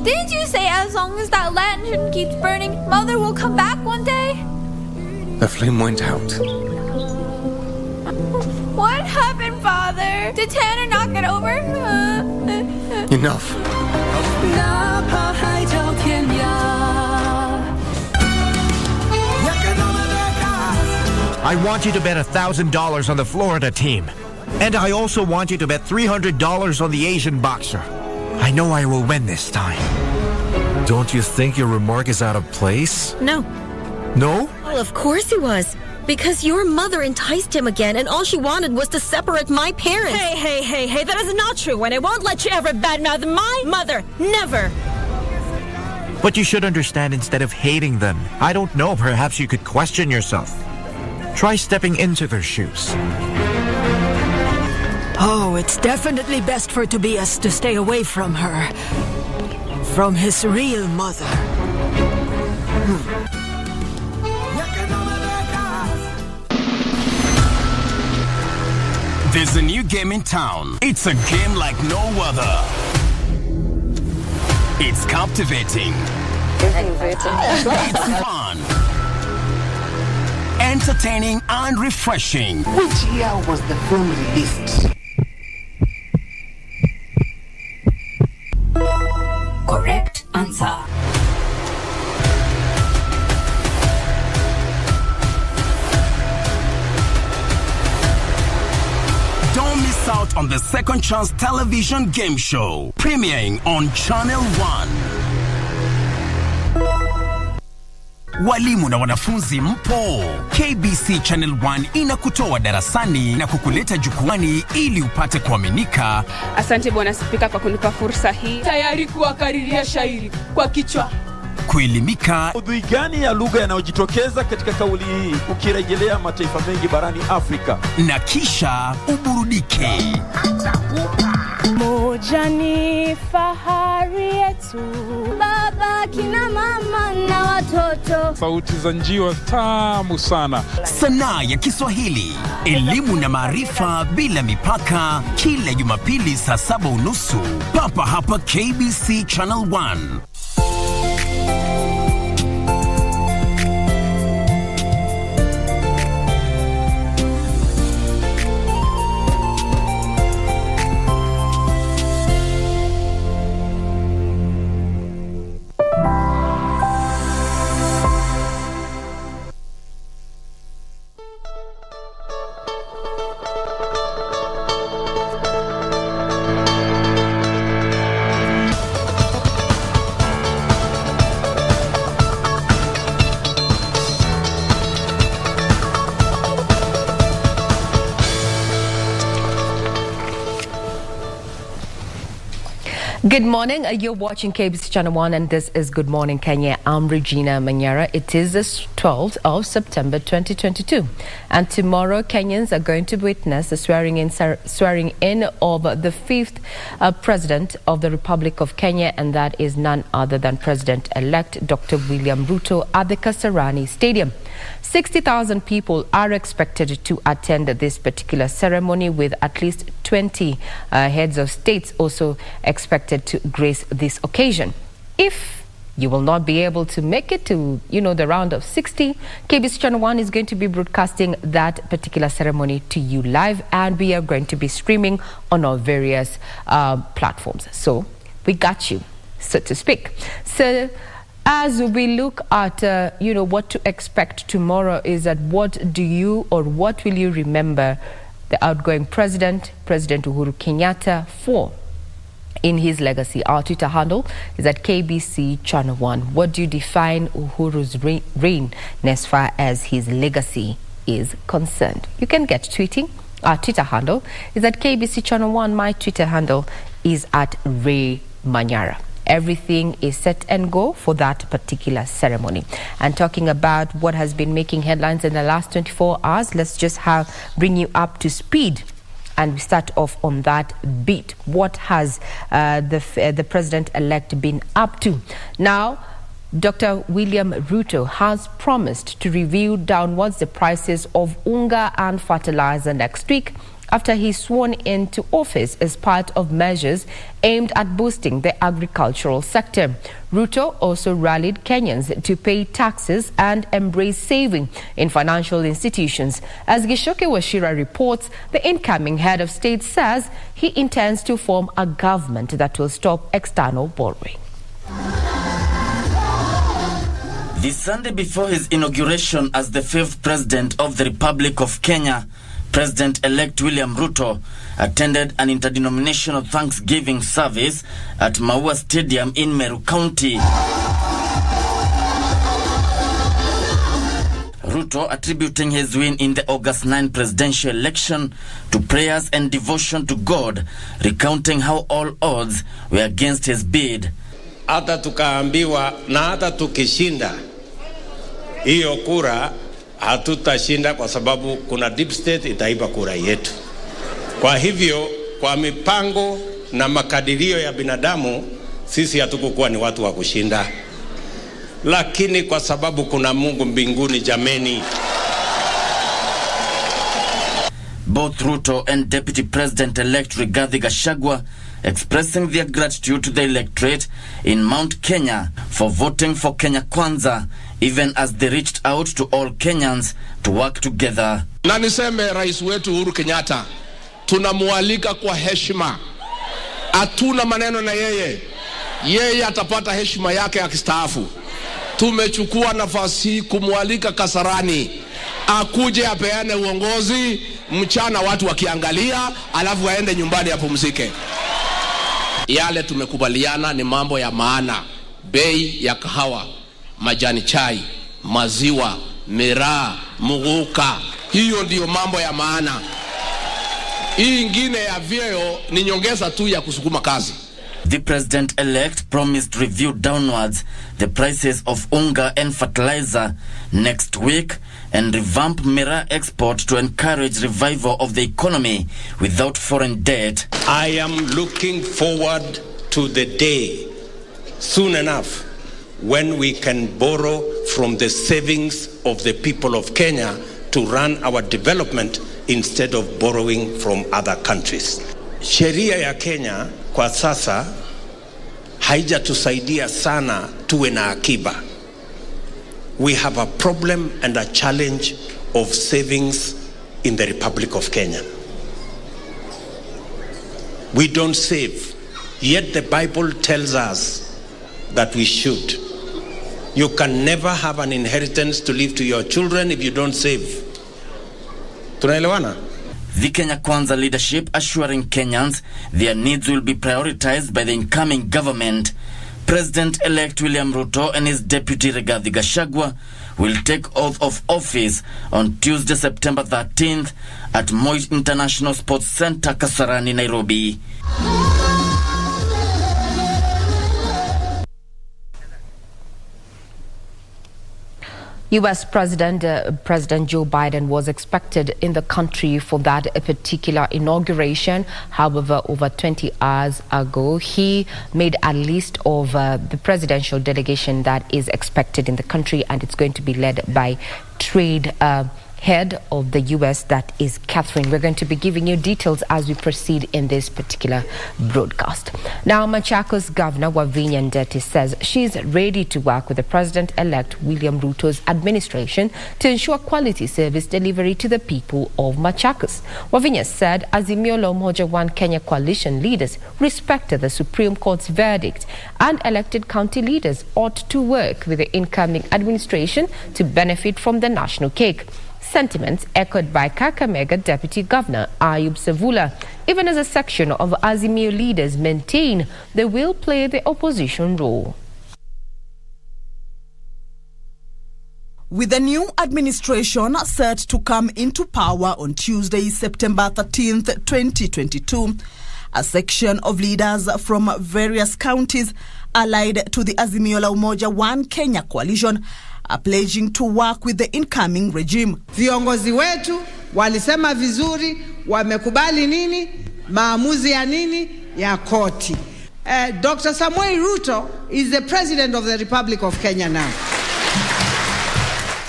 Didn't you say as long as that lantern keeps burning, Mother will come back one day? The flame went out. What happened, Father? Did Tanner knock it over? Enough. I want you to bet $1,000 on the Florida team. And I also want you to bet $300 on the Asian boxer. I know I will win this time. Don't you think your remark is out of place? No. No? Well, of course he was. Because your mother enticed him again, and all she wanted was to separate my parents. Hey, that is not true, and I won't let you ever badmouth my mother. Never. But you should understand, instead of hating them, I don't know, perhaps you could question yourself. Try stepping into their shoes. Oh, it's definitely best for Tobias to stay away from her. From his real mother. There's a new game in town. It's a game like no other. It's captivating. It's fun. Entertaining and refreshing. Which year was the film released? Correct answer. Don't miss out on the Second Chance television game show, premiering on Channel 1. Walimu na wanafunzi mpo. KBC Channel 1 inakutoa darasani na kukuleta jukwani ili upate kuaminika. Asante Bwana Spika kwa kunipa fursa hii. Tayari kuwakariria shairi kwa kichwa. Kuelimika. Udhui gani ya lugha yanayojitokeza katika kauli hii ukirejelea mataifa mengi barani Afrika? Na kisha uburudike. Moja ni fahari yetu. Baba, kina mama na watoto. Sauti za njiwa tamu sana. Sanaa ya Kiswahili, elimu na maarifa bila mipaka, kila Jumapili saa 7:30 papa hapa KBC Channel 1. Good morning. You're watching KBC Channel 1 and this is Good Morning Kenya. I'm Regina Manyara. It is the 12th of September 2022. And tomorrow Kenyans are going to witness the swearing in of the 5th President of the Republic of Kenya, and that is none other than President-elect Dr. William Ruto at the Kasarani Stadium. 60,000 people are expected to attend this particular ceremony, with at least 20 heads of states also expected to grace this occasion. If you will not be able to make it to, the round of 60, KBC Channel 1 is going to be broadcasting that particular ceremony to you live, and we are going to be streaming on our various platforms. So we got you, so to speak. So as we look at, what to expect tomorrow, is that what will you remember the outgoing President Uhuru Kenyatta for in his legacy? Our Twitter handle is at KBC Channel 1. What do you define Uhuru's reign as far as his legacy is concerned? You can get tweeting. Our Twitter handle is at KBC Channel 1. My Twitter handle is at Ray Manyara. Everything is set and go for that particular ceremony. And talking about what has been making headlines in the last 24 hours, let's just bring you up to speed. And we start off on that beat. What has the President-elect been up to? Now, Dr. William Ruto has promised to review downwards the prices of unga and fertilizer next week, after he's sworn into office as part of measures aimed at boosting the agricultural sector. Ruto also rallied Kenyans to pay taxes and embrace saving in financial institutions. As Gishoke Washira reports, the incoming head of state says he intends to form a government that will stop external borrowing. The Sunday before his inauguration as the 5th President of the Republic of Kenya, President-elect William Ruto attended an interdenominational Thanksgiving service at Maua Stadium in Meru County. Ruto attributing his win in the August 9 presidential election to prayers and devotion to God, recounting how all odds were against his bid. Hata tukaambiwa na hata tukishinda hiyo kura hatutashinda kwa sababu kuna deep state itaiba kura yetu. Kwa hivyo kwa mipango na makadirio ya binadamu sisi hatukukuwa ni watu wa kushinda. Lakini kwa sababu kuna Mungu mbinguni jameni. Both Ruto and Deputy President-elect Rigathi Gachagua expressing their gratitude to the electorate in Mount Kenya for voting for Kenya Kwanza, even as they reached out to all Kenyans to work together. Na niseme rais wetu Uhuru Kenyatta, tunamualika kwa heshima. Hatuna maneno na yeye. Yeye atapata heshima yake akistaafu. Tumechukua nafasi kumualika Kasarani. Akuje apeane uongozi, mchana watu wakiangalia, alafu aende nyumbani apumzike. Yale tumekubaliana ni mambo ya maana. Bei ya kahawa, majani chai, maziwa, miraa, muguka. Hiyo ndiyo mambo ya maana. Hii ingine ya vyeo ni nyongeza tu ya kusukuma kazi. The president-elect promised to review downwards the prices of unga and fertilizer next week and revamp miraa export to encourage revival of the economy without foreign debt. I am looking forward to the day soon enough when we can borrow from the savings of the people of Kenya to run our development instead of borrowing from other countries. Sheria ya Kenya kwa sasa haijatusaidia sana tuwe na akiba. We have a problem and a challenge of savings in the Republic of Kenya. We don't save, yet the Bible tells us that we should. You can never have an inheritance to leave to your children if you don't save. Tunaelewana? The Kenya Kwanza leadership assuring Kenyans their needs will be prioritized by the incoming government. President-elect William Ruto and his deputy Rigathi Gachagua will take oath of office on Tuesday, September 13th at Moi International Sports Center, Kasarani, Nairobi. U.S. President Joe Biden was expected in the country for that particular inauguration. However, over 20 hours ago, he made a list of the presidential delegation that is expected in the country, and it's going to be led by trade head of the U.S., that is Catherine. We're going to be giving you details as we proceed in this particular broadcast. Now, Machakos Governor Wavinya Ndeti says she's ready to work with the President-elect William Ruto's administration to ensure quality service delivery to the people of Machakos. Wavinya said Azimio la Umoja One Kenya coalition leaders respected the Supreme Court's verdict and elected county leaders ought to work with the incoming administration to benefit from the national cake. Sentiments echoed by Kakamega Deputy Governor Ayub Savula, even as a section of Azimio leaders maintain they will play the opposition role. With the new administration set to come into power on Tuesday, September 13th, 2022, a section of leaders from various counties allied to the Azimio la Umoja One Kenya coalition are pledging to work with the incoming regime. Viongozi wetu walisema vizuri, wamekubali nini, maamuzi ya nini ya koti. Dr. Samuel Ruto is the President of the Republic of Kenya now.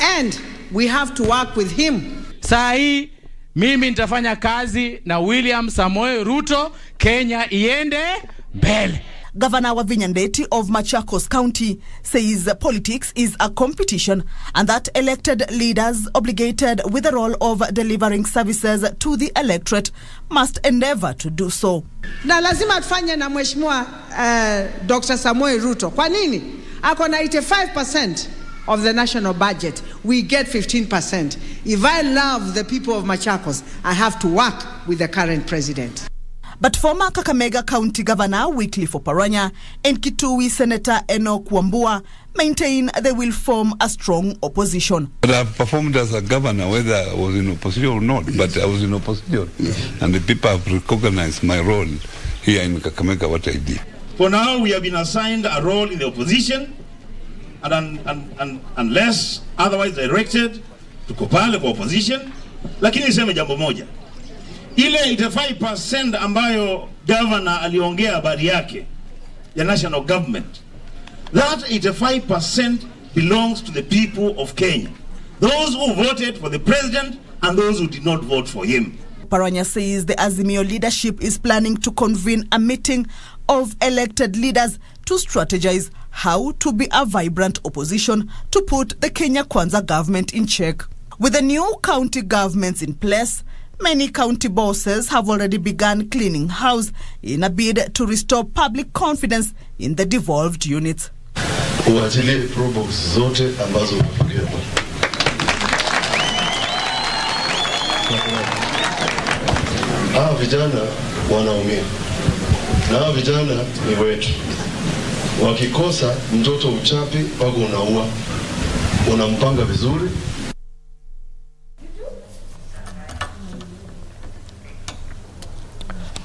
And we have to work with him. Saa hii mimi nitafanya kazi na William Samoei Ruto, Kenya iende mbele. Governor Wavinya Ndeti of Machakos County says politics is a competition and that elected leaders obligated with the role of delivering services to the electorate must endeavor to do so. Na lazima tufanye na mheshimiwa Dr. Samoei Ruto. Kwa nini? Ako na 85% of the national budget. We get 15%. If I love the people of Machakos, I have to work with the current president. But former Kakamega County Governor Wycliffe Oparanya and Kitui Senator Enoch Wambua maintain they will form a strong opposition. But I've performed as a governor, whether I was in opposition or not, but I was in opposition. And the people have recognized my role here in Kakamega, what I did. For now, we have been assigned a role in the opposition, and unless otherwise directed, to kopale kwa opposition. Lakini niseme jambo moja. Ile 85% ambayo governor aliongea habari yake ya national government, that 85% belongs to the people of Kenya. Those who voted for the president and those who did not vote for him. Paranya says the Azimio leadership is planning to convene a meeting of elected leaders to strategize how to be a vibrant opposition to put the Kenya Kwanza government in check. With the new county governments in place, many county bosses have already begun cleaning house in a bid to restore public confidence in the devolved units. Uachilie probox zote ambazo unafikia. Hawa vijana wanaumia. Na hawa vijana ni wetu. Wakikosa mtoto uchapi wako unaua. Unampanga vizuri.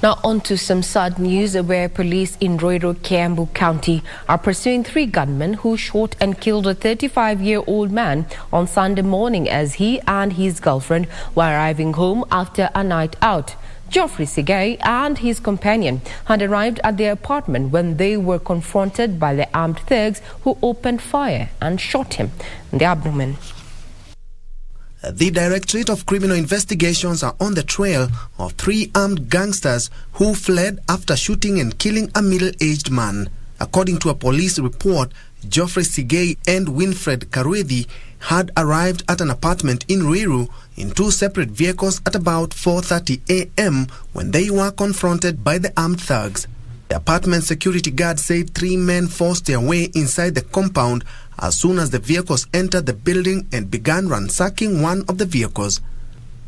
Now on to some sad news where police in Roiro, Kiambu County are pursuing 3 gunmen who shot and killed a 35-year-old man on Sunday morning as he and his girlfriend were arriving home after a night out. Geoffrey Sigay and his companion had arrived at their apartment when they were confronted by the armed thugs who opened fire and shot him in the abdomen. The Directorate of Criminal Investigations are on the trail of 3 armed gangsters who fled after shooting and killing a middle-aged man. According to a police report, Geoffrey Sigay and Winfred Karwedi had arrived at an apartment in Ruiru in 2 separate vehicles at about 4:30 a.m. when they were confronted by the armed thugs. The apartment security guard said 3 men forced their way inside the compound as soon as the vehicles entered the building and began ransacking one of the vehicles.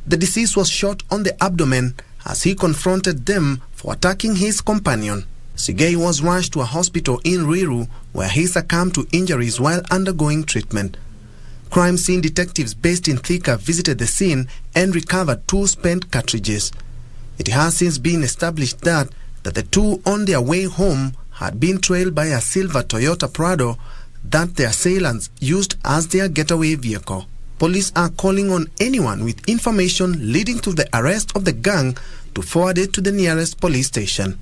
The deceased was shot on the abdomen as he confronted them for attacking his companion. Sigay was rushed to a hospital in Ruiru where he succumbed to injuries while undergoing treatment. Crime scene detectives based in Thika visited the scene and recovered 2 spent cartridges. It has since been established that the 2 on their way home had been trailed by a silver Toyota Prado that the assailants used as their getaway vehicle. Police are calling on anyone with information leading to the arrest of the gang to forward it to the nearest police station.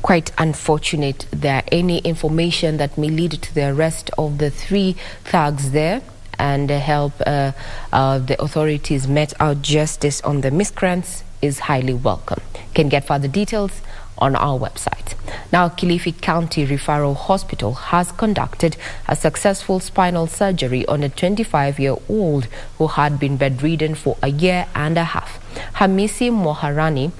Quite unfortunate that any information that may lead to the arrest of the 3 thugs there and help the authorities mete out justice on the miscreants is highly welcome. Can get further details on our website. Now, Kilifi County Referral Hospital has conducted a successful spinal surgery on a 25-year-old who had been bedridden for a year and a half. Hamisi Moharani,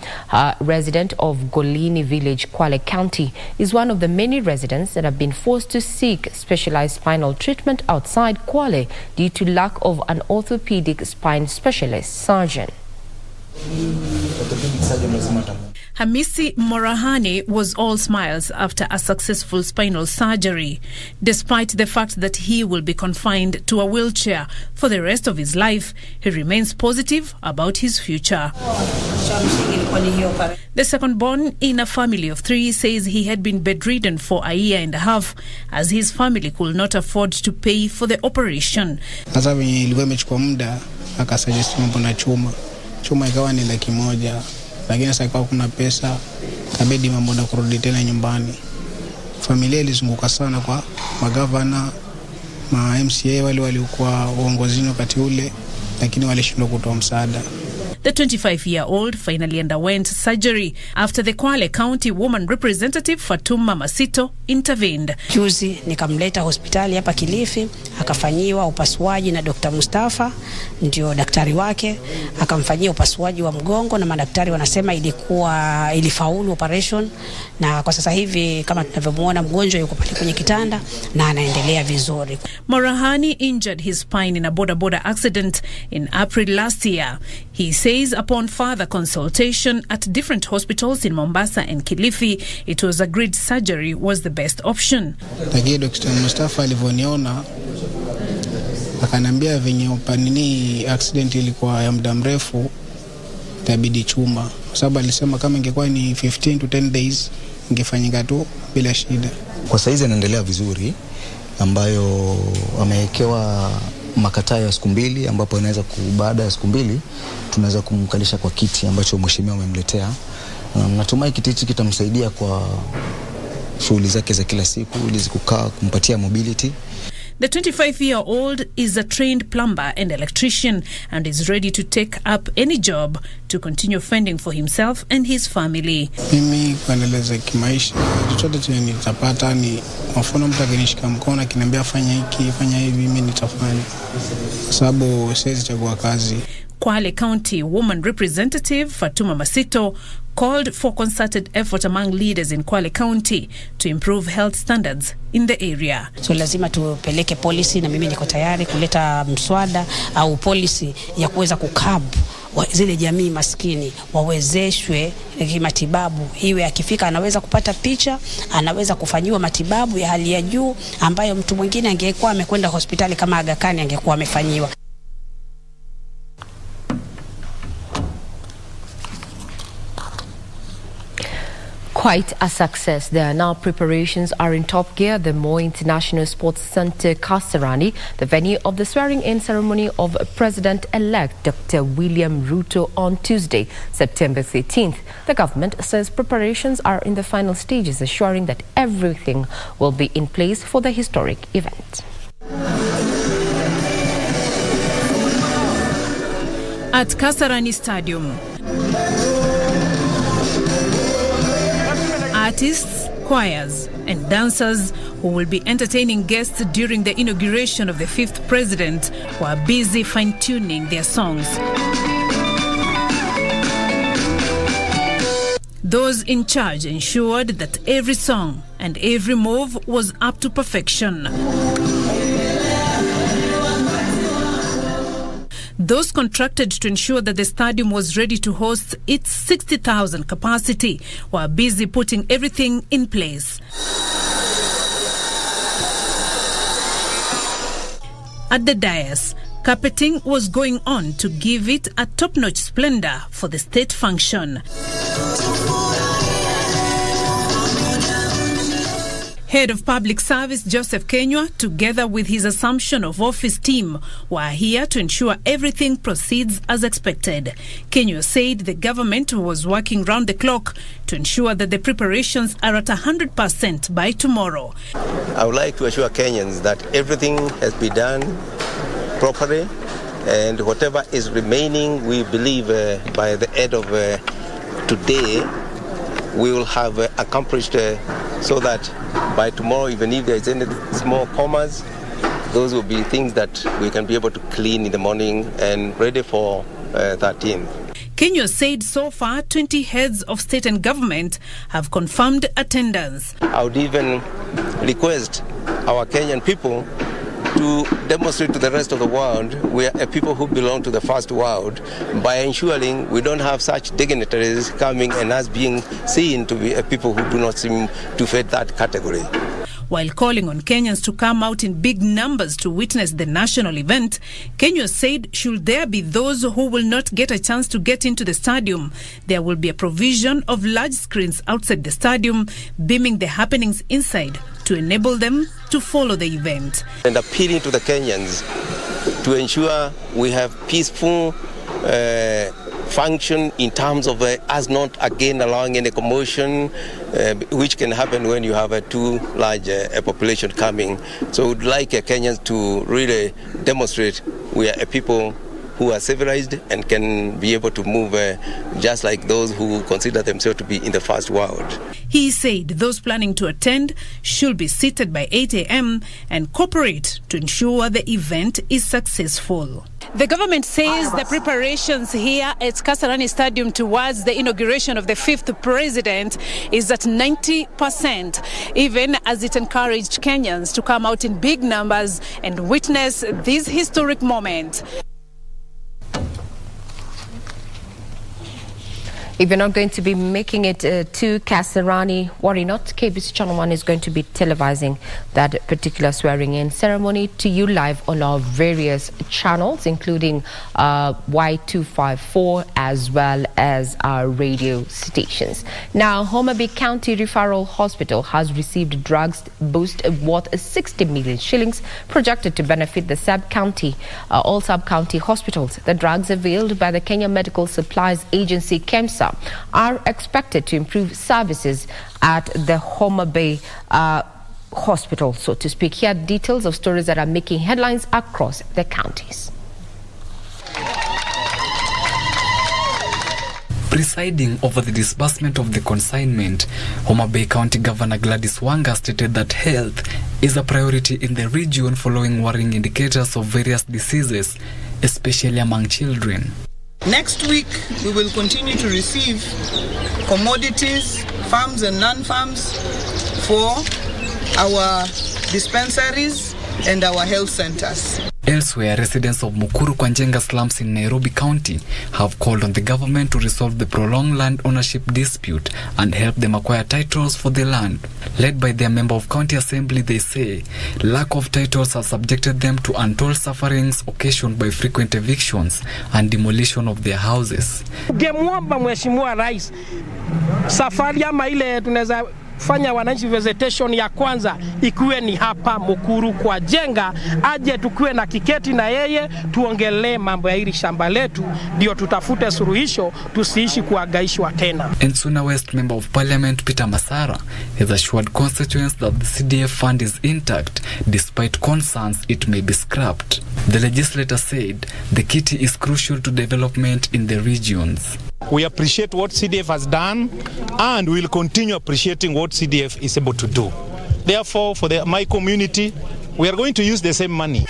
resident of Golini Village, Kwale County, is one of the many residents that have been forced to seek specialized spinal treatment outside Kwale due to lack of an orthopedic spine specialist surgeon. Hamisi Morahani was all smiles after a successful spinal surgery, despite the fact that he will be confined to a wheelchair for the rest of his life. He remains positive about his future. The second born in a family of 3 says he had been bedridden for a year and a half as his family could not afford to pay for the operation. Sasa ilikuwa imechukua muda akasuggest mambo na chuma ikawa ni $100,000. Lakini sasa ikawa kuna pesa, kabidi mambo na kurudi tena nyumbani. Familia ilizunguka sana kwa magavana, ma MCA wale waliokuwa uongozini wakati ule, lakini walishindwa kutoa msaada. The 25-year-old finally underwent surgery after the Kwale County Woman Representative Fatuma Masito intervened. Juzi nikamleta hospitali hapa Kilifi, akafanyiwa upasuaji na Dr. Mustafa, ndio daktari wake, akamfanyia upasuaji wa mgongo na madaktari wanasema ilifaulu operation, na kwa sasa hivi kama tunavyomuona mgonjwa yuko pale kwenye kitanda na anaendelea vizuri. Morahani injured his spine in a border accident in April last year. He says upon further consultation at different hospitals in Mombasa and Kilifi, it was agreed surgery was the best option. Lakini Dr. Mustafa alivyoniona akanambia venye upanini accident ilikuwa ya muda mrefu itabidi chuma, kwa sababu alisema kama ingekuwa ni 15 to 10 days ingefanyika tu bila shida. Kwa saizi anaendelea vizuri, ambayo amewekewa makataa ya siku 2 ambapo anaweza baada ya siku 2 tunaweza kumkalisha kwa kiti ambacho mheshimiwa amemletea. Natumai kiti hiki kitamsaidia kwa shughuli zake za kila siku ili kukaa kumpatia mobility. The 25-year-old is a trained plumber and electrician and is ready to take up any job to continue fending for himself and his family. Mimi kuendeleza kimaisha, chochote chenye nitapata ni mfano mtu akinishika mkono akiniambia fanya hiki, fanya hivi, mimi nitafanya. Kwa sababu siwezi chagua kazi. Kwale County Woman Representative Fatuma Masito called for concerted effort among leaders in Kwale County to improve health standards in the area. So lazima tupeleke policy, na mimi niko tayari kuleta mswada au policy ya kuweza kukabu zile jamii maskini wawezeshwe kimatibabu, iwe akifika anaweza kupata picha, anaweza kufanyiwa matibabu ya hali ya juu ambayo mtu mwingine angekuwa amekwenda hospitali kama Aga Khan angekuwa amefanyiwa. Quite a success. There now preparations are in top gear. The Moi International Sports Center, Kasarani, the venue of the swearing-in ceremony of President-elect Dr. William Ruto on Tuesday, September 13th. The government says preparations are in the final stages, assuring that everything will be in place for the historic event. At Kasarani Stadium, artists, choirs and dancers who will be entertaining guests during the inauguration of the 5th president were busy fine-tuning their songs. Those in charge ensured that every song and every move was up to perfection. Those contracted to ensure that the stadium was ready to host its 60,000 capacity were busy putting everything in place. At the dais, carpeting was going on to give it a top-notch splendor for the state function. Head of Public Service Joseph Kenywa, together with his Assumption of Office team, were here to ensure everything proceeds as expected. Kenywa said the government was working round the clock to ensure that the preparations are at 100% by tomorrow. I would like to assure Kenyans that everything has been done properly, and whatever is remaining, we believe by the end of today, we will have accomplished so that by tomorrow, even if there is any small commas, those will be things that we can be able to clean in the morning and ready for 13th. Kenywa said so far 20 heads of state and government have confirmed attendance. I would even request our Kenyan people to demonstrate to the rest of the world we are a people who belong to the first world by ensuring we don't have such dignitaries coming and us being seen to be a people who do not seem to fit that category. While calling on Kenyans to come out in big numbers to witness the national event, Kenywa said should there be those who will not get a chance to get into the stadium, there will be a provision of large screens outside the stadium beaming the happenings inside to enable them to follow the event. And appealing to the Kenyans to ensure we have peaceful function in terms of us not again allowing any commotion, which can happen when you have a too large a population coming. So we'd like Kenyans to really demonstrate we are a people who are civilized and can be able to move just like those who consider themselves to be in the first world. He said those planning to attend should be seated by 8 a.m. and cooperate to ensure the event is successful. The government says the preparations here at Kasarani Stadium towards the inauguration of the 5th president is at 90%, even as it encouraged Kenyans to come out in big numbers and witness this historic moment. If you're not going to be making it to Kasarani, worry not. KBC Channel 1 is going to be televising that particular swearing-in ceremony to you live on our various channels, including Y254 as well as our radio stations. Now, Homa Bay County Referral Hospital has received a drugs boost worth 60 million shillings, projected to benefit the sub-county, all sub-county hospitals. The drugs availed by the Kenya Medical Supplies Agency, KEMSA, are expected to improve services at the Homa Bay hospital, so to speak. Here are details of stories that are making headlines across the counties. Presiding over the disbursement of the consignment, Homa Bay County Governor Gladys Wanga stated that health is a priority in the region following worrying indicators of various diseases, especially among children. Next week, we will continue to receive commodities, farms and non-farms, for our dispensaries and our health centers. Elsewhere, residents of Mukuru Kwanjenga slums in Nairobi County have called on the government to resolve the prolonged land ownership dispute and help them acquire titles for the land. Led by their member of county assembly, they say lack of titles has subjected them to untold sufferings occasioned by frequent evictions and demolition of their houses. Ungemwomba Mheshimiwa Rais safari ama ile tunaweza fanya wananchi visitation ya kwanza ikuwe ni hapa Mukuru kwa Jenga, aje tukuwe na kiketi na yeye tuongelee mambo ya hili shamba letu, ndio tutafute suluhisho, tusiishi kuhangaishwa tena. Ensuna West Member of Parliament Peter Masara has assured constituents that the CDF fund is intact despite concerns it may be scrapped. The legislator said the kitty is crucial to development in the regions. We appreciate what CDF has done and we will continue appreciating what CDF is able to do. Therefore, for my community, we are going to use the same money.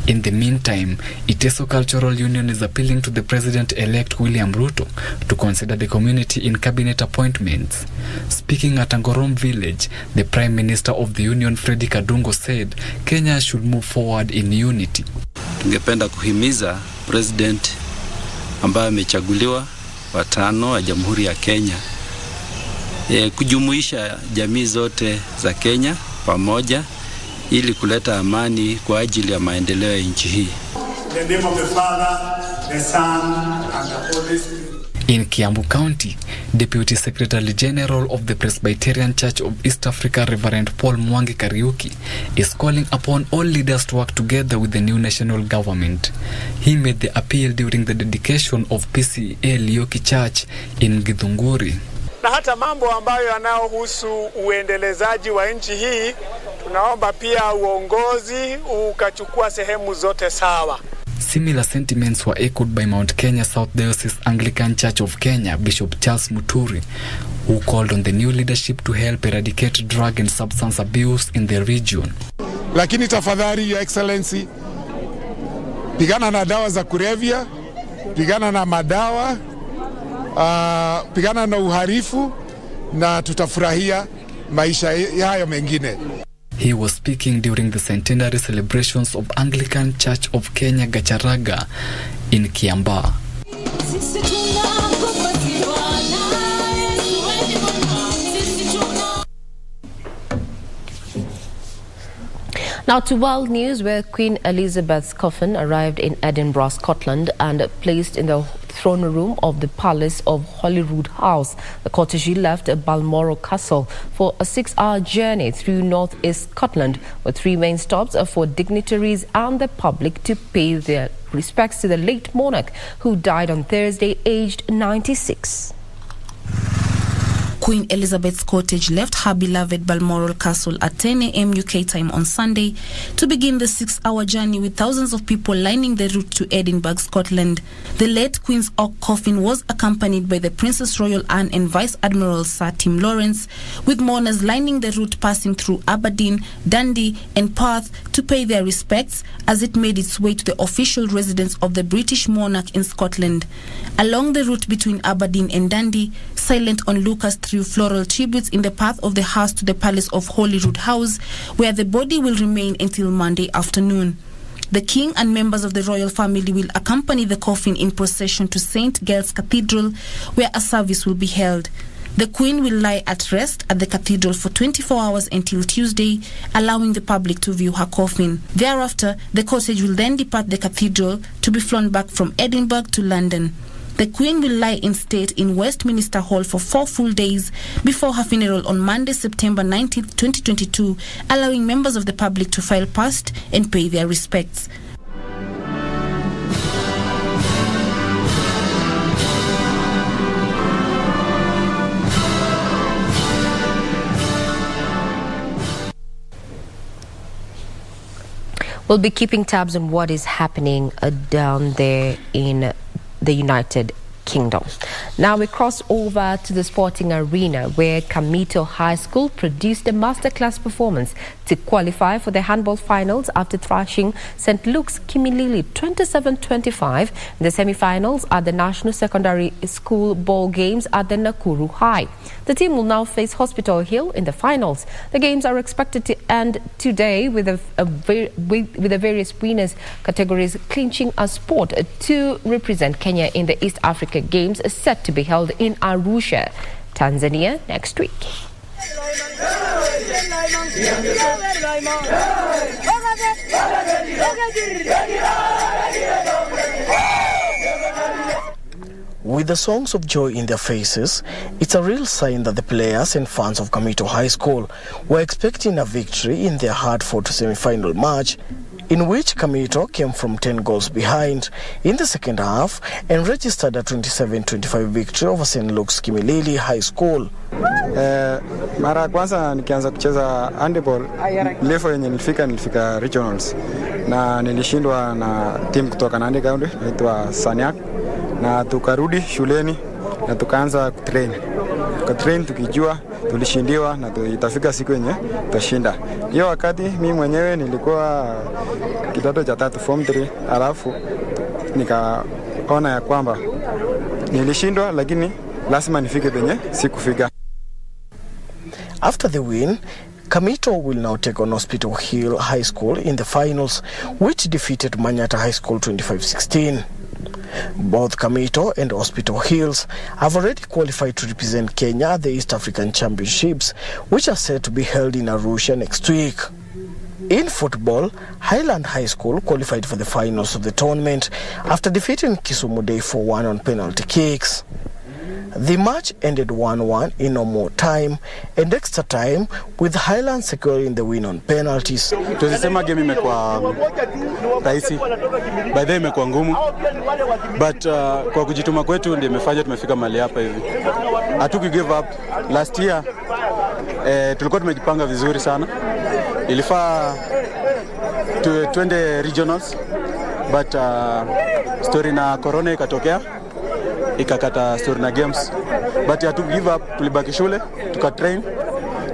In the meantime, Iteso Cultural Union is appealing to the President-elect William Ruto to consider the community in cabinet appointments. Speaking at Angorom Village, the Prime Minister of the Union, Freddy Kadungo, said Kenya should move forward in unity. Tungependa kuhimiza President ambaye amechaguliwa watano wa Jamhuri ya Kenya kujumuisha jamii zote za Kenya pamoja ili kuleta amani kwa ajili ya maendeleo ya nchi hii. In the name of the Father, the Son and the Holy Spirit. In Kiambu County, Deputy Secretary General of the Presbyterian Church of East Africa, Reverend Paul Mwangi Kariuki, is calling upon all leaders to work together with the new national government. He made the appeal during the dedication of PCA Lioki Church in Githunguri. Na hata mambo ambayo yanayohusu uendelezaji wa nchi hii, tunaomba pia uongozi ukachukua sehemu zote sawa. Similar sentiments were echoed by Mount Kenya South Diocese Anglican Church of Kenya, Bishop Charles Muturi, who called on the new leadership to help eradicate drug and substance abuse in the region. Lakini tafadhali, Your Excellency, pigana na dawa za kulevya, pigana na madawa, pigana na uhalifu, na tutafurahia maisha hayo mengine. He was speaking during the centenary celebrations of Anglican Church of Kenya Gacharaga in Kiambaa. Now to world news, where Queen Elizabeth's coffin arrived in Edinburgh, Scotland, and placed in the throne room of the Palace of Holyrood House. The cortege left Balmoral Castle for a 6-hour journey through northeast Scotland, with 3 main stops for dignitaries and the public to pay their respects to the late monarch who died on Thursday, aged 96. Queen Elizabeth's cottage left her beloved Balmoral Castle at 10 a.m. UK time on Sunday to begin the 6-hour journey, with thousands of people lining the route to Edinburgh, Scotland. The late Queen's oak coffin was accompanied by the Princess Royal Anne and Vice Admiral Sir Tim Lawrence, with mourners lining the route passing through Aberdeen, Dundee and Perth to pay their respects as it made its way to the official residence of the British monarch in Scotland. Along the route between Aberdeen and Dundee, silent onlookers threw floral tributes in the path of the hearse to the Palace of Holyrood House, where the body will remain until Monday afternoon. The King and members of the royal family will accompany the coffin in procession to St. Giles Cathedral, where a service will be held. The Queen will lie at rest at the cathedral for 24 hours until Tuesday, allowing the public to view her coffin. Thereafter, the cottage will then depart the cathedral to be flown back from Edinburgh to London. The Queen will lie in state in Westminster Hall for 4 full days before her funeral on Monday, September 19, 2022, allowing members of the public to file past and pay their respects. We'll be keeping tabs on what is happening down there in the United Kingdom. Now we cross over to the sporting arena, where Kamito High School produced a masterclass performance to qualify for the handball finals after thrashing St. Luke's Kimilili 27-25 in the semi-finals at the National Secondary School Ball Games at the Nakuru High. The team will now face Hospital Hill in the finals. The games are expected to end today with the various winners categories clinching a spot to represent Kenya in the East Africa Games set to be held in Arusha, Tanzania next week. With the songs of joy in their faces, it's a real sign that the players and fans of Kamito High School were expecting a victory in their hard-fought semi-final match, in which Kamito came from 10 goals behind in the second half and registered a 27-25 victory over St. Luke's Kimilili High School. Mara ya kwanza nikianza kucheza handball, level yenye nilifika regionals, na nilishindwa na timu kutoka Nandi County inaitwa Saniak, na tukarudi shuleni na tukaanza kutrain tukijua tulishindiwa na itafika siku yenye tutashinda. Hiyo wakati mimi mwenyewe nilikuwa kidato cha 3 form 3, alafu nikaona ya kwamba nilishindwa, lakini lazima nifike penye sikufika. After the win, Kamito will now take on Hospital Hill High School in the finals, which defeated Manyata High School 25-16. Both Kamito and Hospital Hills have already qualified to represent Kenya at the East African Championships, which are set to be held in Arusha next week. In football, Highland High School qualified for the finals of the tournament after defeating Kisumu Day 4-1 on penalty kicks. The match ended 1-1 in normal time and extra time, with Highland securing the win on penalties. Tunasema game imekuwa rahisi, by the way imekuwa ngumu, but kwa kujituma kwetu ndio imefanya tumefika mahali hapa hivi. Hatuku give up. Last year tulikuwa tumejipanga vizuri sana, ilifaa twende regionals, but story na corona ikatokea, ikakata story na games, but hatu give up. Tulibaki shule, tukatrain,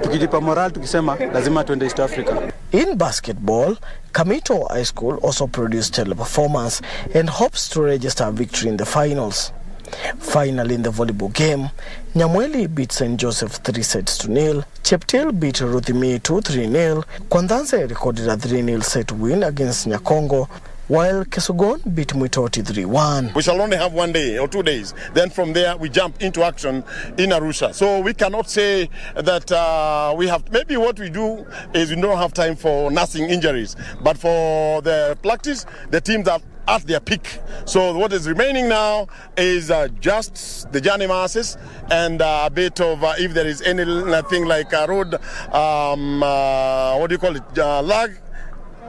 tukijipa moral, tukisema lazima tuende East Africa. In basketball, Kamito High School also produced stellar performance and hopes to register a victory in the finals. Finally, in the volleyball game, Nyamweli beat St. Joseph 3-0. Cheptil beat Ruthimi 2-3. Kwanzanze recorded a 3-0 set win against Nyakongo, while Kesugon beat Mwitoti 3-1. We shall only have 1 day or 2 days. Then from there, we jump into action in Arusha. So we cannot say that we have... Maybe what we do is we don't have time for nursing injuries. But for the practice, the teams are at their peak. So what is remaining now is just the journey masses and a bit of, if there is anything like a road, lag,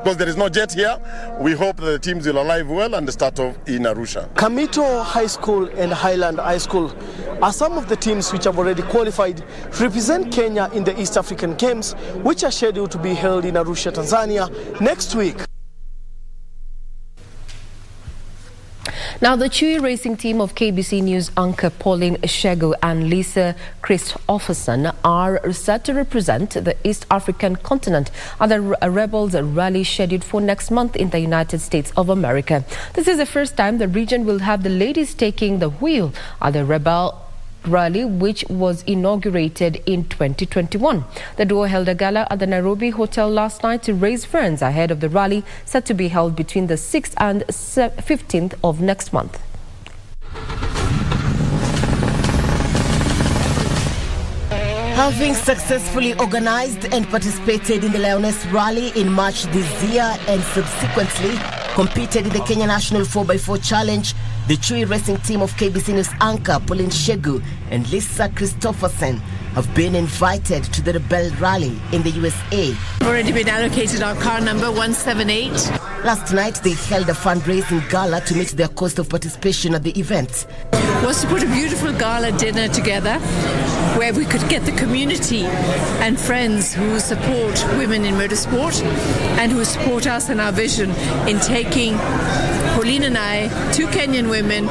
because there is no jet here. We hope that the teams will arrive well and start off in Arusha. Kamito High School and Highland High School are some of the teams which have already qualified to represent Kenya in the East African Games, which are scheduled to be held in Arusha, Tanzania next week. Now, the Chui racing team of KBC News anchor Pauline Shegu and Lisa Christopherson are set to represent the East African continent at the Rebels Rally scheduled for next month in the United States of America. This is the first time the region will have the ladies taking the wheel at the Rebel Rally, which was inaugurated in 2021. The duo held a gala at the Nairobi Hotel last night to raise funds ahead of the rally set to be held between the 6th and 15th of next month. Having successfully organized and participated in the Lioness Rally in March this year and subsequently competed in the Kenya National 4x4 Challenge, the Chui racing team of KBC News anchor Pauline Shegu and Lisa Christopherson have been invited to the Rebel Rally in the USA. We've already been allocated our car number 178. Last night they held a fundraising gala to meet their cost of participation at the event. Was to put a beautiful gala dinner together where we could get the community and friends who support women in motorsport and who support us and our vision in taking Pauline and I, two Kenyan women,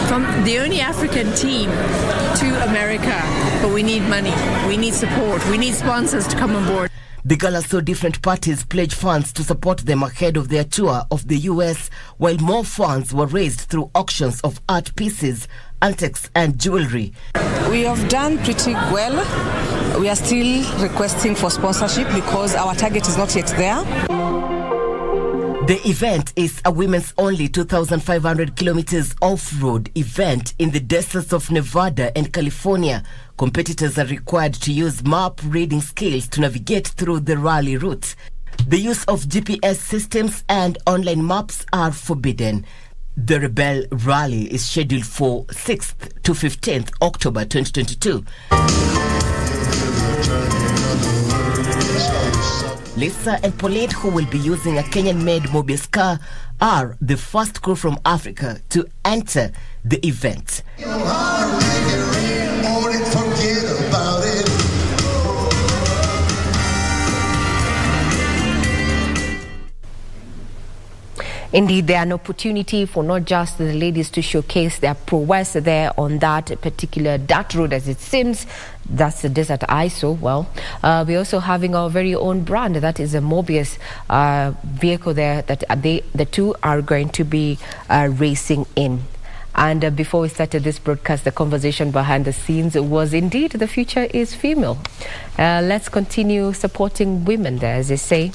from the only African team to America. But we need money, we need support, we need sponsors to come on board. The gala saw different parties pledge funds to support them ahead of their tour of the US, while more funds were raised through auctions of art pieces, antiques and jewelry. We have done pretty well. We are still requesting for sponsorship because our target is not yet there. The event is a women's only 2,500 kilometers off-road event in the deserts of Nevada and California. Competitors are required to use map reading skills to navigate through the rally route. The use of GPS systems and online maps are forbidden. The Rebel Rally is scheduled for 6th to 15th October 2022. Lisa and Paulette, who will be using a Kenyan-made Mobius car, are the first crew from Africa to enter the event. Indeed, there are an opportunity for not just the ladies to showcase their prowess there on that particular dirt road, as it seems. That's the Desert ISO. Well, we're also having our very own brand, that is a Mobius vehicle there that the two are going to be racing in. And before we started this broadcast, the conversation behind the scenes was indeed the future is female. Let's continue supporting women there, as they say.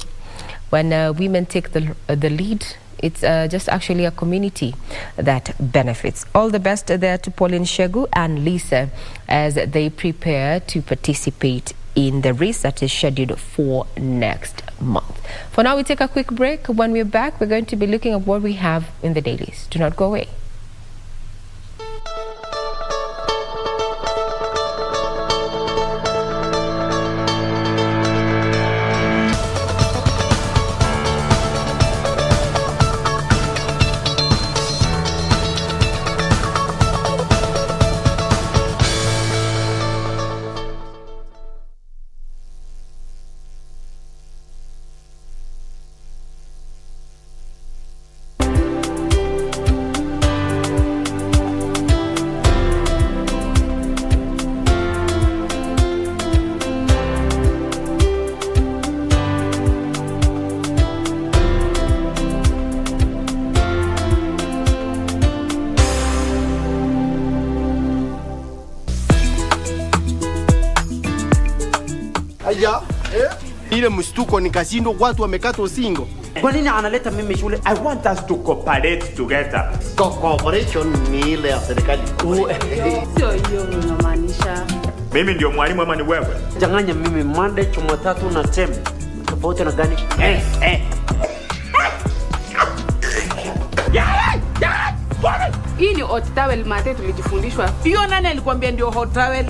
When women take the lead, it's just actually a community that benefits. All the best there to Pauline Shegu and Lisa as they prepare to participate in the race that is scheduled for next month. For now, we take a quick break. When we're back, we're going to be looking at what we have in the dailies. Do not go away. Ile mshtuko nikashindwa, watu wamekata usingo. Kwa nini analeta mimi shule? I want us to cooperate together. Cooperation ni ile ya serikali. Sio hiyo unamaanisha. Mimi ndio mwalimu ama ni wewe? Changanya mimi Monday, Jumatatu na Tem. Tofauti na gani? Hii ni hot towel mate tulijifundishwa. Hiyo nani alikwambia ndio hot towel?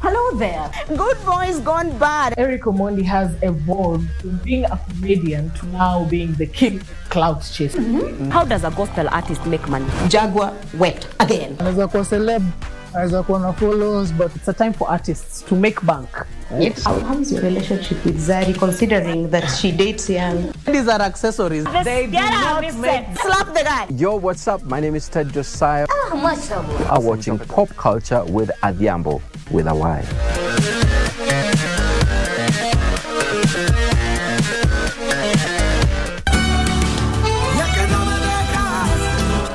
Hello Hello there. Good boys gone bad. Eric Omondi has evolved from being a comedian to now being the king of clout chasing. Mm-hmm. How does a gospel artist make money? Jaguar wept again. Anaweza kuwa celeb, anaweza kuwa na followers, but it's a time for artists to make bank. Right? Yes. How is your relationship with Zari, considering that she dates young? These are accessories. They do not make... Slap the guy. Yo, what's up? My name is Ted Josiah. Much I'm watching Pop Culture with Adhiambo with a Y.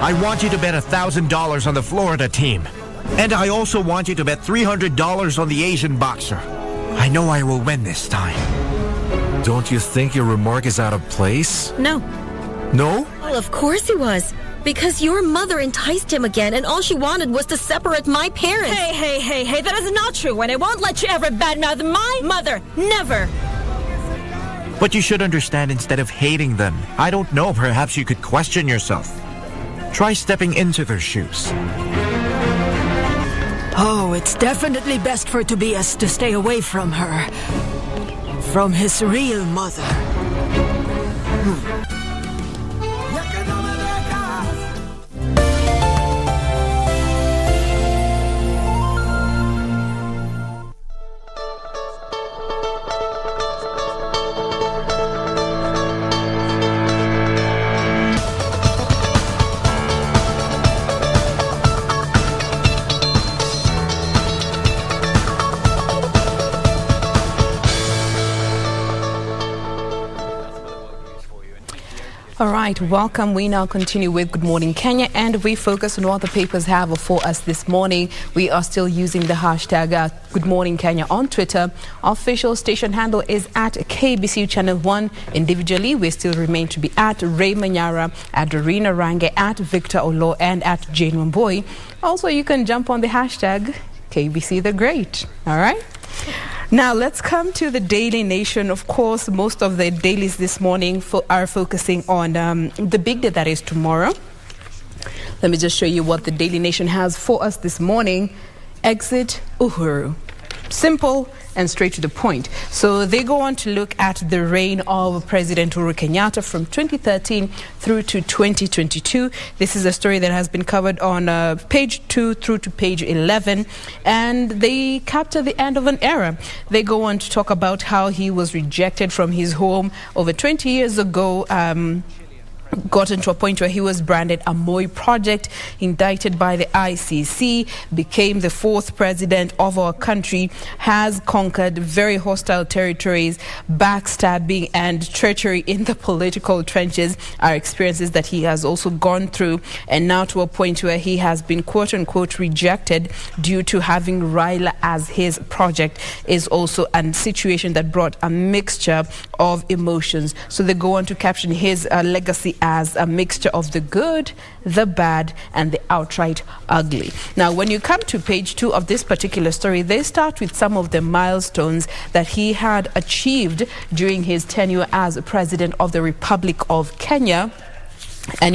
I want you to bet $1,000 on the Florida team. And I also want you to bet $300 on the Asian boxer. I know I will win this time. Don't you think your remark is out of place? No. No? Well, of course he was. Because your mother enticed him again, and all she wanted was to separate my parents. Hey, that is not true, and I won't let you ever badmouth my mother. Never. But you should understand, instead of hating them, I don't know, perhaps you could question yourself. Try stepping into their shoes. Oh, it's definitely best for Tobias to stay away from her. From his real mother. All right, welcome. We now continue with Good Morning Kenya, and we focus on what the papers have for us this morning. We are still using the hashtag Good Morning Kenya on Twitter. Our official station handle is at KBC Channel 1. Individually, we still remain to be at Ray Manyara, at Dorina Range, at Victor Olo, and at Jane Wamboi. Also, you can jump on the hashtag KBC the Great. All right? Now, let's come to the Daily Nation. Of course, most of the dailies this morning are focusing on the big day that is tomorrow. Let me just show you what the Daily Nation has for us this morning. Exit Uhuru. Simple and straight to the point. So they go on to look at the reign of President Uhuru Kenyatta from 2013 through to 2022. This is a story that has been covered on page 2 through to page 11, and they capture the end of an era. They go on to talk about how he was rejected from his home over 20 years ago, gotten to a point where he was branded a Moi project, indicted by the ICC, became the 4th president of our country, has conquered very hostile territories, backstabbing and treachery in the political trenches are experiences that he has also gone through, and now to a point where he has been quote-unquote rejected due to having Raila as his project is also a situation that brought a mixture of emotions. So they go on to caption his legacy as a mixture of the good, the bad, and the outright ugly. Now, when you come to page 2 of this particular story, they start with some of the milestones that he had achieved during his tenure as President of the Republic of Kenya. And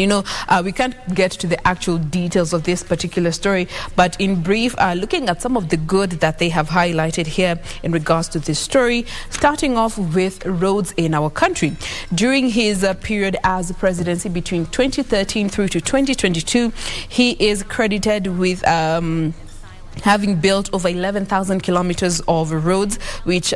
we can't get to the actual details of this particular story, but in brief, looking at some of the good that they have highlighted here in regards to this story, starting off with roads in our country. During his period as presidency between 2013 through to 2022, he is credited with having built over 11,000 kilometers of roads, which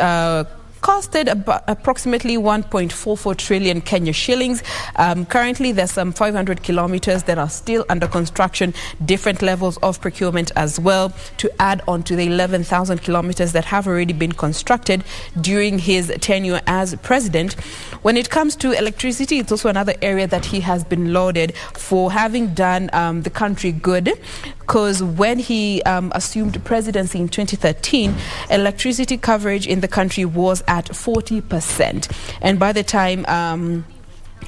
costed approximately 1.44 trillion Kenya shillings. Currently, there's some 500 kilometers that are still under construction, different levels of procurement as well, to add on to the 11,000 kilometers that have already been constructed during his tenure as president. When it comes to electricity, it's also another area that he has been lauded for having done the country good, because when he assumed presidency in 2013, electricity coverage in the country was at 40%. And by the time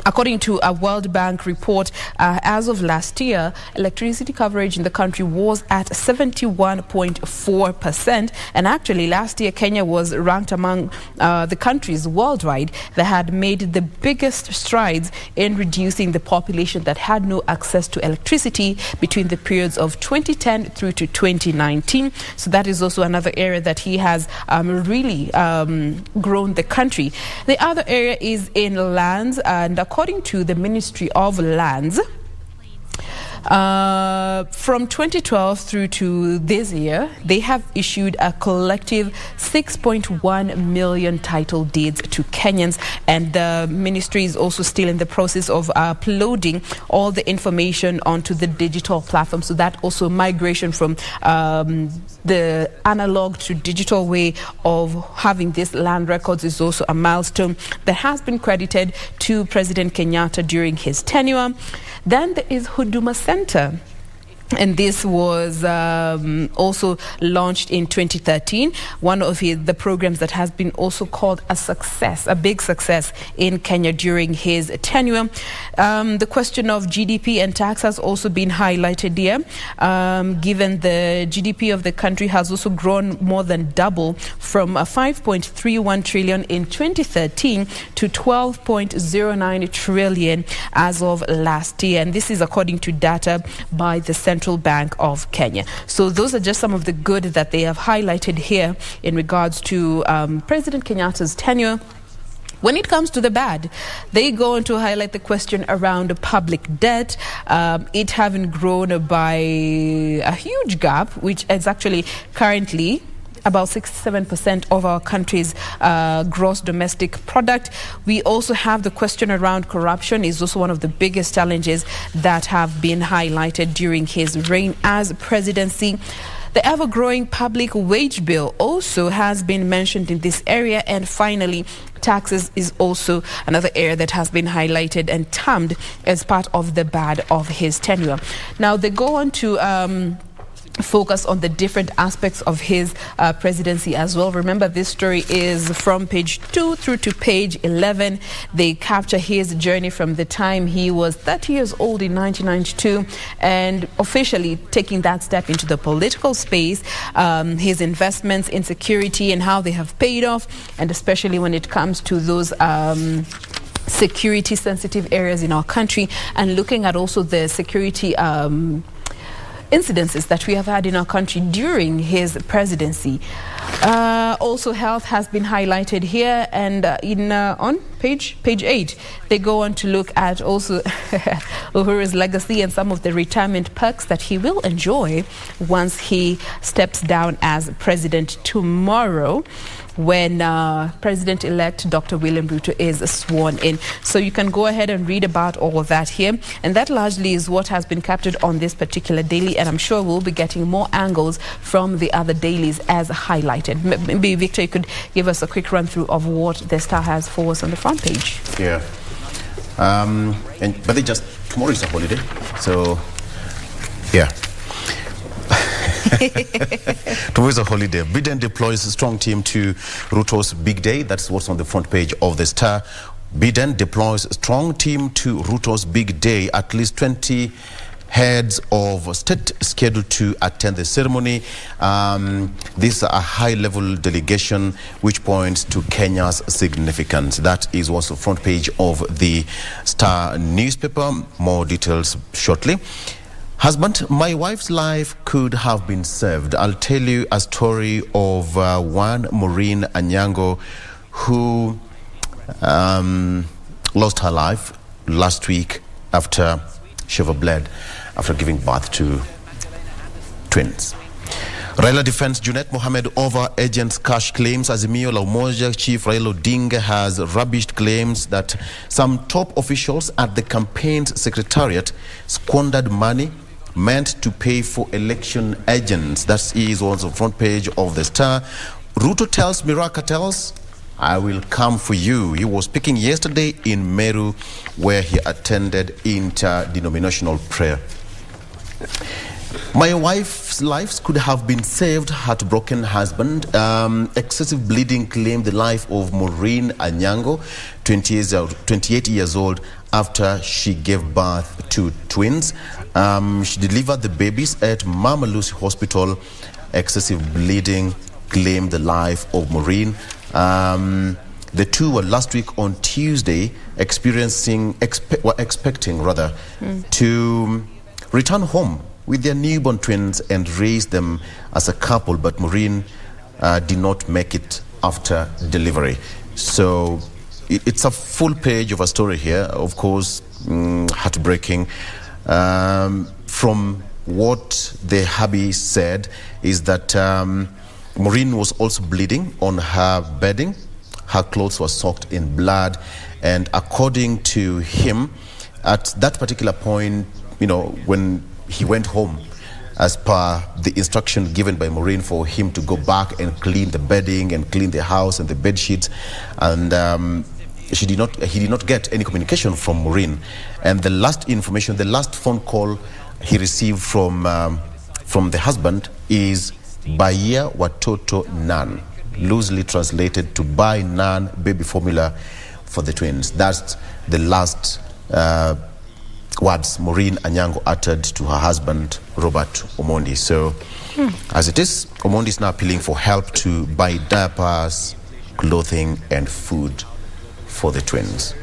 According to a World Bank report, as of last year, electricity coverage in the country was at 71.4%. And actually, last year, Kenya was ranked among the countries worldwide that had made the biggest strides in reducing the population that had no access to electricity between the periods of 2010 through to 2019. So that is also another area that he has really grown the country. The other area is in lands, and according to the Ministry of Lands, from 2012 through to this year, they have issued a collective 6.1 million title deeds to Kenyans, and the ministry is also still in the process of uploading all the information onto the digital platform. So that also migration from the analog to digital way of having these land records is also a milestone that has been credited to President Kenyatta during his tenure. Then there is Huduma Center. And this was also launched in 2013, one of the programs that has been also called a success, a big success in Kenya during his tenure. The question of GDP and tax has also been highlighted here, given the GDP of the country has also grown more than double from 5.31 trillion in 2013 to 12.09 trillion as of last year. And this is according to data by the Central Bank of Kenya. So those are just some of the good that they have highlighted here in regards to President Kenyatta's tenure. When it comes to the bad, they go on to highlight the question around public debt, it having grown by a huge gap, which is actually currently about 67% of our country's gross domestic product. We also have the question around corruption is also one of the biggest challenges that have been highlighted during his reign as presidency. The ever-growing public wage bill also has been mentioned in this area. And finally, taxes is also another area that has been highlighted and termed as part of the bad of his tenure. Now, they go on to focus on the different aspects of his presidency as well. Remember, this story is from page 2 through to page 11. They capture his journey from the time he was 30 years old in 1992 and officially taking that step into the political space, his investments in security and how they have paid off, and especially when it comes to those security sensitive areas in our country, and looking at also the security incidences that we have had in our country during his presidency. Also, health has been highlighted here, and on page 8, they go on to look at also Uhuru's legacy and some of the retirement perks that he will enjoy once he steps down as president tomorrow, when President-elect Dr. William Ruto is sworn in. So you can go ahead and read about all of that here. And that largely is what has been captured on this particular daily. And I'm sure we'll be getting more angles from the other dailies as highlighted. Maybe, Victor, you could give us a quick run through of what the Star has for us on the front page. Yeah. But tomorrow is a holiday. So, yeah. Tomorrow is a holiday. Biden deploys a strong team to Ruto's big day. That's what's on the front page of the Star. Biden deploys a strong team to Ruto's big day. At least 20 heads of state scheduled to attend the ceremony. This is a high-level delegation which points to Kenya's significance. That is what's on the front page of the Star newspaper. More details shortly. Husband, my wife's life could have been saved. I'll tell you a story of one Maureen Anyango who lost her life last week after she overbled after giving birth to twins. Raila defends Junet Mohammed over agents' cash claims. Azimio la Umoja Chief Raila Odinga has rubbished claims that some top officials at the campaign's secretariat squandered money meant to pay for election agents. That is on the front page of the Star. Ruto tells Miraka tells, I will come for you. He was speaking yesterday in Meru, where he attended interdenominational prayer. My wife's lives could have been saved. Heartbroken husband. Excessive bleeding claimed the life of Maureen Anyango, 28 years old, after she gave birth to twins. She delivered the babies at Mama Lucy Hospital. Excessive bleeding claimed the life of Maureen. The two were last week on Tuesday expecting to return home with their newborn twins and raise them as a couple, but Maureen did not make it after delivery. So it's a full page of a story here, of course, heartbreaking. From what the hubby said is that Maureen was also bleeding on her bedding. Her clothes were soaked in blood, and according to him, at that particular point, when he went home, as per the instruction given by Maureen for him to go back and clean the bedding and clean the house and the bed sheets, and he did not get any communication from Maureen. And the last information, the last phone call he received from the husband is Baya Watoto Nan, loosely translated to buy Nan baby formula for the twins. That's the last words Maureen Anyango uttered to her husband, Robert Omondi. So, as it is, Omondi is now appealing for help to buy diapers, clothing, and food for the twins.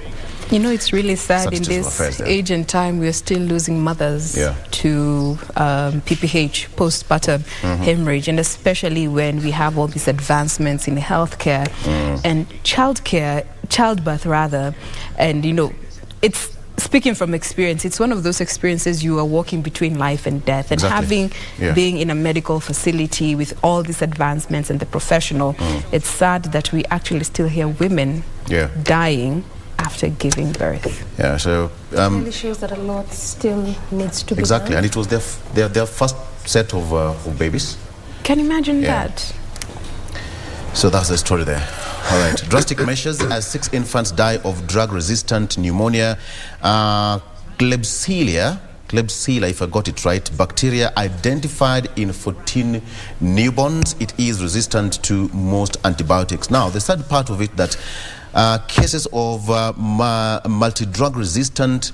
It's really sad in this age and time we are still losing mothers to PPH, postpartum hemorrhage, and especially when we have all these advancements in healthcare and childbirth rather. And it's, speaking from experience, it's one of those experiences you are walking between life and death, and being in a medical facility with all these advancements and the professional, it's sad that we actually still hear women dying after giving birth. Yeah, so it really shows that a lot still needs to be done. And it was their first set of babies. Can you imagine that? So that's the story there. All right. Drastic measures as 6 infants die of drug-resistant pneumonia. Klebsiella, if I got it right, bacteria identified in 14 newborns. It is resistant to most antibiotics. Now, the sad part of it that cases of multi-drug resistant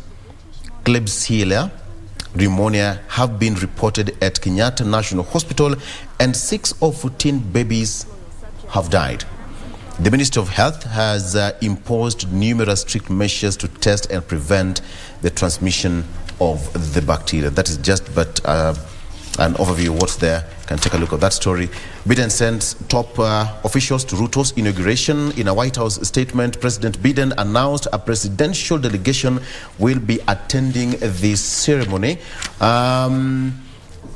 Klebsiella pneumonia have been reported at Kenyatta National Hospital, and 6 of 14 babies have died. The Ministry of Health has imposed numerous strict measures to test and prevent the transmission of the bacteria. That is just an overview of what's there. You can take a look at that story. Biden sends top officials to Ruto's inauguration. In a White House statement, President Biden announced a presidential delegation will be attending this ceremony.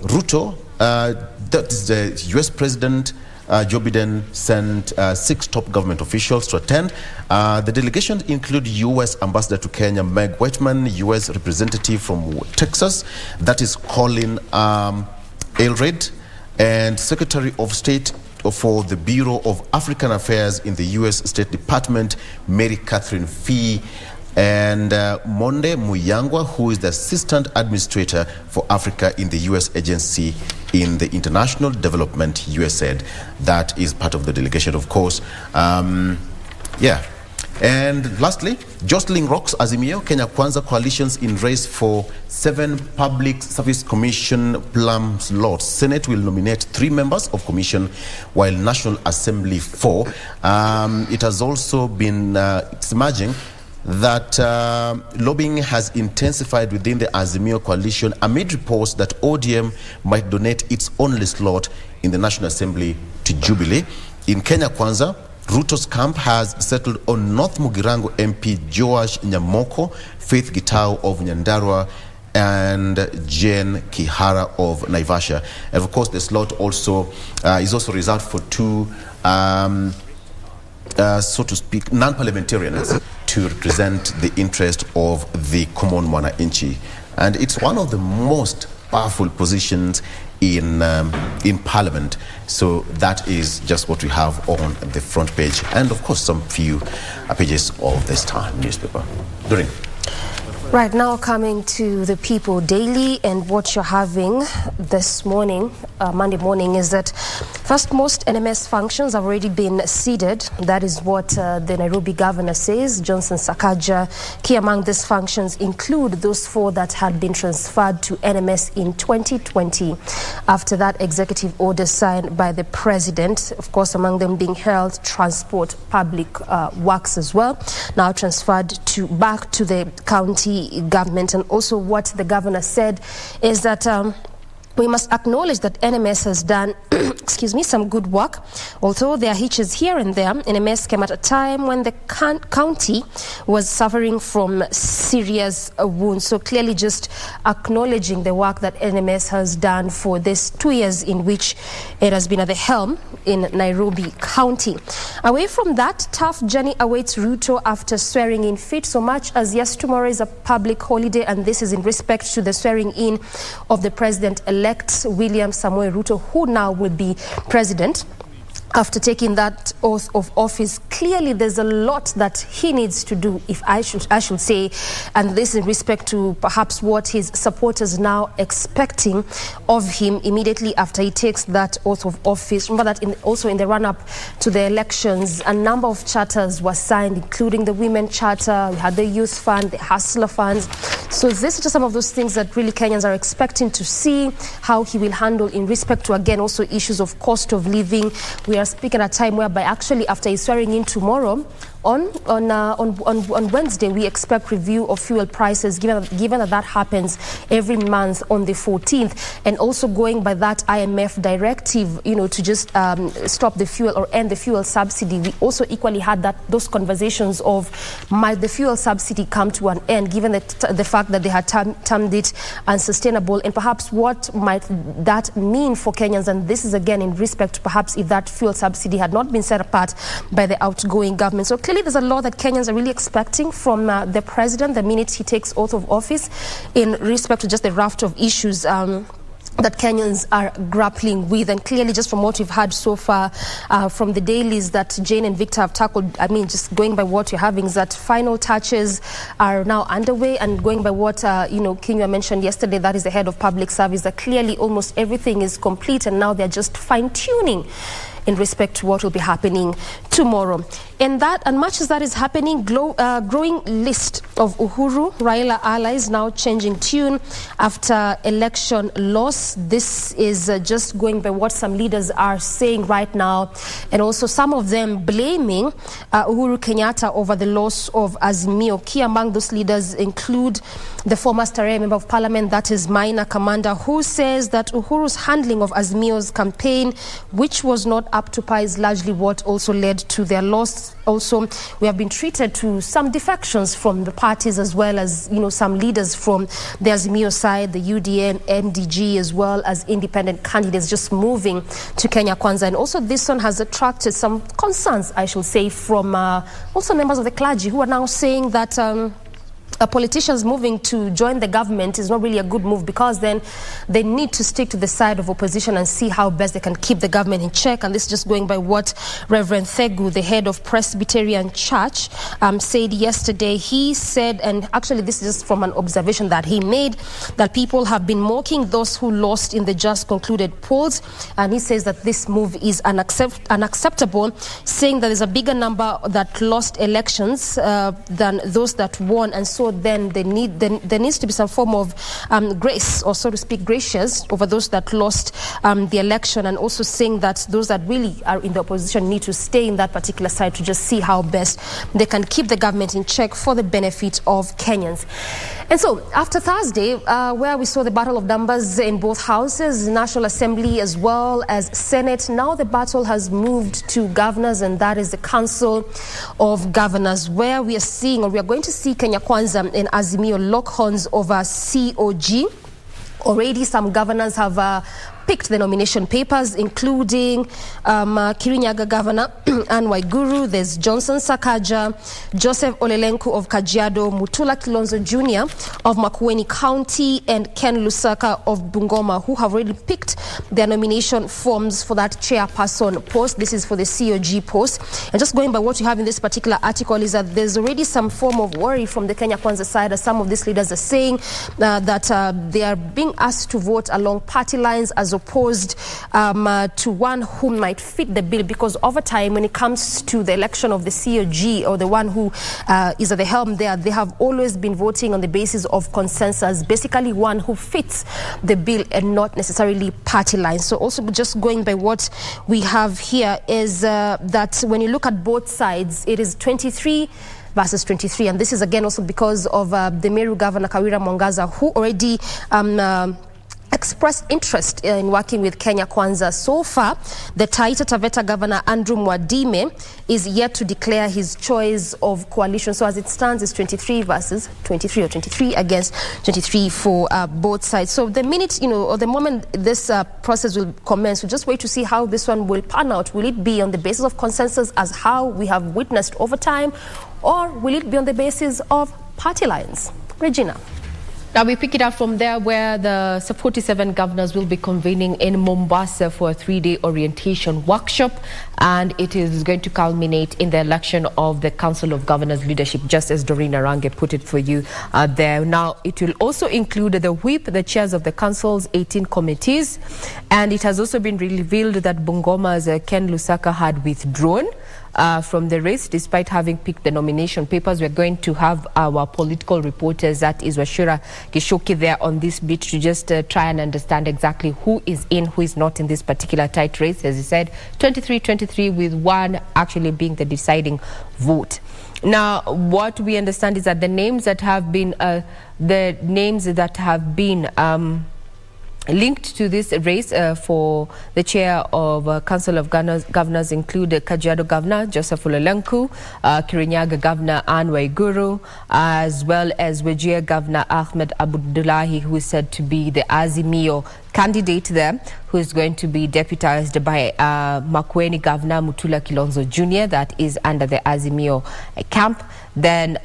Ruto, that is the U.S. President, Joe Biden sent 6 top government officials to attend. The delegation include U.S. Ambassador to Kenya, Meg Whitman, U.S. Representative from Texas, that is Colin Aylred, and Secretary of State for the Bureau of African Affairs in the U.S. State Department, Mary Catherine Fee, and Monde Muyangwa, who is the Assistant Administrator for Africa in the U.S. Agency in the International Development, USAID. That is part of the delegation, of course. And lastly, jostling rocks Azimio, Kenya Kwanza coalitions in race for 7 Public Service Commission plum slots. Senate will nominate 3 members of commission, while National Assembly 4. It has also been emerging that lobbying has intensified within the Azimio coalition amid reports that ODM might donate its only slot in the National Assembly to Jubilee. In Kenya Kwanza, Ruto's camp has settled on North Mugirango MP Joash Nyamoko, Faith Gitau of Nyandarua, and Jane Kihara of Naivasha. And of course, the slot also is also reserved for 2 so to speak, non-parliamentarians to represent the interest of the common mwananchi. And it's one of the most powerful positions in Parliament. So that is just what we have on the front page. And of course, some few pages of the Star newspaper. Doreen. Right now, coming to the People Daily, and what you're having this morning, Monday morning, is that first, most NMS functions have already been ceded. That is what the Nairobi governor says, Johnson Sakaja. Key among these functions include those 4 that had been transferred to NMS in 2020 after that executive order signed by the president. Of course, among them being health, transport, public works as well, now transferred back to the county government. And also what the governor said is that we must acknowledge that NMS has done some good work. Although there are hitches here and there, NMS came at a time when the county was suffering from serious wounds. So clearly just acknowledging the work that NMS has done for this 2 years in which it has been at the helm in Nairobi County. Away from that, tough journey awaits Ruto after swearing in fit. So much as yes, tomorrow is a public holiday, and this is in respect to the swearing in of the president-elect William Samoei Ruto, who now will be president. After taking that oath of office, clearly there's a lot that he needs to do, if I should say, and this in respect to perhaps what his supporters now expecting of him immediately after he takes that oath of office. Remember that also in the run-up to the elections, a number of charters were signed, including the Women Charter, we had the Youth Fund, the Hustler Funds. So this is just some of those things that really Kenyans are expecting to see how he will handle in respect to, again, also issues of cost of living. We are speaking at a time whereby actually after he's swearing in tomorrow, on Wednesday, we expect review of fuel prices, given that happens every month on the 14th, and also going by that IMF directive, to just stop the fuel or end the fuel subsidy. We also equally had those conversations of might the fuel subsidy come to an end, given the fact that they had termed it unsustainable, and perhaps what might that mean for Kenyans. And this is again in respect to perhaps if that fuel subsidy had not been set apart by the outgoing government. So clearly there's a lot that Kenyans are really expecting from the president the minute he takes oath of office in respect to just the raft of issues that Kenyans are grappling with. And clearly just from what we've heard so far from the dailies that Jane and Victor have tackled, just going by what you're having is that final touches are now underway, and going by what Kinyua mentioned yesterday, that is the head of public service, that clearly almost everything is complete and now they're just fine-tuning in respect to what will be happening tomorrow. And much as that is happening, growing list of Uhuru Raila allies now changing tune after election loss. This is just going by what some leaders are saying right now, and also some of them blaming Uhuru Kenyatta over the loss of Azimio. Key among those leaders include the former Starehe Member of Parliament, that is Maina Kamanda, who says that Uhuru's handling of Azimio's campaign, which was not up to par, is largely what also led to their loss. Also, we have been treated to some defections from the parties, as well as some leaders from the Azimio side, the UDN, MDG, as well as independent candidates just moving to Kenya Kwanza. And also this one has attracted some concerns, I should say, from also members of the clergy, who are now saying that politicians moving to join the government is not really a good move, because then they need to stick to the side of opposition and see how best they can keep the government in check. And this is just going by what Reverend Thegu, the head of Presbyterian Church, said yesterday. He said, and actually this is just from an observation that he made, that people have been mocking those who lost in the just concluded polls. And he says that this move is unacceptable, saying that there's a bigger number that lost elections than those that won. And so then there needs to be some form of grace, or so to speak, gracious over those that lost the election, and also saying that those that really are in the opposition need to stay in that particular side to just see how best they can keep the government in check for the benefit of Kenyans. And so after Thursday, where we saw the battle of numbers in both houses, National Assembly as well as Senate, now the battle has moved to governors, and that is the Council of Governors, where we are seeing, or we are going to see, Kenya Kwanza and Azimio lock horns over COG. Already some governors have picked the nomination papers, including Kirinyaga Governor Anne Waiguru, there's Johnson Sakaja, Joseph Olelenku of Kajiado, Mutula Kilonzo Jr. of Makueni County, and Ken Lusaka of Bungoma, who have already picked their nomination forms for that chairperson post. This is for the COG post. And just going by what you have in this particular article is that there's already some form of worry from the Kenya Kwanza side, as some of these leaders are saying that they are being asked to vote along party lines as opposed to one who might fit the bill, because over time, when it comes to the election of the COG or the one who is at the helm there, they have always been voting on the basis of consensus, basically one who fits the bill and not necessarily party lines. So also just going by what we have here is that when you look at both sides, it is 23 versus 23, and this is again also because of the Meru Governor Kawira Mwangaza, who already expressed interest in working with Kenya Kwanza. So far, the Taita Taveta Governor Andrew Mwadime is yet to declare his choice of coalition. So as it stands, it's 23 versus 23, or 23 against 23 for both sides. So the minute, or the moment this process will commence, we'll just wait to see how this one will pan out. Will it be on the basis of consensus as how we have witnessed over time, or will it be on the basis of party lines? Regina. Now we pick it up from there, where the 47 governors will be convening in Mombasa for a 3-day orientation workshop, and it is going to culminate in the election of the Council of Governors leadership, just as Doreen Arange put it for you there. Now it will also include the whip, the chairs of the council's 18 committees, and it has also been revealed that Bungoma's Ken Lusaka had withdrawn from the race despite having picked the nomination papers. We're going to have our political reporters, that is Washura Kishoki, there on this beat to just try and understand exactly who is in, who is not in this particular tight race. As he said, 23-23, with one actually being the deciding vote. Now, what we understand is that the names that have been linked to this race for the chair of Council of Governors include Kajiado Governor Joseph Olelenku, Kirinyaga Governor Anne Waiguru, as well as Wajir Governor Ahmed Abdullahi, who is said to be the Azimio candidate there, who is going to be deputized by Makueni Governor Mutula Kilonzo Jr., that is under the Azimio camp. Then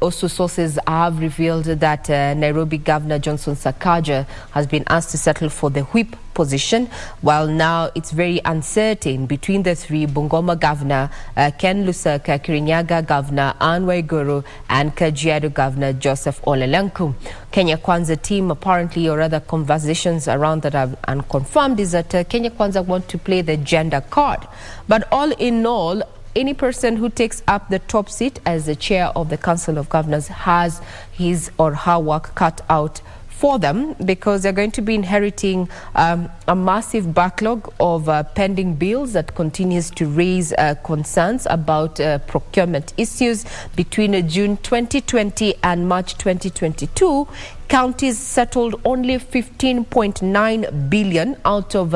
also sources have revealed that Nairobi Governor Johnson Sakaja has been asked to settle for the whip position, while now it's very uncertain between the three: Bungoma Governor Ken Lusaka, Kirinyaga Governor Anne Waiguru, and Kajiado Governor Joseph Olelenku. Kenya Kwanza team, apparently, or rather conversations around that are unconfirmed, is that Kenya Kwanza want to play the gender card. But all in all, any person who takes up the top seat as the chair of the Council of Governors has his or her work cut out for them, because they're going to be inheriting a massive backlog of pending bills that continues to raise concerns about procurement issues. Between June 2020 and March 2022, counties settled only 15.9 billion out of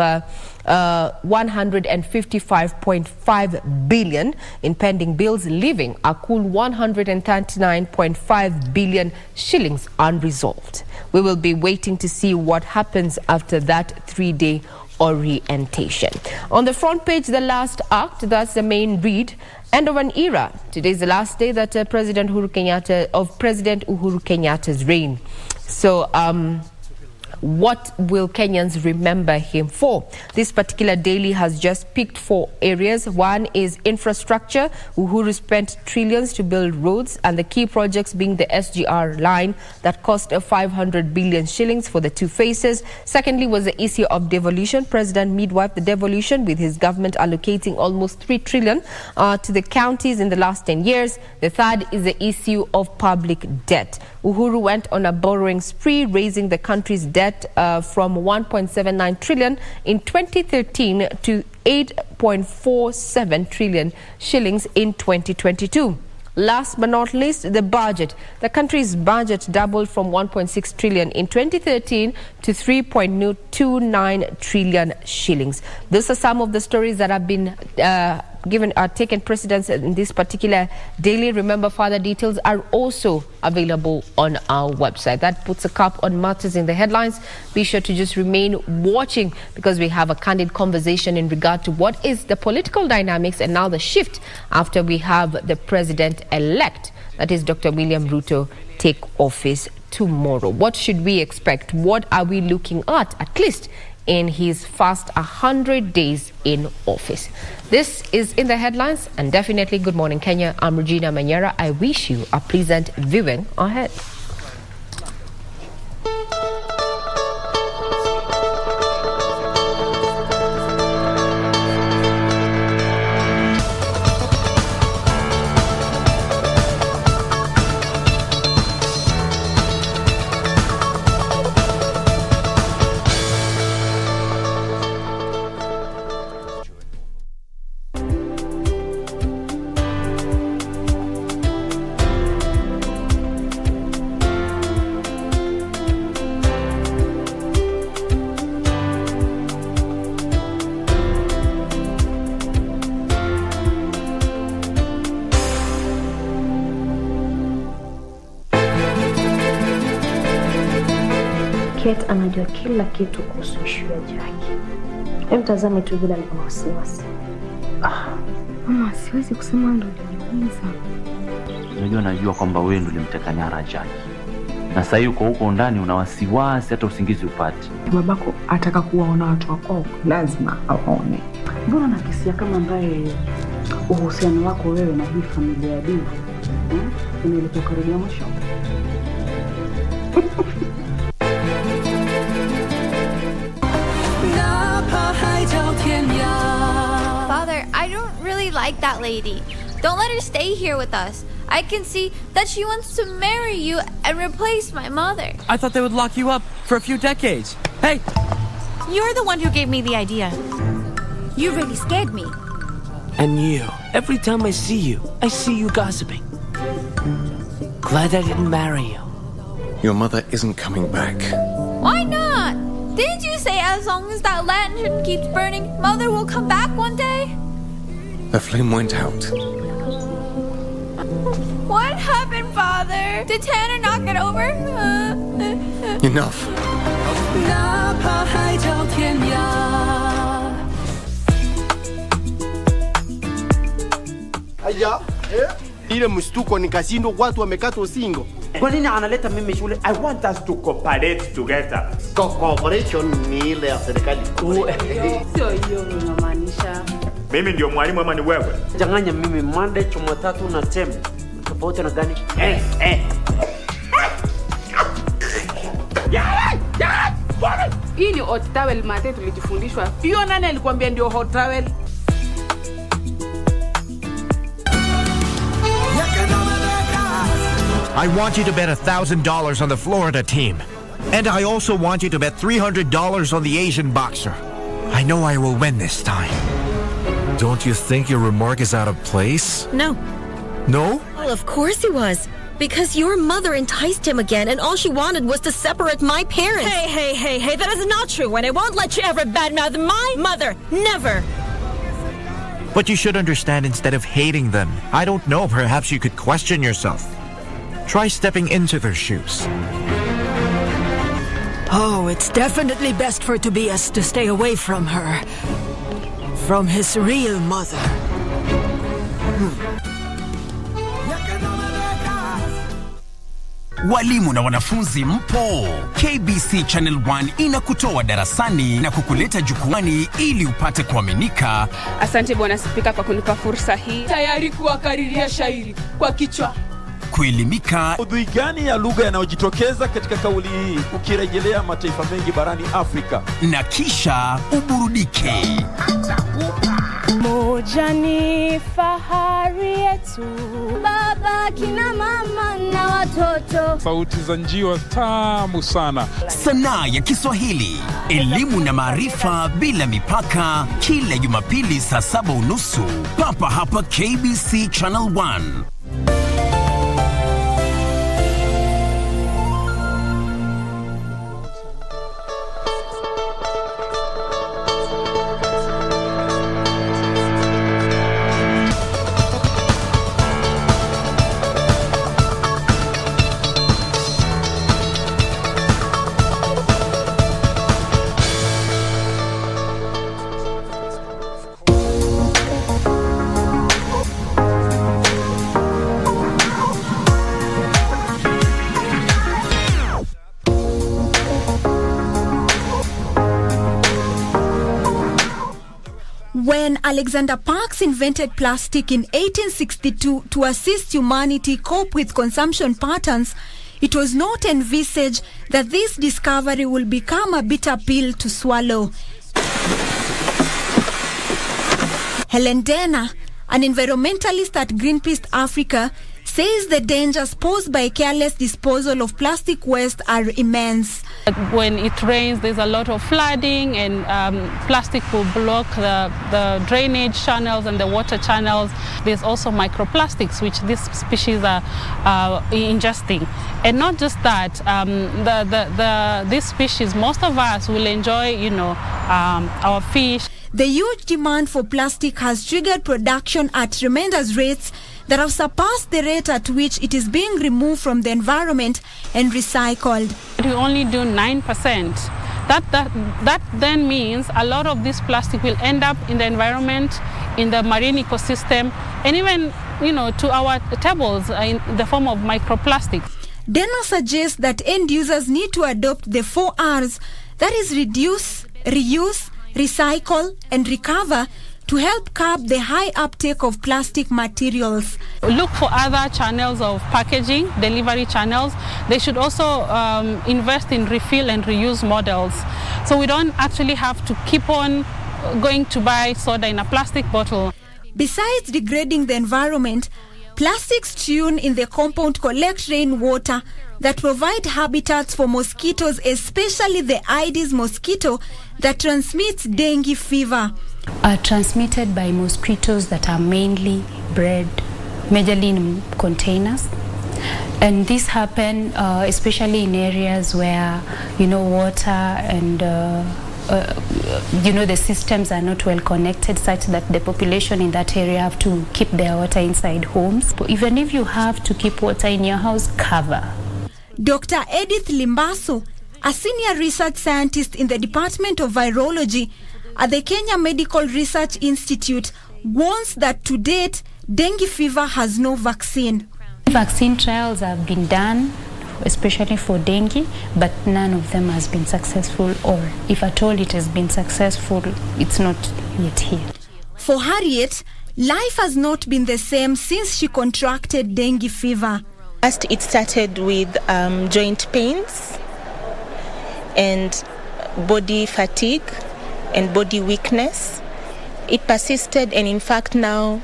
155.5 billion in pending bills, leaving a cool 139.5 billion shillings unresolved. We will be waiting to see what happens after that 3-day orientation. On the front page, the last act, that's the main read. End of an era. Today is the last day that President Uhuru Kenyatta's reign. So, what will Kenyans remember him for? This particular daily has just picked 4 areas. One is infrastructure. Uhuru spent trillions to build roads, and the key projects being the SGR line that cost 500 billion shillings for the 2 phases. Secondly was the issue of devolution. President midwifed the devolution, with his government allocating almost 3 trillion to the counties in the last 10 years. The third is the issue of public debt. Uhuru went on a borrowing spree, raising the country's debt from 1.79 trillion in 2013 to 8.47 trillion shillings in 2022. Last but not least, the budget. The country's budget doubled from 1.6 trillion in 2013 to 3.29 trillion shillings. These are some of the stories that have been taken precedence in this particular daily. Remember, further details are also available on our website. That puts a cap on matters in the headlines. Be sure to just remain watching, because we have a candid conversation in regard to what is the political dynamics and now the shift after we have the president-elect, that is Dr. William Ruto, take office tomorrow. What should we expect? What are we looking at least in his first 100 days in office? This is in the headlines, and definitely Good Morning Kenya. I'm Regina Manyara. I wish you a pleasant viewing ahead. Kate anajua kila kitu kuhusu issue ya Jackie. Mtazame tu vile alikuwa na wasiwasi. Mama, siwezi kusema ndo nilimuuliza. Najua kwamba wewe ndo ulimteka nyara Jackie. Na sasa yuko huko ndani una wasiwasi hata usingizi upate. Babako ataka kuwaona watu wako, lazima aone. Mbona nakisia kama ambaye uhusiano wako wewe na hii familia ya Diva unaelekea karibia mwisho? Father, I don't really like that lady. Don't let her stay here with us. I can see that she wants to marry you and replace my mother. I thought they would lock you up for a few decades. Hey! You're the one who gave me the idea. You really scared me. And you, every time I see you gossiping. Glad I didn't marry you. Your mother isn't coming back. Why not? Didn't you say as long as that lantern keeps burning, Mother will come back one day? The flame went out. What happened, Father? Did Tanner not get over? Enough. Aya, ile mshtuko nikashindwa, watu wamekatwa singo. Kwa nini analeta mimi shule? I want us to cooperate together. Cooperation ni ile ya serikali. Sio hiyo unamaanisha. Mimi ndio mwalimu ama ni wewe? Changanya mimi Monday, Jumatatu na Tem. Tofauti na gani? Hii ni hot towel mate tulijifundishwa. Hiyo nani alikwambia ndio hot towel? I want you to bet $1,000 on the Florida team. And I also want you to bet $300 on the Asian boxer. I know I will win this time. Don't you think your remark is out of place? No. No? Well, of course he was. Because your mother enticed him again, and all she wanted was to separate my parents. Hey, that is not true, and I won't let you ever badmouth my mother. Never. But you should understand, instead of hating them, I don't know, perhaps you could question yourself. Try stepping into their shoes. Oh, it's definitely best for Tobias to stay away from her. From his real mother. Walimu na wanafunzi mpo. KBC Channel 1 inakutoa darasani na kukuleta jukwani ili upate kuaminika. Asante Bwana Spika kwa kunipa fursa hii. Tayari kuwakariria shairi kwa kichwa. Kuelimika. Udhui gani ya lugha yanayojitokeza katika kauli hii ukirejelea mataifa mengi barani Afrika? Na kisha uburudike. Moja ni fahari yetu, baba, kina mama na watoto. Sauti za njiwa tamu sana. Sanaa ya Kiswahili, elimu na maarifa bila mipaka, kila Jumapili saa 7:30 papa hapa KBC Channel 1. When Alexander Parks invented plastic in 1862 to assist humanity cope with consumption patterns, it was not envisaged that this discovery will become a bitter pill to swallow. Helen Denner, an environmentalist at Greenpeace Africa, says the dangers posed by careless disposal of plastic waste are immense. When it rains, there's a lot of flooding, and plastic will block the drainage channels and the water channels. There's also microplastics, which these species are ingesting. And not just that, these species, most of us will enjoy, our fish. The huge demand for plastic has triggered production at tremendous rates that have surpassed the rate at which it is being removed from the environment and recycled. We only do 9%. That then means a lot of this plastic will end up in the environment, in the marine ecosystem, and even, to our tables in the form of microplastics. Denner suggests that end users need to adopt the 4 R's, that is reduce, reuse, recycle and recover, to help curb the high uptake of plastic materials. Look for other channels of packaging, delivery channels. They should also invest in refill and reuse models. So we don't actually have to keep on going to buy soda in a plastic bottle. Besides degrading the environment, plastics strewn in the compound collect rainwater that provide habitats for mosquitoes, especially the Aedes mosquito that transmits dengue fever. Are transmitted by mosquitoes that are mainly bred majorly in containers, and this happen especially in areas where water and the systems are not well connected, such that the population in that area have to keep their water inside homes. But even if you have to keep water in your house, cover. Dr. Edith Limbaso, a senior research scientist in the Department of Virology at the Kenya Medical Research Institute, warns that to date, dengue fever has no vaccine. Vaccine trials have been done, especially for dengue, but none of them has been successful, or if at all it has been successful, it's not yet here. For Harriet, life has not been the same since she contracted dengue fever. First, it started with joint pains and body fatigue and body weakness. It persisted, and in fact now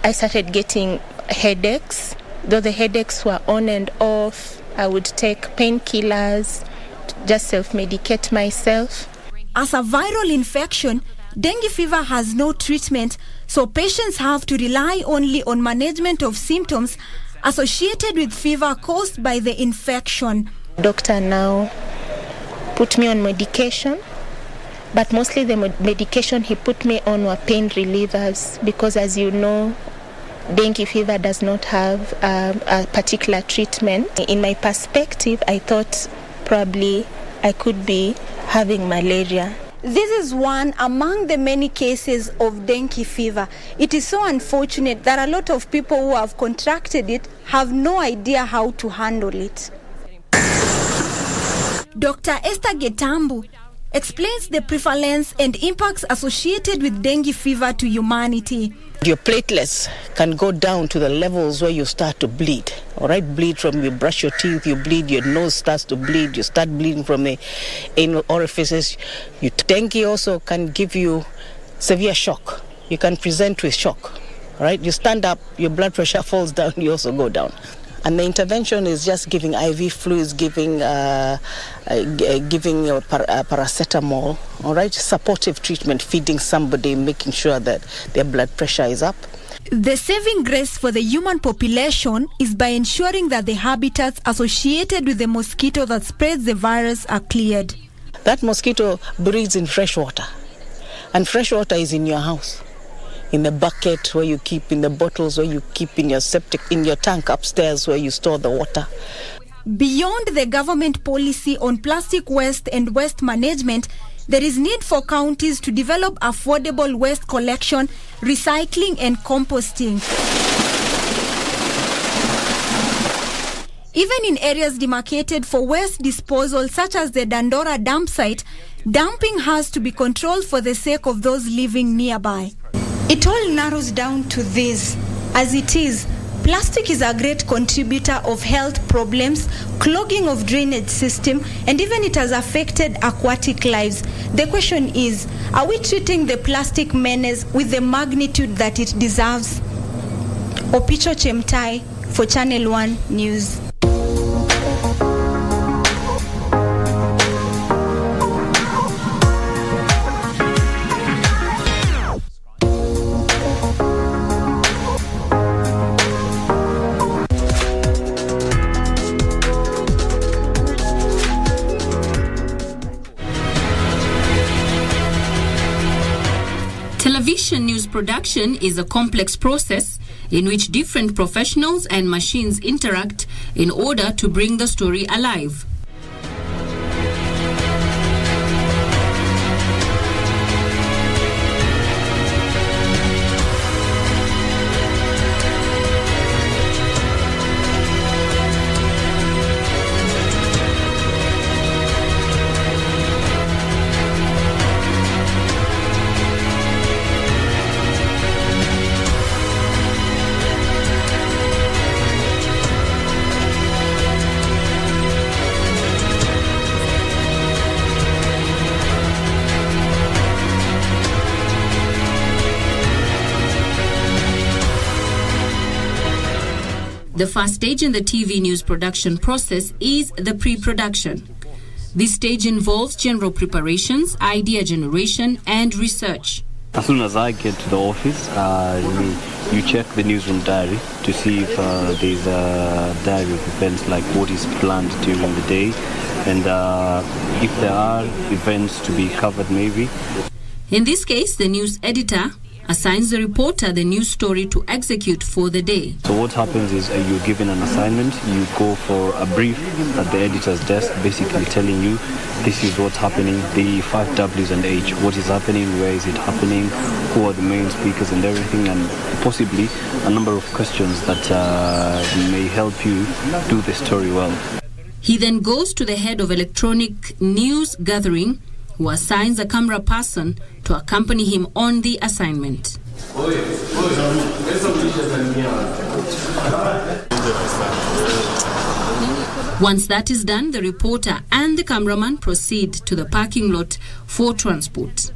I started getting headaches. Though the headaches were on and off, I would take painkillers, just self-medicate myself. As a viral infection, dengue fever has no treatment, so patients have to rely only on management of symptoms associated with fever caused by the infection. Doctor now put me on medication, but mostly the medication he put me on were pain relievers, because as you know, dengue fever does not have a particular treatment. In my perspective, I thought probably I could be having malaria. This is one among the many cases of dengue fever. It is so unfortunate that a lot of people who have contracted it have no idea how to handle it. Dr. Esther Getambu explains the prevalence and impacts associated with dengue fever to humanity. Your platelets can go down to the levels where you start to bleed. All right, bleed from you brush your teeth, you bleed, your nose starts to bleed, you start bleeding from the anal orifices. Dengue also can give you severe shock. You can present with shock. All right, you stand up, your blood pressure falls down, you also go down. And the intervention is just giving IV fluids, giving paracetamol, all right, supportive treatment, feeding somebody, making sure that their blood pressure is up. The saving grace for the human population is by ensuring that the habitats associated with the mosquito that spreads the virus are cleared. That mosquito breeds in fresh water, and fresh water is in your house. In the bucket where you keep, in the bottles where you keep, in your septic, in your tank upstairs where you store the water. Beyond the government policy on plastic waste and waste management, there is need for counties to develop affordable waste collection, recycling and composting. Even in areas demarcated for waste disposal, such as the Dandora dump site, dumping has to be controlled for the sake of those living nearby. It all narrows down to this. As it is, plastic is a great contributor of health problems, clogging of drainage system, and even it has affected aquatic lives. The question is, are we treating the plastic menace with the magnitude that it deserves? Opicho Chemtai for Channel 1 News. Television news production is a complex process in which different professionals and machines interact in order to bring the story alive. The first stage in the TV news production process is the pre-production. This stage involves general preparations, idea generation, and research. As soon as I get to the office, you check the newsroom diary to see if there's a diary of events, like what is planned during the day, and if there are events to be covered maybe. In this case, the news editor assigns the reporter the news story to execute for the day. So what happens is you're given an assignment, you go for a brief at the editor's desk, basically telling you this is what's happening, the 5 W's and H, what is happening, where is it happening, who are the main speakers and everything, and possibly a number of questions that may help you do the story well. He then goes to the head of electronic news gathering, who assigns a camera person to accompany him on the assignment. Once that is done, the reporter and the cameraman proceed to the parking lot for transport.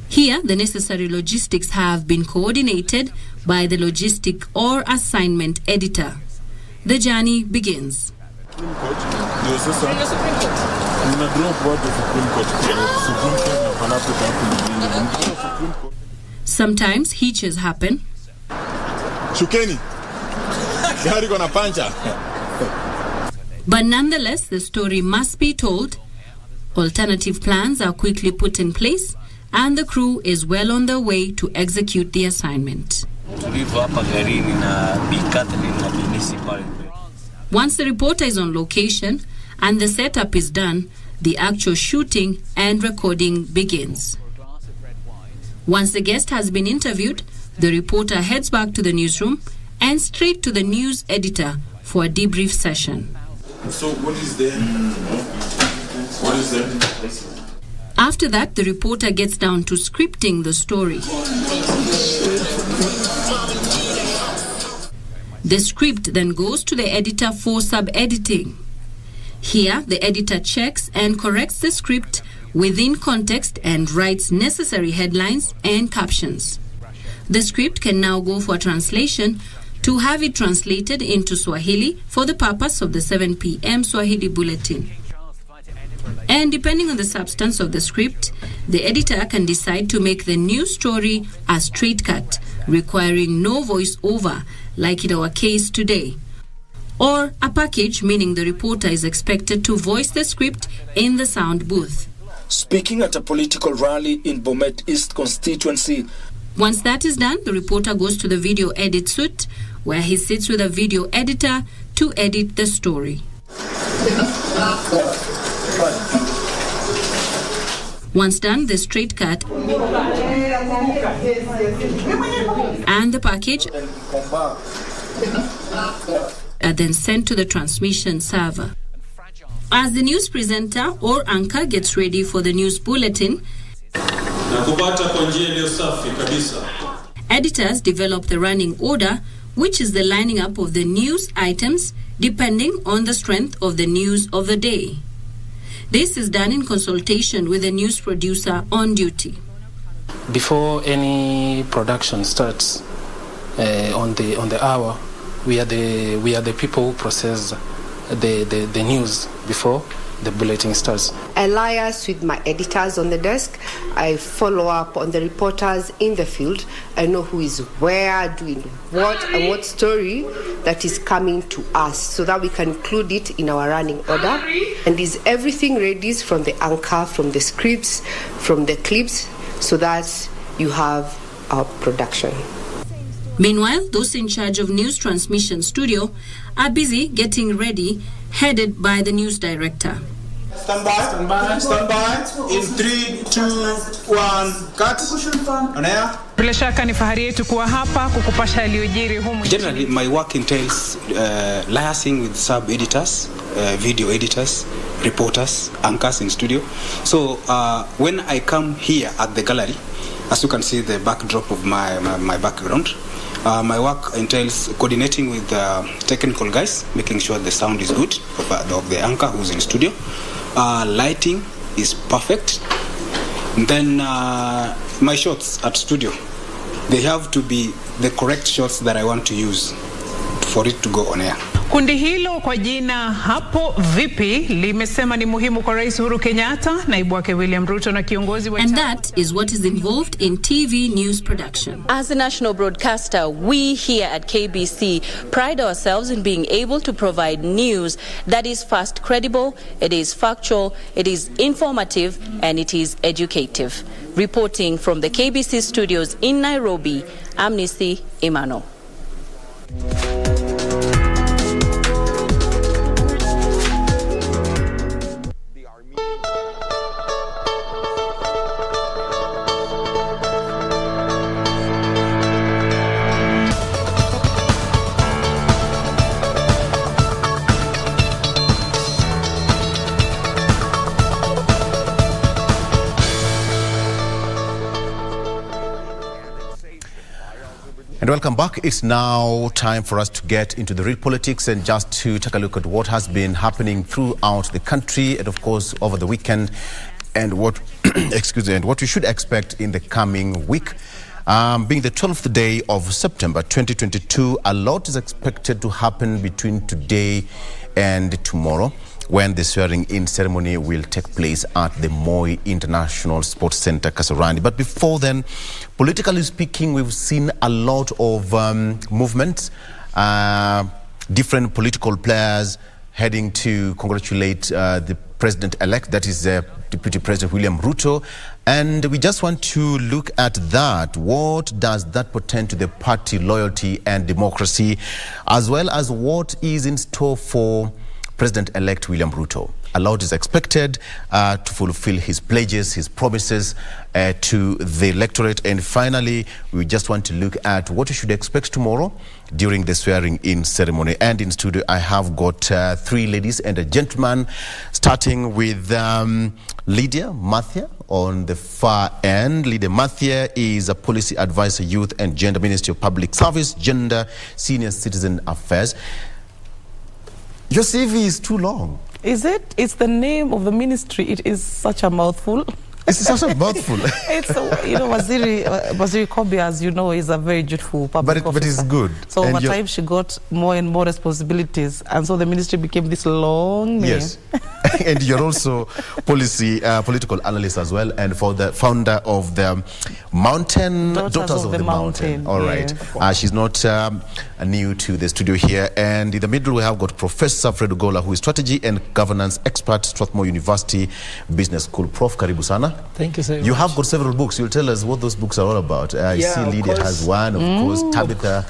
Here, the necessary logistics have been coordinated by the logistic or assignment editor. The journey begins. Sometimes hitches happen. But nonetheless, the story must be told. Alternative plans are quickly put in place, and the crew is well on their way to execute the assignment. Once the reporter is on location and the setup is done, the actual shooting and recording begins. Once the guest has been interviewed, the reporter heads back to the newsroom and straight to the news editor for a debrief session. So what is there? What is there? After that, the reporter gets down to scripting the story. The script then goes to the editor for sub-editing. Here, the editor checks and corrects the script within context and writes necessary headlines and captions. The script can now go for translation to have it translated into Swahili for the purpose of the 7 p.m. Swahili Bulletin. And depending on the substance of the script, the editor can decide to make the news story a straight cut, requiring no voice-over, like in our case today. Or a package, meaning the reporter is expected to voice the script in the sound booth. Speaking at a political rally in Bomet East constituency. Once that is done, the reporter goes to the video edit suite, where he sits with a video editor to edit the story. Once done, the straight cut and the package are then sent to the transmission server. As the news presenter or anchor gets ready for the news bulletin, editors develop the running order, which is the lining up of the news items depending on the strength of the news of the day. This is done in consultation with the news producer on duty. Before any production starts on the hour, we are the people who process the news before the bulletin starts. I liaise with my editors on the desk. I follow up on the reporters in the field. I know who is where, doing what, and what story that is coming to us so that we can include it in our running order. And is everything ready from the anchor, from the scripts, from the clips, so that you have our production. Meanwhile, those in charge of news transmission studio are busy getting ready, headed by the news director. Stand by. In 3, 2, 1, cut. On air. Bila shaka ni fahari yetu kuwa hapa kukupasha yaliyojiri humu. Generally, my work entails liaising with sub-editors, video editors, reporters, anchors in studio. So when I come here at the gallery, as you can see the backdrop of my background, my work entails coordinating with technical guys, making sure the sound is good of the anchor who's in studio. Lighting is perfect. Then my shots at studio, they have to be the correct shots that I want to use for it to go on air. Kundi hilo kwa jina Hapo Vipi limesema ni muhimu kwa Rais Uhuru Kenyatta, naibu wake William Ruto na kiongozi wa And that is what is involved in TV news production. As a national broadcaster, we here at KBC pride ourselves in being able to provide news that is fast, credible, it is factual, it is informative, and it is educative. Reporting from the KBC studios in Nairobi, Amnesty Emmanuel. And welcome back. It's now time for us to get into the real politics and just to take a look at what has been happening throughout the country and, of course, over the weekend, and what, and what we should expect in the coming week. Being the 12th day of September 2022, a lot is expected to happen between today and tomorrow, when the swearing-in ceremony will take place at the Moi International Sports Center, Kasarani. But before then, politically speaking, we've seen a lot of movements, different political players heading to congratulate the president-elect, that is Deputy President William Ruto. And we just want to look at that. What does that portend to the party loyalty and democracy, as well as what is in store for President-elect William Ruto? A lot is expected to fulfill his pledges, his promises to the electorate. And finally, we just want to look at what you should expect tomorrow during the swearing-in ceremony. And in studio, I have got three ladies and a gentleman, starting with Lydia Mathia on the far end. Lydia Mathia is a policy advisor, youth and gender, Ministry of Public Service, Gender, Senior Citizen Affairs. Your CV is too long. Is it? It's the name of the ministry. It is such a mouthful. It's such a mouthful. It's, you know, Waziri Kobi, as you know, is a very dutiful public officer. But it's good. So over time, she got more and more responsibilities. And so the ministry became this long name. Yes. And you're also political analyst as well, and for the founder of the Daughters of the Mountain. All right. Yeah. She's not new to the studio here. And in the middle, we have got Professor Fred Ugola, who is strategy and governance expert, Strathmore University Business School. Prof, karibu sana. Thank you, sir. You have got several books. You'll tell us what those books are all about. I see Lydia has one, of course. Tabitha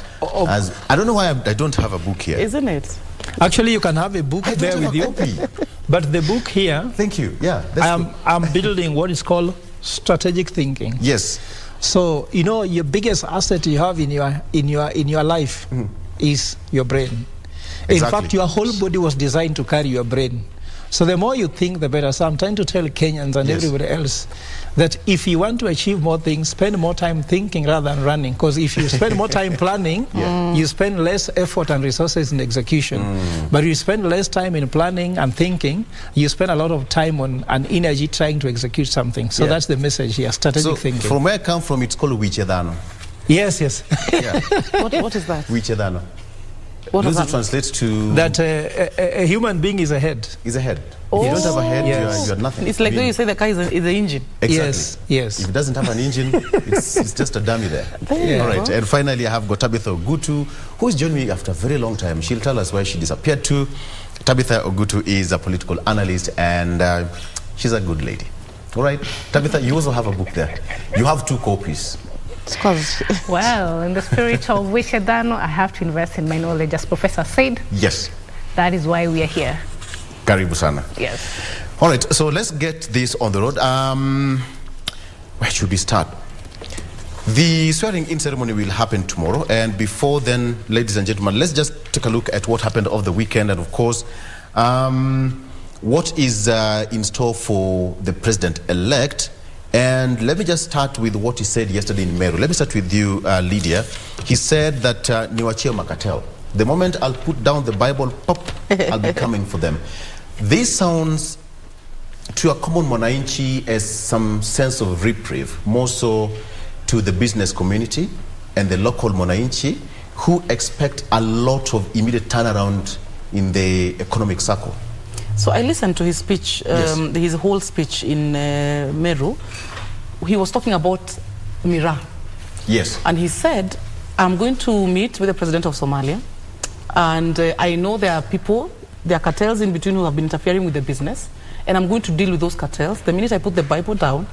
has... I don't know why I don't have a book here. Isn't it? Actually, you can have a book there with you. But the book here... Thank you. Yeah. I'm building what is called strategic thinking. Yes. So, you know, your biggest asset you have in your life is your brain. In fact, your whole body was designed to carry your brain. So the more you think, the better. So I'm trying to tell Kenyans and everybody else that if you want to achieve more things, spend more time thinking rather than running. Because if you spend more time planning, you spend less effort and resources in execution. But if you spend less time in planning and thinking, you spend a lot of time on and energy trying to execute something. So that's the message here, strategic thinking. From where I come from, it's called Wichedano. Yes. What is that? Wichedano. What does it translate to? That a human being is a head. Is a head. If you don't have a head, you're nothing. It's like when you say the car is the engine. Exactly. Yes. If it doesn't have an engine, it's just a dummy there. All right. And finally, I have got Tabitha Ogutu, who's joined me after a very long time. She'll tell us where she disappeared to. Tabitha Ogutu is a political analyst, and she's a good lady. All right. Tabitha, you also have a book there. You have 2 copies. Well, in the spirit of Wichedano, I have to invest in my knowledge, as Professor said. Yes. That is why we are here. Karibu sana. Yes. All right, so let's get this on the road. Where should we start? The swearing-in ceremony will happen tomorrow, and before then, ladies and gentlemen, let's just take a look at what happened over the weekend, and of course, what is in store for the president-elect. And let me just start with what he said yesterday in Meru. Let me start with you, Lydia. He said that niwachie makatel. The moment I'll put down the Bible, pop, I'll be coming for them. This sounds to a common mwananchi as some sense of reprieve, more so to the business community and the local mwananchi who expect a lot of immediate turnaround in the economic circle. So I listened to his speech, his whole speech in Meru. He was talking about Mira. Yes. And he said, I'm going to meet with the president of Somalia. And I know there are people, there are cartels in between who have been interfering with the business. And I'm going to deal with those cartels. The minute I put the Bible down,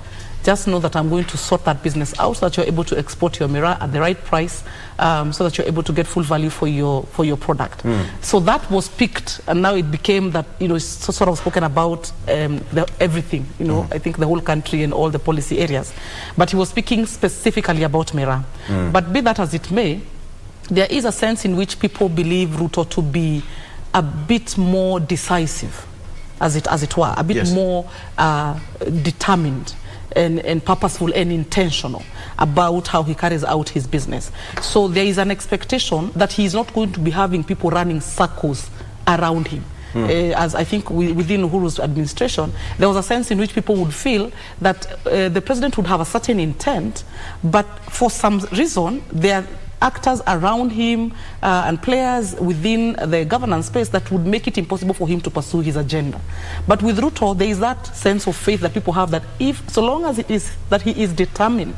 just know that I'm going to sort that business out so that you're able to export your Mira at the right price, so that you're able to get full value for your product. So that was picked, and now it became that, it's sort of spoken about everything, I think the whole country and all the policy areas. But he was speaking specifically about Mira. But be that as it may, there is a sense in which people believe Ruto to be a bit more decisive, as it were, a bit more determined and purposeful and intentional about how he carries out his business. So there is an expectation that he is not going to be having people running circles around him. As I think within Uhuru's administration, there was a sense in which people would feel that the president would have a certain intent, but for some reason there are actors around him and players within the governance space that would make it impossible for him to pursue his agenda. But with Ruto, there is that sense of faith that people have that so long as it is that he is determined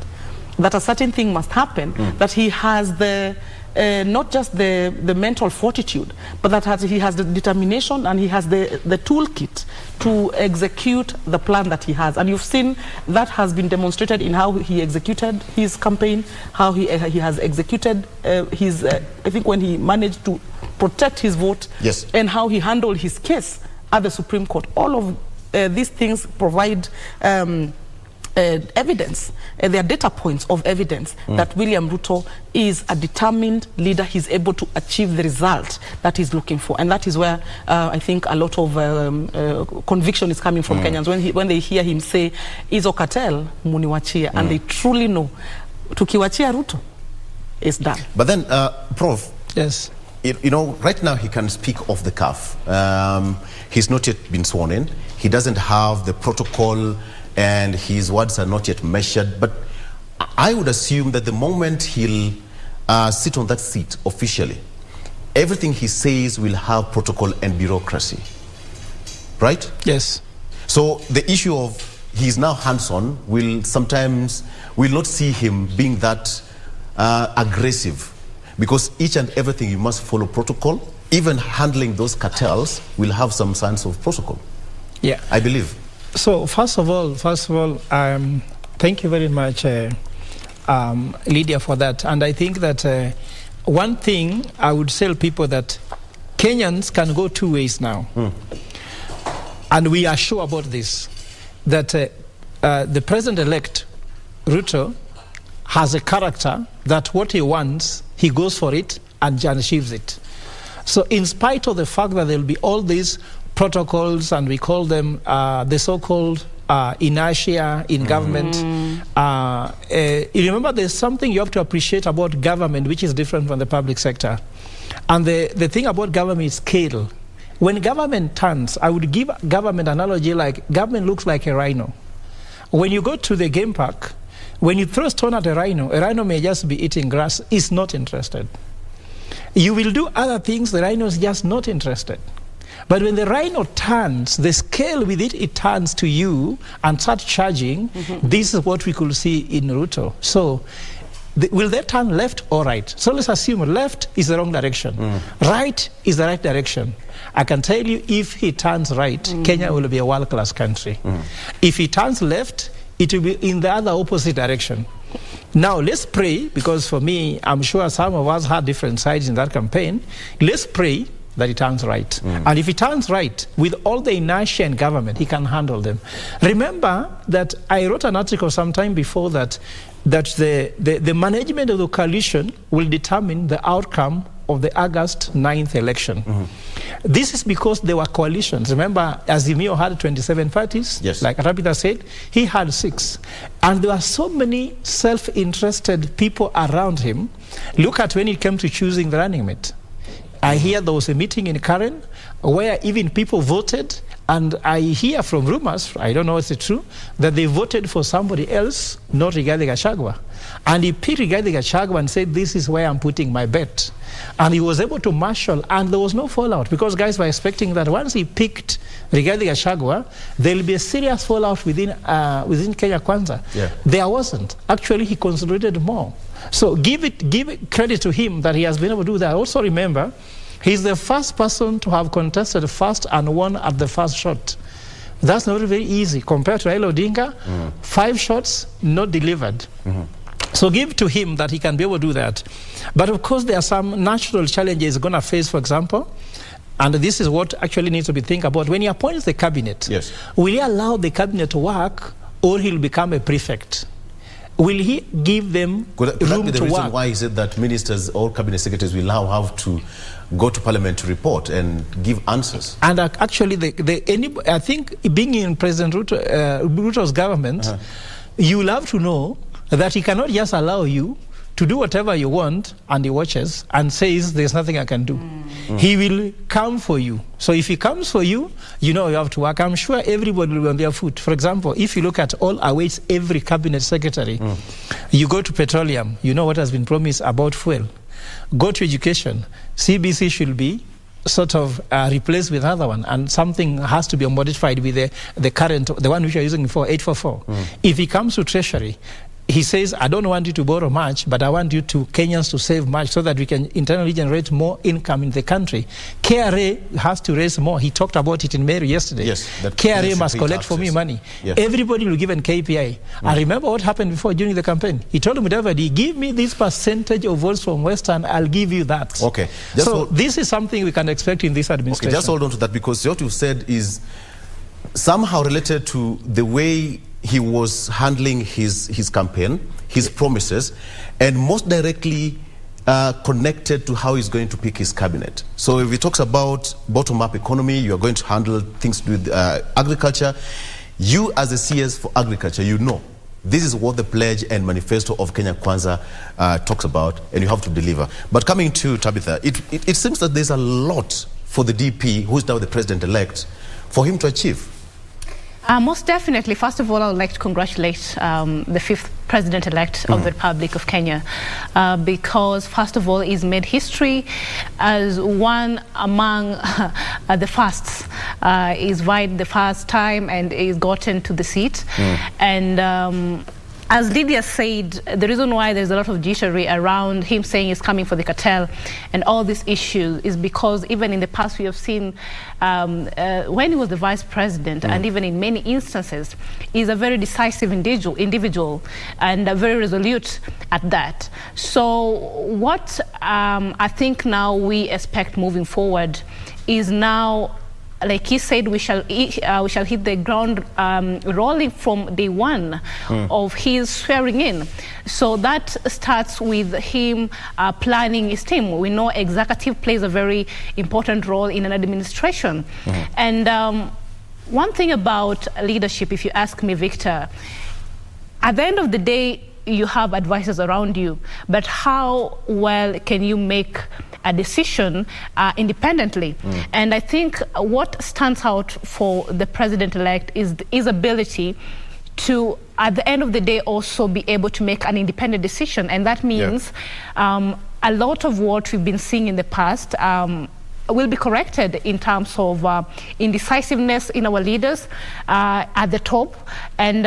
that a certain thing must happen, that he has the not just the mental fortitude, but that he has the determination and he has the toolkit to execute the plan that he has. And you've seen that has been demonstrated in how he executed his campaign, how he has executed his, I think when he managed to protect his vote, and how he handled his case at the Supreme Court. All of these things provide evidence, there are data points of evidence that William Ruto is a determined leader. He's able to achieve the result that he's looking for, and that is where I think a lot of conviction is coming from Kenyans when they hear him say izo cartel muniwachia, and they truly know tukiwachia Ruto is done. But then Prof, right now he can speak off the cuff. He's not yet been sworn in. He doesn't have the protocol, and his words are not yet measured. But I would assume that the moment he'll sit on that seat officially, everything he says will have protocol and bureaucracy, right? Yes. So the issue of he's now hands-on will not see him being that aggressive, because each and everything you must follow protocol. Even handling those cartels will have some sense of protocol. Yeah, I believe. So first of all, thank you very much, Lydia, for that. And I think that one thing I would tell people that Kenyans can go 2 ways now. And we are sure about this, that the president-elect, Ruto, has a character that what he wants, he goes for it and achieves it. So in spite of the fact that there will be all these protocols, and we call them the so-called inertia in government. You remember, there's something you have to appreciate about government which is different from the public sector. And the thing about government is scale. When government turns, I would give government analogy like government looks like a rhino. When you go to the game park, when you throw a stone at a rhino may just be eating grass, is not interested. You will do other things, the rhino is just not interested. But when the rhino turns, the scale with it turns to you and starts charging. This is what we could see in Ruto. So will they turn left or right? So let's assume left is the wrong direction. Right is the right direction. I can tell you, if he turns right, Kenya will be a world-class country. If he turns left, it will be in the other opposite direction. Now let's pray, because for me, I'm sure some of us had different sides in that campaign. Let's pray that he turns right. And if he turns right, with all the inertia in government, he can handle them. Remember that I wrote an article sometime before that the management of the coalition will determine the outcome of the August 9th election. This is because there were coalitions. Remember, Azimio had 27 parties, like Tabitha said, he had 6. And there were so many self-interested people around him. Look at when it came to choosing the running mate. I hear there was a meeting in Karen where even people voted, and I hear from rumors, I don't know if it's true, that they voted for somebody else, not Rigathi Gachagua. And he picked Rigathi Gachagua and said, this is where I'm putting my bet. And he was able to marshal, and there was no fallout, because guys were expecting that once he picked Rigathi Gachagua, there will be a serious fallout within Kenya Kwanza. There wasn't. Actually, he consolidated more. So give credit to him that he has been able to do that. Also remember, he's the first person to have contested first and won at the first shot. That's not very easy compared to Raila Odinga. 5 shots, not delivered. So give to him that he can be able to do that. But of course, there are some natural challenges he's going to face, for example. And this is what actually needs to be think about. When he appoints the cabinet, will he allow the cabinet to work, or he'll become a prefect? Will he give them room to work? Could that be the reason why he said that ministers or cabinet secretaries will now have to go to parliament to report and give answers? And actually, I think being in President Ruto's government, you will have to know that he cannot just allow you to do whatever you want, and he watches and says, there's nothing I can do. He will come for you. So if he comes for you, you know you have to work. I'm sure everybody will be on their foot. For example, if you look at all our weights, every cabinet secretary, you go to petroleum, you know what has been promised about fuel. Go to education, CBC should be sort of replaced with another one, and something has to be modified with the current, the one which you're using for 844. If he comes to treasury, he says, I don't want you to borrow much, but I want you to Kenyans to save much so that we can internally generate more income in the country. KRA has to raise more. He talked about it in Meru yesterday. KRA must collect for me money. Everybody will give an KPI. I remember what happened before during the campaign. He told Mudavadi, give me this percentage of votes from Western, I'll give you that. So this is something we can expect in this administration. Just hold on to that, because what you said is somehow related to the way he was handling his campaign, his promises, and most directly connected to how he's going to pick his cabinet. So if he talks about bottom-up economy, you are going to handle things with agriculture. You as a CS for agriculture, you know this is what the pledge and manifesto of Kenya Kwanza talks about, and you have to deliver. But coming to Tabitha, it seems that there's a lot for the DP, who is now the president-elect, for him to achieve. Most definitely. First of all, I would like to congratulate the 5th President-elect of the Republic of Kenya, because, first of all, he's made history as one among the firsts. He's vied the first time and he's gotten to the seat. And as Lydia said, the reason why there's a lot of jittery around him saying he's coming for the cartel and all these issues is because even in the past we have seen when he was the vice president and even in many instances, he's a very decisive individual and very resolute at that. So what I think now we expect moving forward is now like he said, we shall hit the ground rolling from day one of his swearing in. So that starts with him planning his team. We know executive plays a very important role in an administration. And one thing about leadership, if you ask me, Victor, at the end of the day, you have advisors around you, but how well can you make a decision independently? And I think what stands out for the president-elect is his ability to, at the end of the day, also be able to make an independent decision. And that means a lot of what we've been seeing in the past will be corrected in terms of indecisiveness in our leaders at the top. And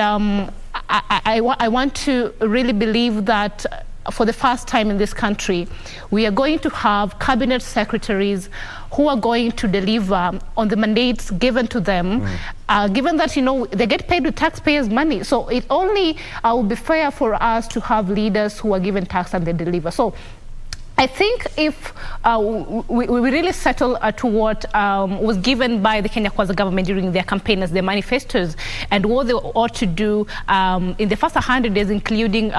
I want to really believe that for the first time in this country, we are going to have cabinet secretaries who are going to deliver on the mandates given to them, given that, they get paid with taxpayers' money. So it only will be fair for us to have leaders who are given tax and they deliver. So I think if we really settle to what was given by the Kenya Kwanza government during their campaign as their manifestos and what they ought to do in the first 100 days, including,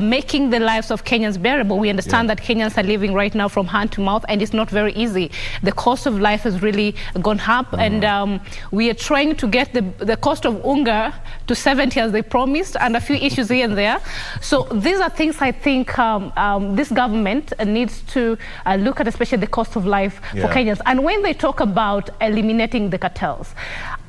making the lives of Kenyans bearable. We understand that Kenyans are living right now from hand to mouth, and it's not very easy. The cost of life has really gone up, and we are trying to get the cost of unga to 70 as they promised, and a few issues here and there. So these are things I think this government needs to look at, especially the cost of life for Kenyans. And when they talk about eliminating the cartels,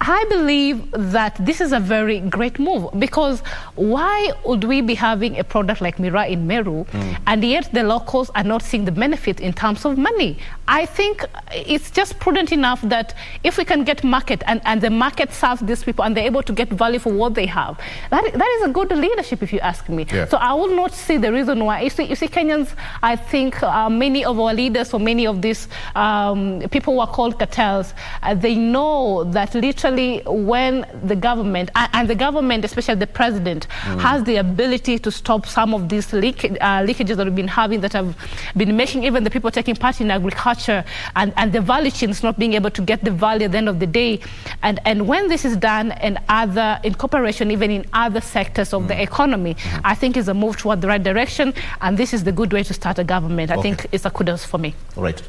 I believe that this is a very great move, because why would we be having a product like Mira in Meru and yet the locals are not seeing the benefit in terms of money? I think it's just prudent enough that if we can get market and the market serves these people and they're able to get value for what they have, that is a good leadership, if you ask me. So I will not see the reason why. You see Kenyans, I think many of our leaders or many of these people who are called cartels, they know that literally when the government, and the government, especially the president, has the ability to stop some of these leakages that we've been having, that have been making even the people taking part in agriculture and the value chains not being able to get the value at the end of the day. And when this is done in cooperation, even in other sectors of the economy, I think is a move toward the right direction, and this is the good way to start a government. I think it's a kudos for me. All right.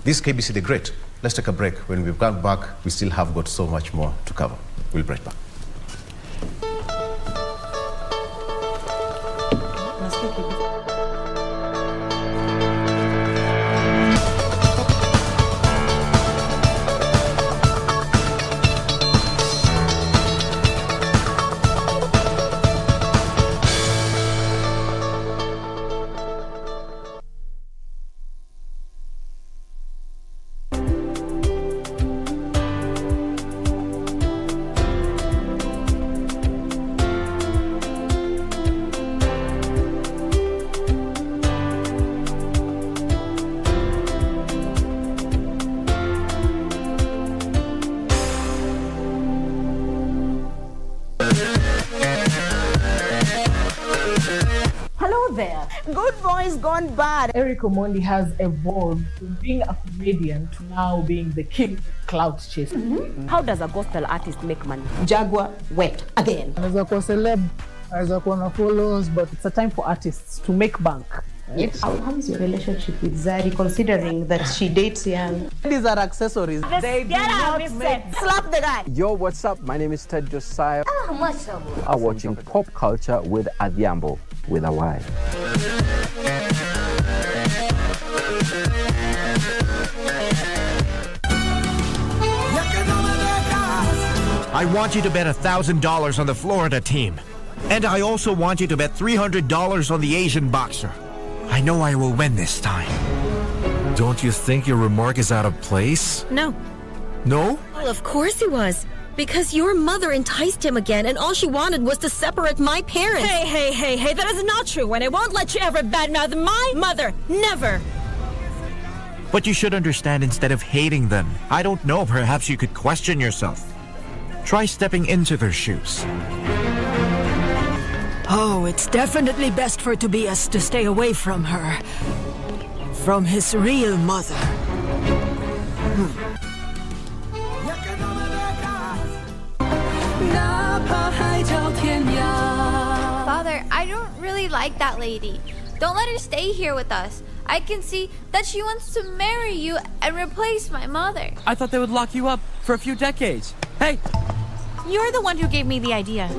This is KBC the Great. Let's take a break. When we've come back, we still have got so much more to cover. We'll be right back. Good boys gone bad. Eric Omondi has evolved from being a comedian to now being the king of clout chasing. How does a gospel artist make money? Jaguar wet again. Anaweza kuwa celeb, anaweza kuwa na followers, but it's a time for artists to make bank. Yes. How is your relationship with Zari, considering that she dates young? These are accessories. They do not make... Slap the guy. Yo, what's up? My name is Ted Josiah. I'm watching Pop Culture with Adhiambo, with a Y. I want you to bet $1,000 on the Florida team. And I also want you to bet $300 on the Asian boxer. I know I will win this time. Don't you think your remark is out of place? No. No? Well, of course he was. Because your mother enticed him again, and all she wanted was to separate my parents. Hey, that is not true, and I won't let you ever badmouth my mother. Never. But you should understand, instead of hating them, I don't know, perhaps you could question yourself. Try stepping into their shoes. Oh, it's definitely best for Tobias to stay away from her. From his real mother. like that lady. Don't let her stay here with us. I can see that she wants to marry you and replace my mother. I thought they would lock you up for a few decades. Hey! You're the one who gave me the idea.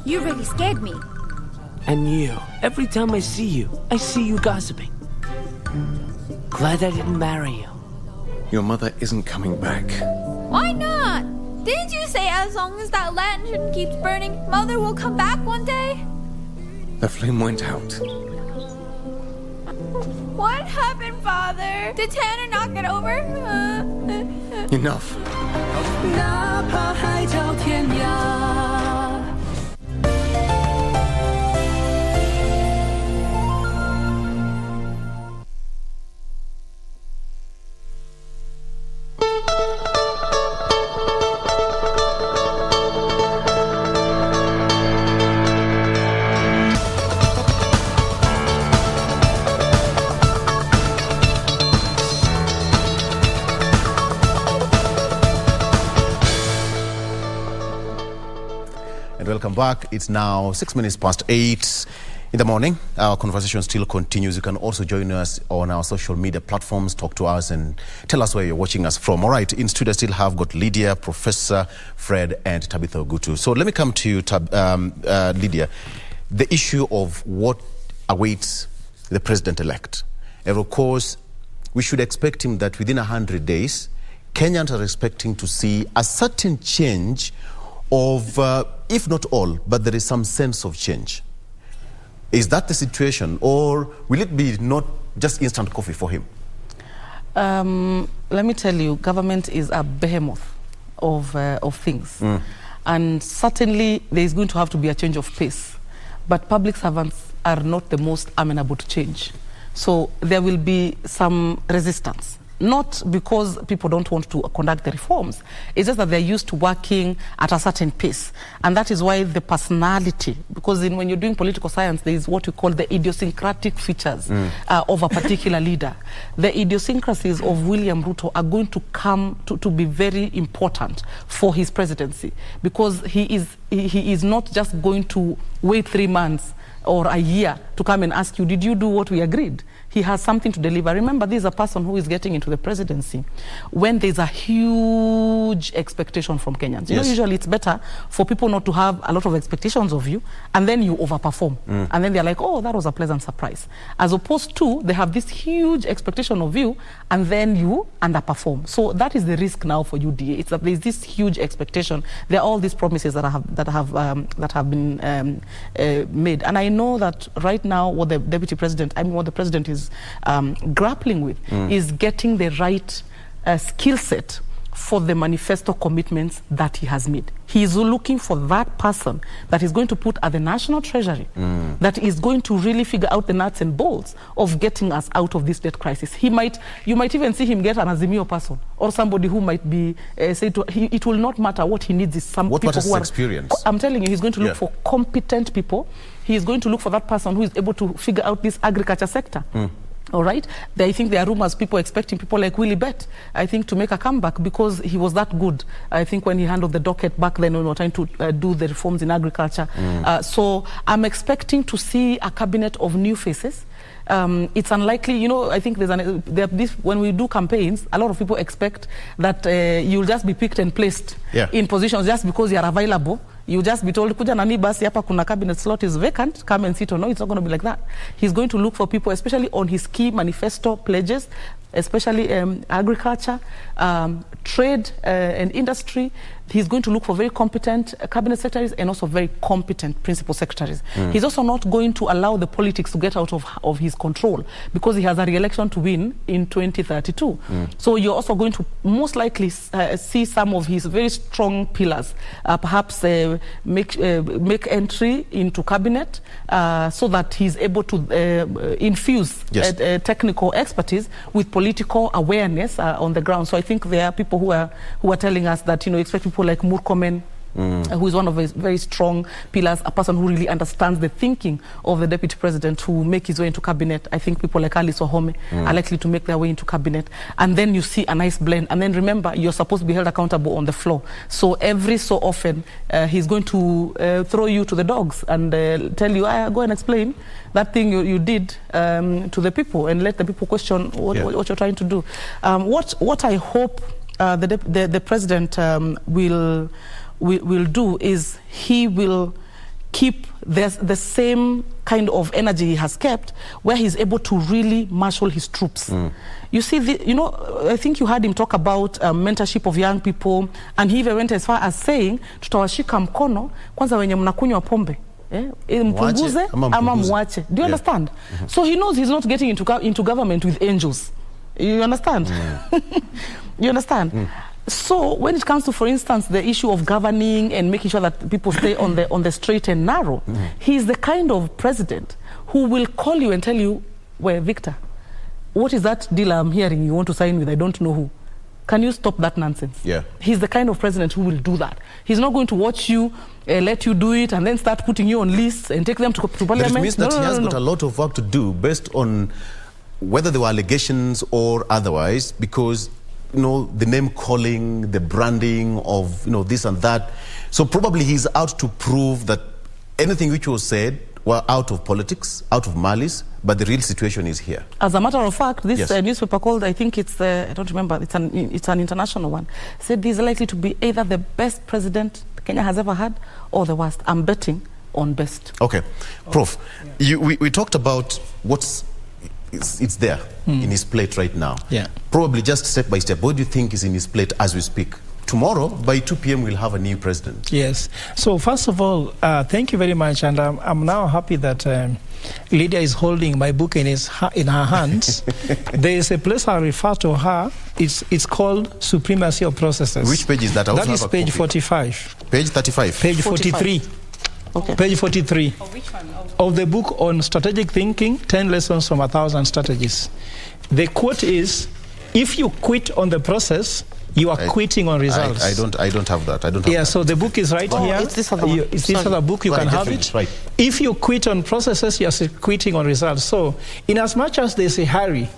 You really scared me. And you, every time I see you gossiping. Glad I didn't marry you. Your mother isn't coming back. Why not? Didn't you say as long as that lantern keeps burning, Mother will come back one day? The flame went out. What happened, Father? Did Tanner knock it over? Enough. Welcome back. It's now 6 minutes past 8 in the morning. Our conversation still continues. You can also join us on our social media platforms, talk to us and tell us where you're watching us from. All right, in studio I still have got Lydia, Professor Fred and Tabitha Ogutu. So let me come to you, Lydia. The issue of what awaits the president-elect. And of course, we should expect him that within 100 days, Kenyans are expecting to see a certain change of, if not all, but there is some sense of change. Is that the situation, or will it be not just instant coffee for him? Let me tell you, government is a behemoth of things. And certainly there is going to have to be a change of pace. But public servants are not the most amenable to change. So there will be some resistance. Not because people don't want to conduct the reforms. It's just that they're used to working at a certain pace. And that is why the personality, because when you're doing political science, there is what we call the idiosyncratic features of a particular leader. The idiosyncrasies of William Ruto are going to come to be very important for his presidency, because he is not just going to wait 3 months or a year to come and ask you, did you do what we agreed? He has something to deliver. Remember, this is a person who is getting into the presidency when there's a huge expectation from Kenyans. You know, usually it's better for people not to have a lot of expectations of you, and then you overperform. And then they're like, oh, that was a pleasant surprise. As opposed to, they have this huge expectation of you, and then you underperform. So that is the risk now for UDA. It's that there's this huge expectation. There are all these promises that have been made. And I know that right now, what the what the president is grappling with is getting the right skill set for the manifesto commitments that he has made. He is looking for that person that is going to put at the national treasury, that is going to really figure out the nuts and bolts of getting us out of this debt crisis. You might even see him get an Azimio person, or somebody who might be it will not matter. What he needs is some people who are experience. I'm telling you, he's going to look for competent people. He is going to look for that person who is able to figure out this agriculture sector. All right. I think there are rumors, people expecting people like Willie Bett, I think, to make a comeback because he was that good. I think when he handled the docket back then when we were trying to do the reforms in agriculture. So I'm expecting to see a cabinet of new faces. It's unlikely, you know, I think when we do campaigns, a lot of people expect that you'll just be picked and placed in positions just because you're available. You just be told, kuja nani basi hapa kuna cabinet slot is vacant, come and sit. Or no, it's not going to be like that. He's going to look for people, especially on his key manifesto pledges, especially agriculture, trade and industry. He's going to look for very competent cabinet secretaries and also very competent principal secretaries. He's also not going to allow the politics to get out of his control because he has a re-election to win in 2032. So you're also going to most likely see some of his very strong pillars, perhaps make entry into cabinet so that he's able to infuse technical expertise with political awareness on the ground. So I think there are people who are telling us that, you know, expect people like Murkomen who is one of his very strong pillars, a person who really understands the thinking of the deputy president to make his way into cabinet. I think people like Alice Wahome are likely to make their way into cabinet. And then you see a nice blend. And then remember, you're supposed to be held accountable on the floor. So every so often, he's going to throw you to the dogs and tell you, go and explain that thing you did to the people and let the people question what you're trying to do. What I hope the president will do is he will keep the same kind of energy he has kept, where he's able to really marshal his troops. You see, I think you heard him talk about mentorship of young people, and he even went as far as saying, tutawashika mkono kwanza wenye mnakunywa pombe. Mpunguze ama muache. Do you understand? So he knows he's not getting into government with angels. You understand? You understand? So when it comes to, for instance, the issue of governing and making sure that people stay on the straight and narrow, he's the kind of president who will call you and tell you, well, Victor, what is that deal I'm hearing you want to sign with? I don't know who. Can you stop that nonsense? Yeah. He's the kind of president who will do that. He's not going to watch you, let you do it, and then start putting you on lists and take them to parliament. But it means that he has got a lot of work to do based on whether there were allegations or otherwise, because the name calling, the branding of this and that. So probably he's out to prove that anything which was said were out of politics, out of malice, but the real situation is here. As a matter of fact, this newspaper called, I think it's I don't remember, it's an international one, said this is likely to be either the best president Kenya has ever had or the worst. I'm betting on best. Okay, Prof, we talked about it's there in his plate right now. Yeah. Probably just step by step. What do you think is in his plate as we speak? Tomorrow, by 2 p.m., we'll have a new president. Yes. So first of all, thank you very much. And I'm now happy that Lydia is holding my book in her hands. There is a place I refer to her. It's called Supremacy of Processes. Which page is that? That is page 45. Page 35? Page 43. Okay. Page 43 which one? Of the book on strategic thinking, 10 lessons from 1,000 strategies. The quote is, if you quit on the process, you are quitting on results. I don't have that. I don't have that. So the book is right here. It's this other one. It's this other book. You can have it. Right. If you quit on processes, you are quitting on results. So in as much as there's a hurry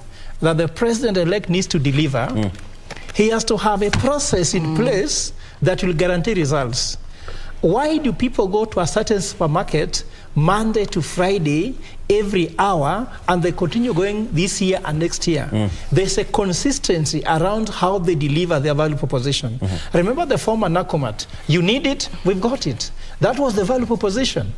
that the president-elect needs to deliver, he has to have a process in place that will guarantee results. Why do people go to a certain supermarket Monday to Friday every hour and they continue going this year and next year? There's a consistency around how they deliver their value proposition. Remember the former NACOMAT. You need it, we've got it. That was the value proposition.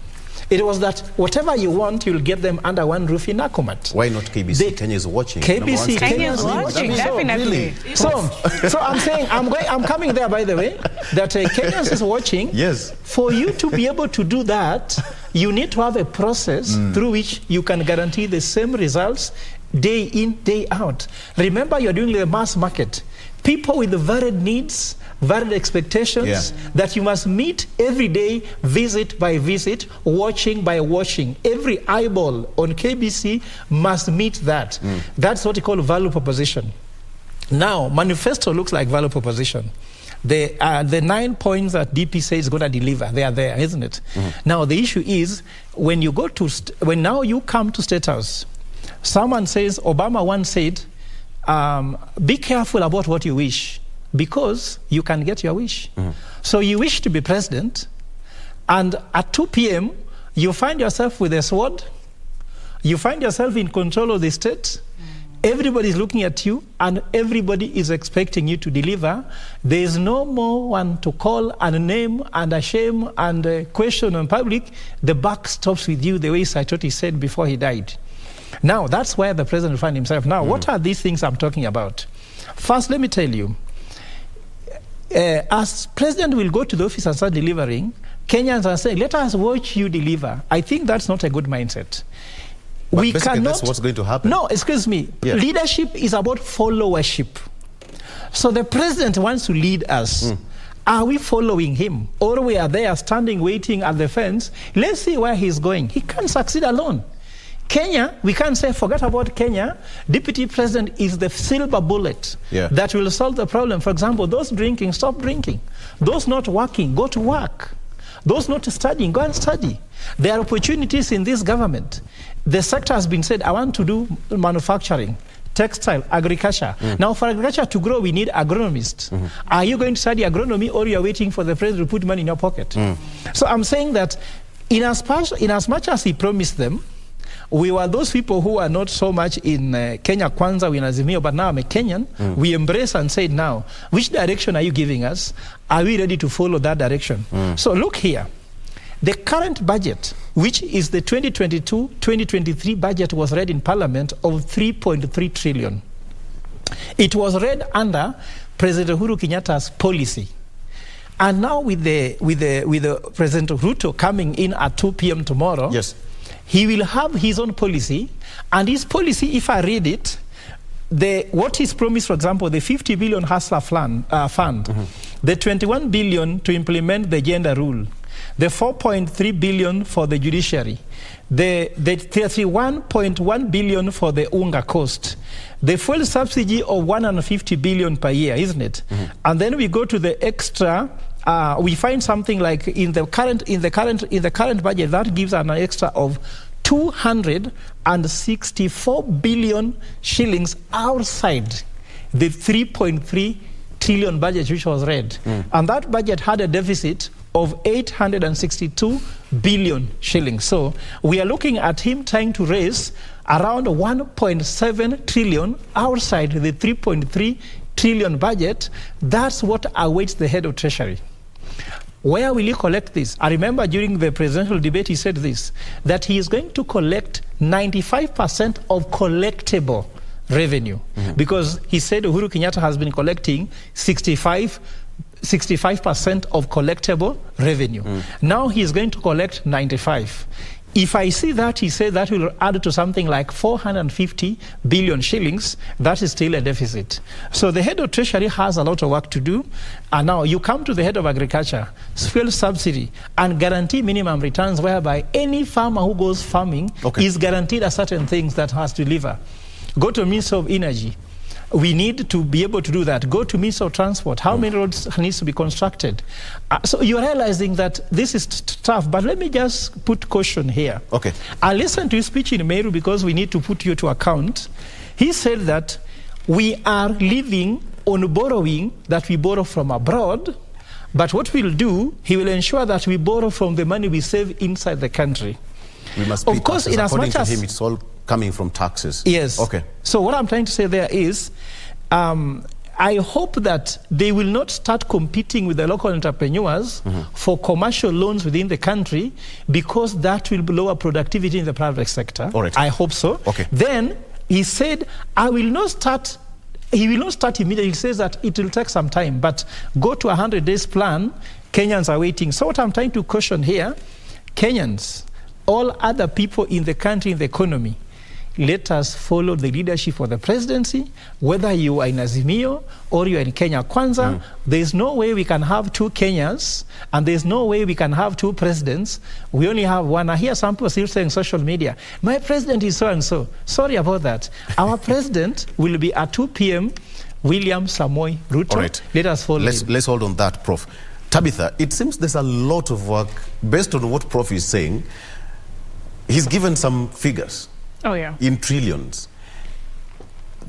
It was that whatever you want, you'll get them under one roof in NACOMAT. Why not KBC? Kenya is watching. KBC, Kenya is watching, definitely. Really? So I'm saying, I'm coming there, by the way, that Kenyans is watching. Yes. For you to be able to do that, you need to have a process through which you can guarantee the same results day in, day out. Remember, you're doing the mass market. People with varied needs, varied expectations that you must meet every day, visit by visit, watching by watching. Every eyeball on KBC must meet that. That's what you call value proposition. Now, manifesto looks like value proposition. The 9 points that DP says is going to deliver, they are there, isn't it? Now, the issue is, when you go to, when now you come to State House, someone says, Obama once said, be careful about what you wish, because you can get your wish. So you wish to be president, and at 2 p.m., you find yourself with a sword, you find yourself in control of the state, everybody is looking at you, and everybody is expecting you to deliver. There is no more one to call and name and a shame and question in public. The buck stops with you, the way Saitoti said before he died. Now, that's where the president found himself. Now, what are these things I'm talking about? First, let me tell you, as president will go to the office and start delivering, Kenyans are saying, let us watch you deliver. I think that's not a good mindset. But we cannot. That's what's going to happen. No, excuse me. Yeah. Leadership is about followership. So the president wants to lead us. Are we following him? Or we are there standing, waiting at the fence? Let's see where he's going. He can't succeed alone. Kenya, we can't say, forget about Kenya. Deputy President is the silver bullet that will solve the problem. For example, those drinking, stop drinking. Those not working, go to work. Those not studying, go and study. There are opportunities in this government. The sector has been said, I want to do manufacturing, textile, agriculture. Now, for agriculture to grow, we need agronomists. Are you going to study agronomy, or you are waiting for the president to put money in your pocket? So I'm saying that in as much as he promised them, we were those people who are not so much in Kenya Kwanza, we Azimio, but now I'm a Kenyan. We embrace and say, now, which direction are you giving us? Are we ready to follow that direction? So look here. The current budget, which is the 2022-2023 budget, was read in Parliament of 3.3 trillion. It was read under President Uhuru Kenyatta's policy. And now with the President Ruto coming in at 2 p.m. tomorrow, he will have his own policy. And his policy, if I read it, what he's promised, for example, the 50 billion Hustler fund, the 21 billion to implement the gender rule, the 4.3 billion for the judiciary, the 31.1 billion for the UNGA cost, the fuel subsidy of 150 billion per year, isn't it? And then we go to the extra. We find something like in the current budget that gives an extra of 264 billion shillings outside the 3.3 trillion budget which was read. And that budget had a deficit of 862 billion shillings. So we are looking at him trying to raise around 1.7 trillion outside the 3.3 trillion budget. That's what awaits the head of Treasury. Where will he collect this? I remember during the presidential debate he said this, that he is going to collect 95% of collectible revenue, because he said Uhuru Kenyatta has been collecting 65% of collectible revenue. Now he is going to collect 95%. If I see that, he said that will add to something like 450 billion shillings. That is still a deficit. So the head of Treasury has a lot of work to do. And now you come to the head of Agriculture, fuel subsidy, and guarantee minimum returns, whereby any farmer who goes farming is guaranteed a certain things that has to deliver. Go to Minister of Energy. We need to be able to do that. Go to Minister of Transport. How many roads needs to be constructed? So you're realizing that this is tough, but let me just put caution here. I listened to his speech in Meru because we need to put you to account. He said that we are living on borrowing that we borrow from abroad, but what we'll do, he will ensure that we borrow from the money we save inside the country. We must of course, in as much as him, it's all coming from taxes. Yes. So what I'm trying to say there is, I hope that they will not start competing with the local entrepreneurs for commercial loans within the country, because that will lower productivity in the private sector. I hope so. Then he said, he will not start immediately. He says that it will take some time, but go to a 100 days plan. Kenyans are waiting. So what I'm trying to caution here, Kenyans, all other people in the country, in the economy, let us follow the leadership of the presidency, whether you are in Azimio or you are in Kenya Kwanza. There's no way we can have two Kenyas, and there's no way we can have two presidents. We only have one. I hear some people still saying social media, my president is so-and-so. Sorry about that. Our president will be at 2 p.m. William Samoei Ruto. Let us follow Let's hold on that, Prof. Tabitha, it seems there's a lot of work based on what Prof is saying. He's given some figures. In trillions.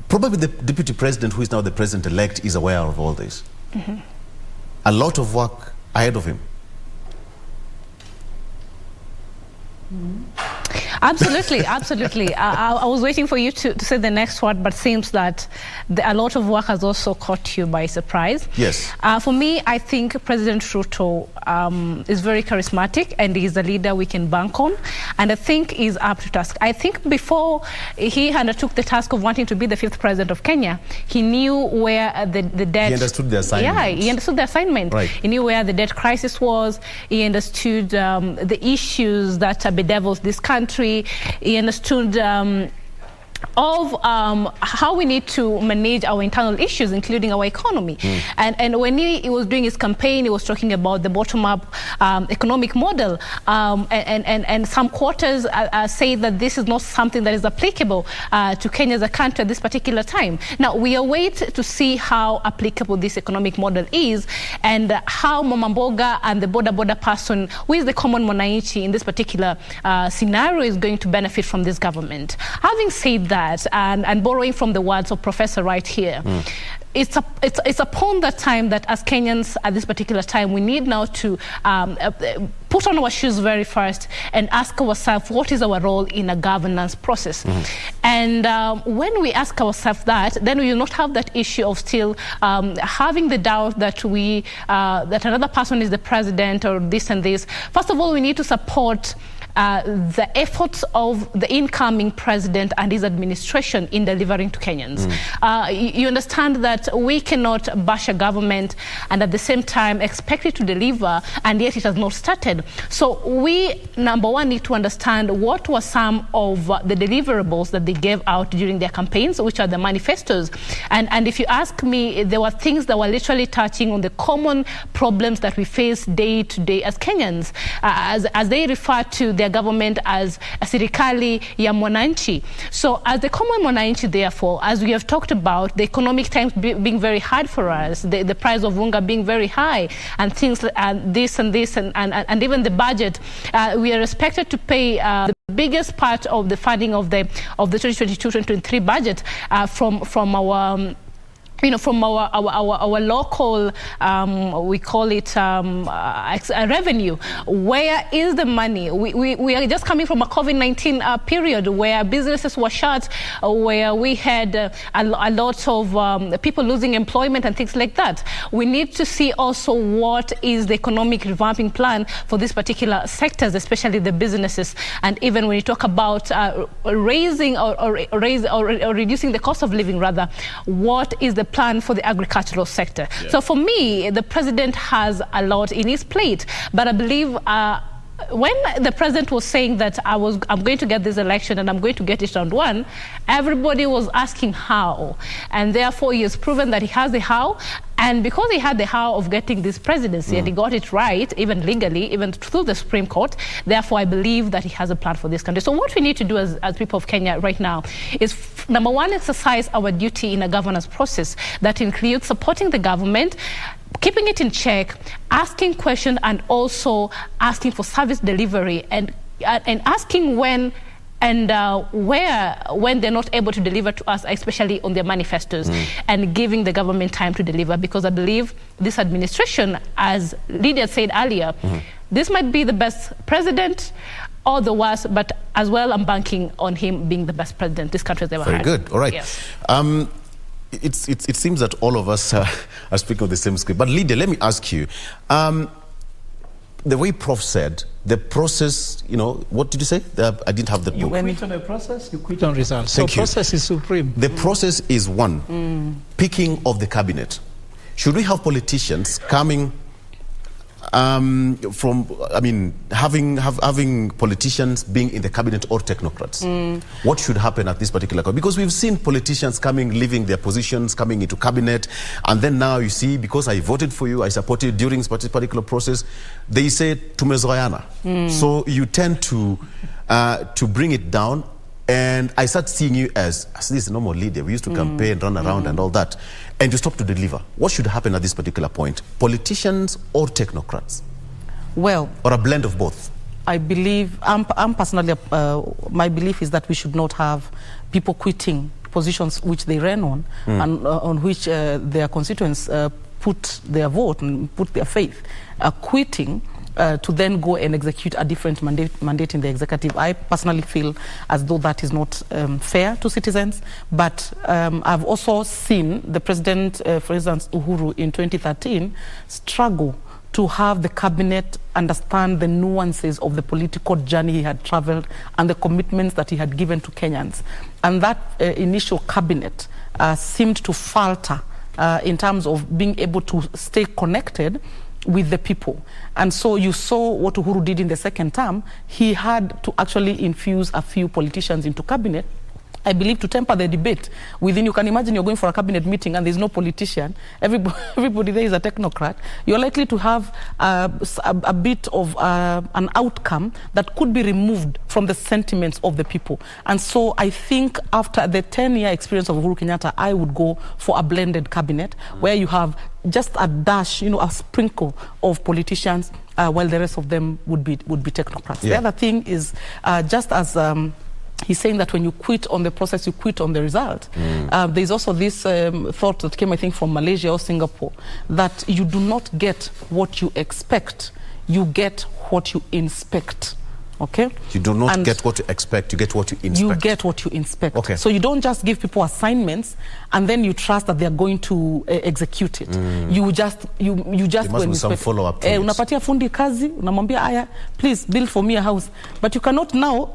Probably the deputy president, who is now the president-elect, is aware of all this. A lot of work ahead of him. Absolutely, absolutely. I was waiting for you to say the next word, but seems that a lot of work has also caught you by surprise. Yes. For me, I think President Ruto is very charismatic, and he's a leader we can bank on, and I think he's up to task. I think before he undertook the task of wanting to be the 5th president of Kenya, he knew where the debt... He understood the assignment. Yeah, he understood the assignment. He knew where the debt crisis was. He understood the issues that bedevils this country. He understood of how we need to manage our internal issues, including our economy. And when he was doing his campaign, he was talking about the bottom-up economic model. And some quarters say that this is not something that is applicable to Kenya as a country at this particular time. Now, we await to see how applicable this economic model is and how Mama Mboga and the border person, who is the common mwananchi in this particular scenario, is going to benefit from this government. Having said that, and borrowing from the words of Professor right here, it's upon that time that as Kenyans at this particular time, we need now to put on our shoes very first and ask ourselves, what is our role in a governance process? And when we ask ourselves that, then we will not have that issue of still having the doubt that that another person is the president or this and this. First of all, we need to support the efforts of the incoming president and his administration in delivering to Kenyans. You understand that we cannot bash a government and at the same time expect it to deliver, and yet it has not started. So we, number one, need to understand what were some of the deliverables that they gave out during their campaigns, which are the manifestos. And if you ask me, there were things that were literally touching on the common problems that we face day to day as Kenyans, as they refer to their government as a serikali ya mwananchi. So as the common mwananchi, therefore, as we have talked about, the economic times being very hard for us, the price of unga being very high, and things this and this, and even the budget, we are expected to pay the biggest part of the funding of the 2022-2023 budget from our from our local, we call it revenue. Where is the money? We are just coming from a COVID-19 period where businesses were shut, where we had a lot of people losing employment and things like that. We need to see also what is the economic revamping plan for these particular sectors, especially the businesses. And even when you talk about raising or reducing the cost of living, rather, what is the plan for the agricultural sector? So for me, the president has a lot in his plate, but I believe when the president was saying that I'm going to get this election and I'm going to get it round one, everybody was asking how, and therefore he has proven that he has the how. And because he had the how of getting this presidency and he got it right, even legally, even through the Supreme Court, therefore I believe that he has a plan for this country. So what we need to do as people of Kenya right now is, number one, exercise our duty in a governance process that includes supporting the government, keeping it in check, asking questions, and also asking for service delivery, and asking when and when they're not able to deliver to us, especially on their manifestos, and giving the government time to deliver. Because I believe this administration, as Lydia said earlier, this might be the best president or the worst, but as well I'm banking on him being the best president this country has ever had. Very good. All right. Yes. It seems that all of us are speaking of the same script. But Lydia, let me ask you, the way Prof said, the process, what did you say? I didn't have the book. You quit on a process, you quit on results. Thank so you. Process is supreme. The process is one. Picking of the cabinet. Should we have politicians coming having politicians being in the cabinet or technocrats? What should happen at this particular cabinet? Because we've seen politicians leaving their positions, coming into cabinet, and then now you see, because I voted for you, I supported during this particular process, they say tumezoeana. So you tend to bring it down. And I start seeing you as this normal leader. We used to campaign, run around and all that. And you stop to deliver. What should happen at this particular point? Politicians or technocrats? Well, or a blend of both? I believe, I'm personally, my belief is that we should not have people quitting positions which they ran on and on which their constituents put their vote and put their faith, quitting to then go and execute a different mandate in the executive. I personally feel as though that is not fair to citizens. But I've also seen the president, for instance, Uhuru in 2013, struggle to have the cabinet understand the nuances of the political journey he had traveled and the commitments that he had given to Kenyans. And that initial cabinet seemed to falter in terms of being able to stay connected with the people. And so you saw what Uhuru did in the second term. He had to actually infuse a few politicians into cabinet I believe, to temper the debate within. You can imagine you're going for a cabinet meeting and there's no politician. Everybody there is a technocrat. You're likely to have a bit of an outcome that could be removed from the sentiments of the people. And so I think after the 10-year experience of Uhuru Kenyatta, I would go for a blended cabinet where you have just a dash, a sprinkle of politicians, while the rest of them would be technocrats. The other thing is, just as he's saying that when you quit on the process, you quit on the result. There's also this thought that came, I think, from Malaysia or Singapore, that you do not get what you expect, you get what you inspect. Okay? You do not get what you expect, you get what you inspect. You get what you inspect. Okay. So you don't just give people assignments and then you trust that they're going to execute it. You just there must be some follow-up to it. Unapatia fundi kazi, unamwambia aya, please build for me a house. But you cannot now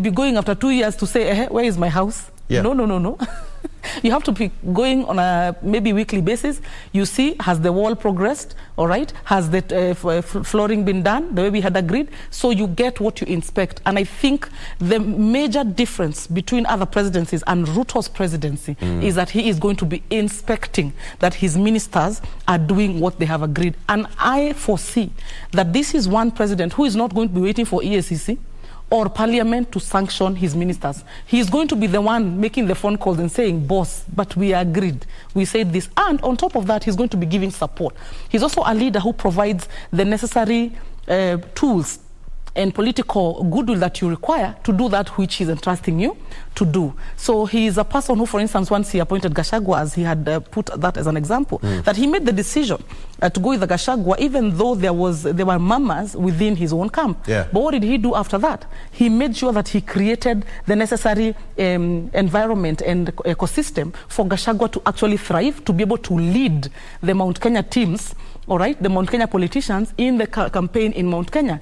be going after 2 years to say, where is my house? Yeah. No. You have to be going on a maybe weekly basis. You see, has the wall progressed? All right. Has the flooring been done the way we had agreed? So you get what you inspect. And I think the major difference between other presidencies and Ruto's presidency is that he is going to be inspecting that his ministers are doing what they have agreed. And I foresee that this is one president who is not going to be waiting for EACC or Parliament to sanction his ministers. He is going to be the one making the phone calls and saying, boss, but we agreed. We said this. And on top of that, he's going to be giving support. He's also a leader who provides the necessary tools and political goodwill that you require to do that which he's entrusting you to do. So he is a person who, for instance, once he appointed Gachagua, as he had put that as an example, that he made the decision to go with the Gachagua, even though there were murmurs within his own camp. But what did he do after that? He made sure that he created the necessary environment and ecosystem for Gachagua to actually thrive, to be able to lead the Mount Kenya teams, all right, the Mount Kenya politicians in the campaign in Mount Kenya.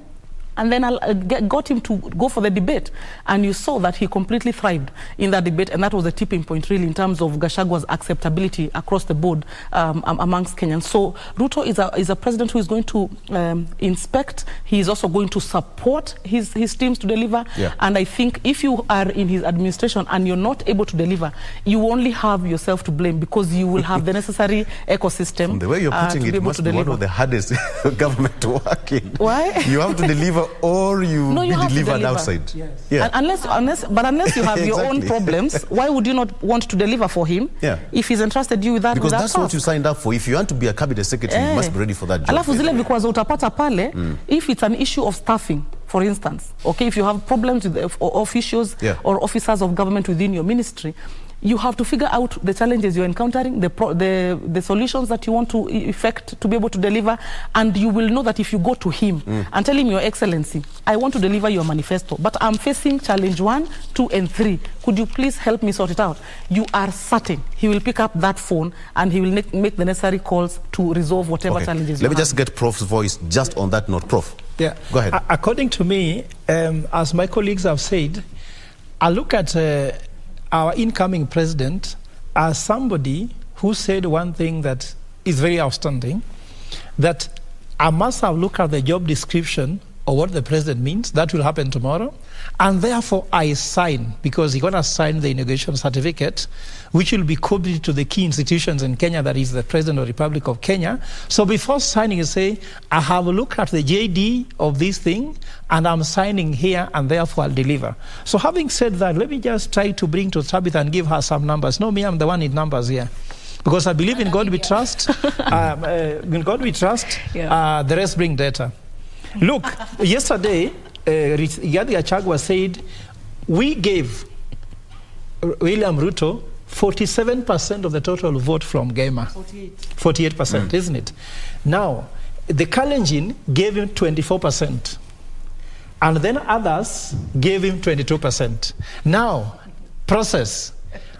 And then I got him to go for the debate. And you saw that he completely thrived in that debate. And that was the tipping point, really, in terms of Gashagua's acceptability across the board amongst Kenyans. So Ruto is a president who is going to inspect. He is also going to support his teams to deliver. And I think if you are in his administration and you're not able to deliver, you only have yourself to blame, because you will have the necessary ecosystem. From the way you're putting it, must be one of the hardest government to work in. Why? You have to deliver, or you be delivered outside. Unless you have your own problems, why would you not want to deliver for him if he's entrusted you with that? Because that's task? what you signed up for. If you want to be a cabinet secretary, you must be ready for that job. Alafu zile vikwazo utapata pale, if it's an issue of staffing, for instance, okay, if you have problems with officials or officers of government within your ministry, you have to figure out the challenges you're encountering, the solutions that you want to effect to be able to deliver, and you will know that if you go to him and tell him, Your Excellency, I want to deliver your manifesto, but I'm facing challenge 1, 2, and 3. Could you please help me sort it out? You are certain he will pick up that phone and he will make the necessary calls to resolve whatever challenges you have. Let me just get Prof's voice just on that note. Prof, yeah, go ahead. According to me, as my colleagues have said, I look at our incoming president as somebody who said one thing that is very outstanding, that I must have looked at the job description of what the president means. That will happen tomorrow. And therefore I sign, because he's going to sign the inauguration certificate, which will be copied to the key institutions in Kenya, that is the President of the Republic of Kenya. So before signing, you say, I have a look at the JD of this thing, and I'm signing here, and therefore I'll deliver. So having said that, let me just try to bring to Tabitha and give her some numbers. No, me, I'm the one in numbers here. Because I believe in God we trust. In God we trust. The rest bring data. Look, yesterday, Rigathi Gachagua said, we gave William Ruto 47% of the total vote from Gema. 48%, isn't it? Now, the Kalenjin gave him 24%. And then others gave him 22%. Now, process.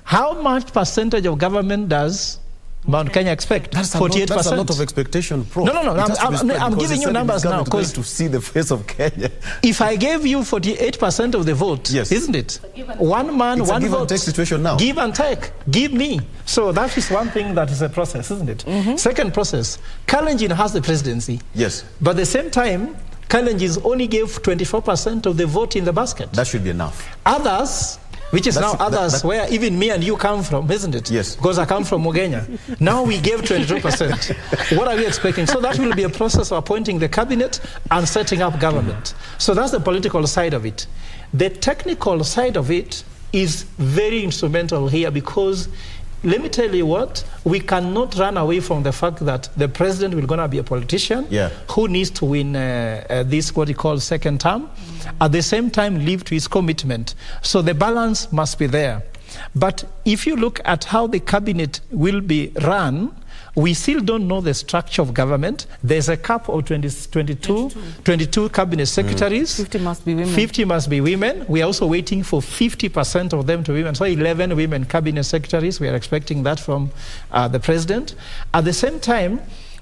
How much percentage of government does Mount Kenya expect? That's 48%. That's a lot of expectation, Prof. No. I'm giving you numbers now, because to see the face of Kenya. If I gave you 48% of the vote, isn't it? One man, it's one a give vote. And take situation now. Give and take. Give me. So that is one thing that is a process, isn't it? Second process. Kalenjin has the presidency. Yes. But at the same time, Kalenjin only gave 24% of the vote in the basket. That should be enough. Others which is now others where even me and you come from, isn't it? Yes. Because I come from Mugenya. Now we gave 22%. What are we expecting? So that will be a process of appointing the cabinet and setting up government. So that's the political side of it. The technical side of it is very instrumental here because let me tell you what, we cannot run away from the fact that the president will gonna be a politician who needs to win this, what he calls second term, at the same time live to his commitment. So the balance must be there. But if you look at how the cabinet will be run, we still don't know the structure of government. There's a cap of 22 cabinet secretaries. 50 must be women. 50 must be women. We are also waiting for 50% of them to be women. So 11 women cabinet secretaries. We are expecting that from the president. At the same time,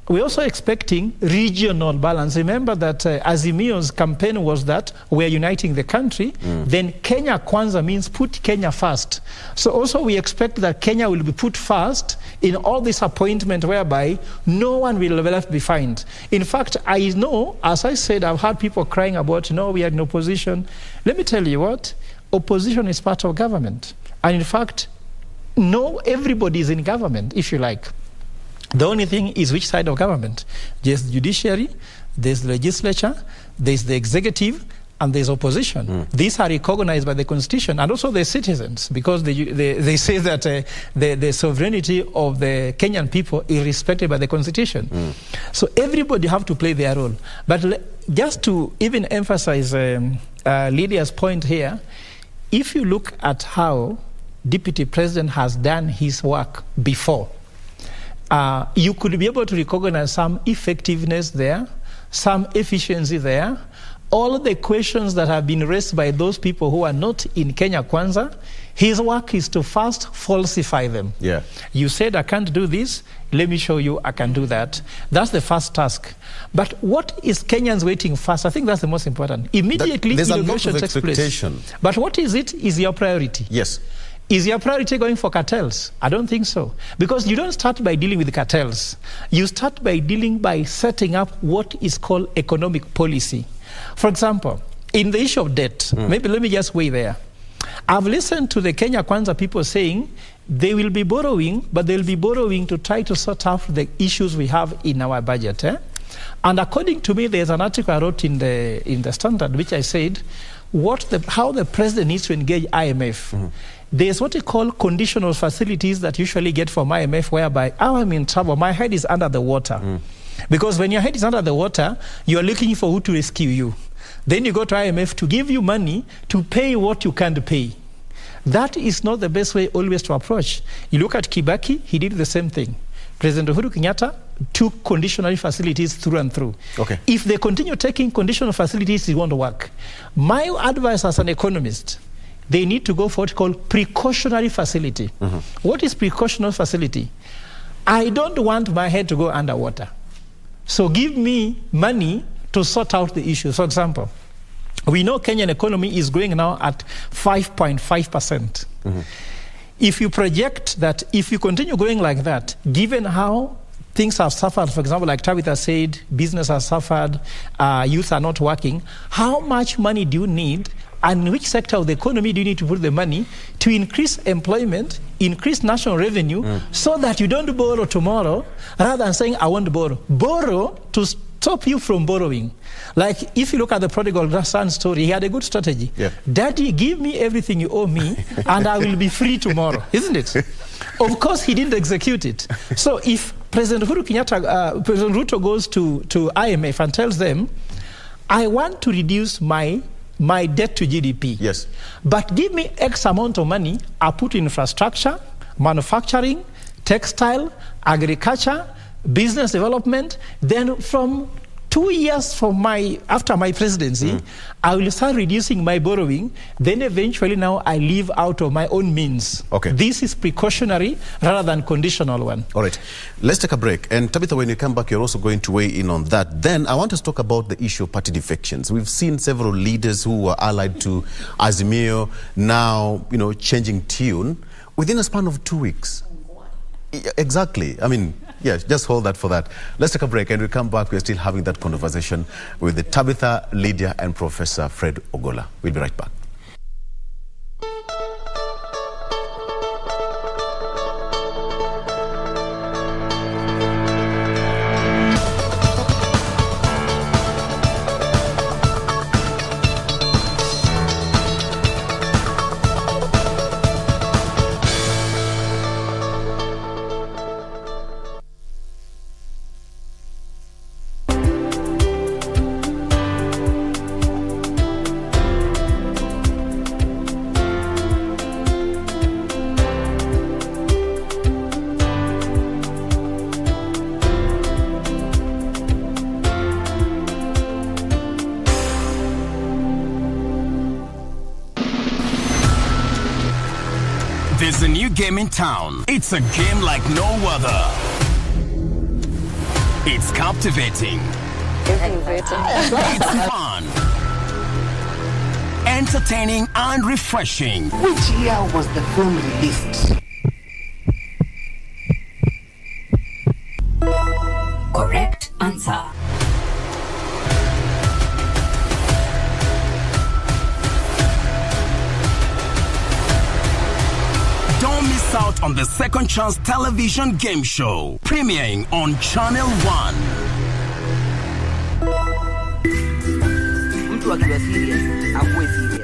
we're also expecting regional balance. Remember that Azimio's campaign was that we're uniting the country. Then Kenya Kwanza means put Kenya first. So also we expect that Kenya will be put first in all this appointment whereby no one will be left behind. In fact, I know, as I said, I've heard people crying about, we are in opposition. Let me tell you what, opposition is part of government. And in fact, everybody is in government, if you like. The only thing is which side of government. There's the judiciary, there's the legislature, there's the executive, and there's opposition. These are recognized by the constitution and also the citizens because they say that the sovereignty of the Kenyan people is respected by the constitution. So everybody have to play their role. But just to even emphasize Lydia's point here, if you look at how Deputy President has done his work before, you could be able to recognize some effectiveness there, some efficiency there. All the questions that have been raised by those people who are not in Kenya Kwanza, his work is to first falsify them. You said, I can't do this. Let me show you I can do that. That's the first task. But what is Kenyans waiting first? I think that's the most important. Immediately, inauguration takes place. But what is it? Is your priority? Yes. Is your priority going for cartels? I don't think so. Because you don't start by dealing with cartels. You start by setting up what is called economic policy. For example, in the issue of debt, maybe let me just weigh there. I've listened to the Kenya Kwanza people saying they will be borrowing, but they'll be borrowing to try to sort out the issues we have in our budget. And according to me, there's an article I wrote in the Standard, which I said, how the president needs to engage IMF. There's what we call conditional facilities that usually get from IMF, whereby I'm in trouble, my head is under the water. Because when your head is under the water, you're looking for who to rescue you. Then you go to IMF to give you money to pay what you can't pay. That is not the best way always to approach. You look at Kibaki, he did the same thing. President Uhuru Kenyatta took conditional facilities through and through. If they continue taking conditional facilities, it won't work. My advice as an economist, they need to go for what's called precautionary facility. What is precautionary facility? I don't want my head to go underwater. So give me money to sort out the issues. For example, we know Kenyan economy is growing now at 5.5%. If you project that, if you continue going like that, given how things have suffered, for example, like Tabitha said, business has suffered, youth are not working, how much money do you need and which sector of the economy do you need to put the money to increase employment, increase national revenue, so that you don't borrow tomorrow, rather than saying, I won't borrow. Borrow to stop you from borrowing. Like, if you look at the prodigal son story, he had a good strategy. Daddy, give me everything you owe me, and I will be free tomorrow. Isn't it? Of course, he didn't execute it. So if President Uhuru Kenyatta, President Ruto goes to IMF and tells them, I want to reduce my debt to GDP. But give me X amount of money, I put in infrastructure, manufacturing, textile, agriculture, business development. Then from 2 years after my presidency, I will start reducing my borrowing. Then eventually now I live out of my own means. This is precautionary rather than conditional one. All right. Let's take a break. And Tabitha, when you come back, you're also going to weigh in on that. Then I want us to talk about the issue of party defections. We've seen several leaders who were allied to Azimio now, changing tune within a span of 2 weeks. Exactly. I mean, yeah, just hold that for that. Let's take a break, and we'll come back. We're still having that conversation with the Tabitha, Lydia, and Professor Fred Ogola. We'll be right back. game in town. It's a game like no other. It's captivating. It's fun. Entertaining and refreshing. Which year was the film released? Correct answer. Don't miss out on the Second Chance television game show, premiering on Channel 1.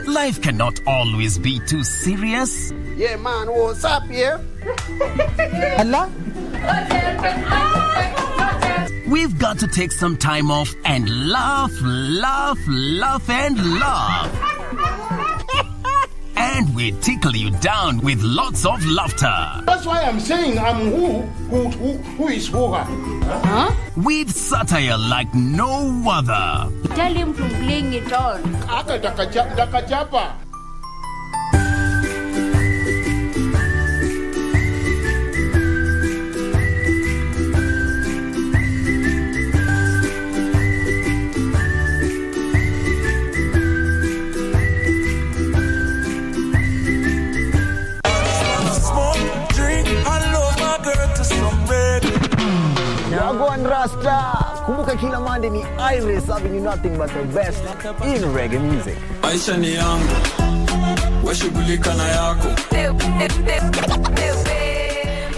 Life cannot always be too serious. Yeah, man, what's up here? Hello? We've got to take some time off and laugh, and laugh. And we tickle you down with lots of laughter. That's why I'm saying I'm who is who. Huh? With satire like no other. Tell him to bring it on. Wagwan Rasta. Kumbuka kila Monday ni Iris serving you nothing but the best in reggae music. Aisha ni yangu. Washugulika na yako.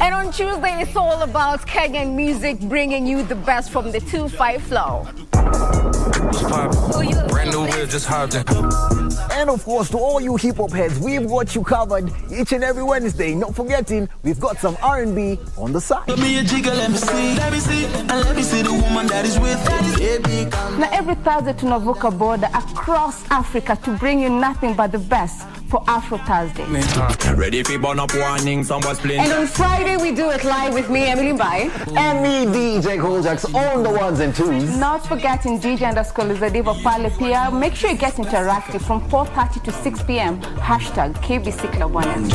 And on Tuesday, it's all about Kenyan music, bringing you the best from the 2-5 flow. Brand new wheel, just hopped in. And of course, to all you hip-hop heads, we've got you covered each and every Wednesday. Not forgetting, we've got some R&B on the side. Let me see the woman that is with you. Now, every Thursday, tunavuka border across Africa to bring you nothing but the best for Afro Thursday. Ready for burn up warning, someone's playing. And on Friday, we do it live with me, Emily Mbai. And me, DJ Koljax, on the ones and twos. Not forgetting DJ_Lizadiva Pale Pia. Make sure you get interactive from 4:30 to 6 p.m. Hashtag KBC Club 1.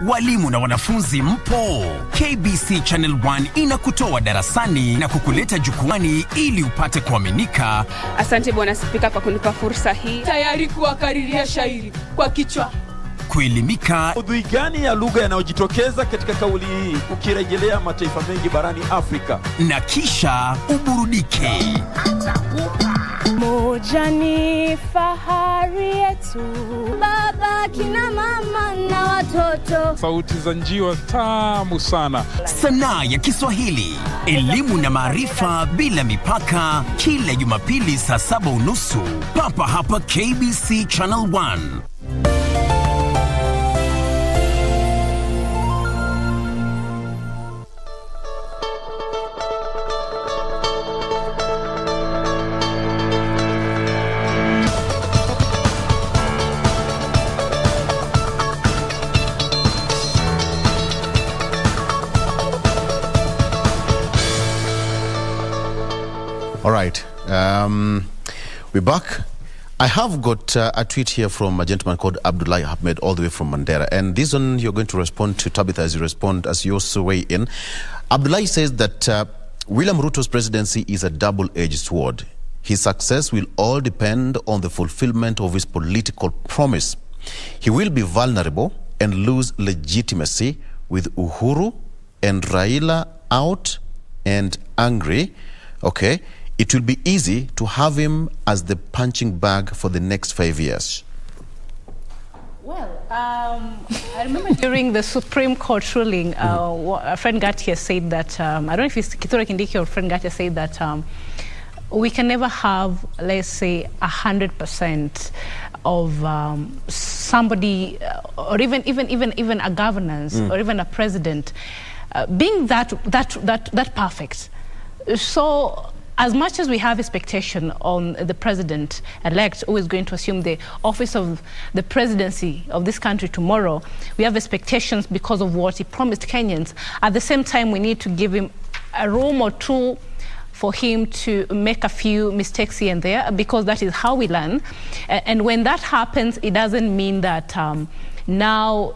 Walimu na wanafunzi mpo. KBC Channel 1 inakutoa darasani na kukuleta jukwani ili upate kuaminika. Asante Bwana Spika kwa kunipa fursa hii. Tayari kuwakariria shairi kwa kichwa. Kuelimika. Udhui gani ya lugha yanayojitokeza katika kauli hii ukirejelea mataifa mengi barani Afrika? Na kisha uburudike. Moja ni fahari yetu, baba, kina mama na watoto. Sauti za njiwa tamu sana. Sanaa ya Kiswahili, elimu na maarifa bila mipaka, kila Jumapili saa 7:30 papa hapa KBC Channel 1. All right, we're back. I have got a tweet here from a gentleman called Abdullah Ahmed, all the way from Mandera. And this one you're going to respond to, Tabitha, as you respond, as you also weigh in. Abdullah says that William Ruto's presidency is a double-edged sword. His success will all depend on the fulfillment of his political promise. He will be vulnerable and lose legitimacy with Uhuru and Raila out and angry. Okay. It will be easy to have him as the punching bag for the next 5 years. Well, I remember during the Supreme Court ruling, a friend Gatia said that, I don't know if it's Kithure Kindiki or friend Gatia said that we can never have, let's say, 100% of somebody, or even a governance, or even a president, being that perfect. So, as much as we have expectation on the president-elect who is going to assume the office of the presidency of this country tomorrow, we have expectations because of what he promised Kenyans. At the same time, we need to give him a room or two for him to make a few mistakes here and there, because that is how we learn. And when that happens, it doesn't mean that now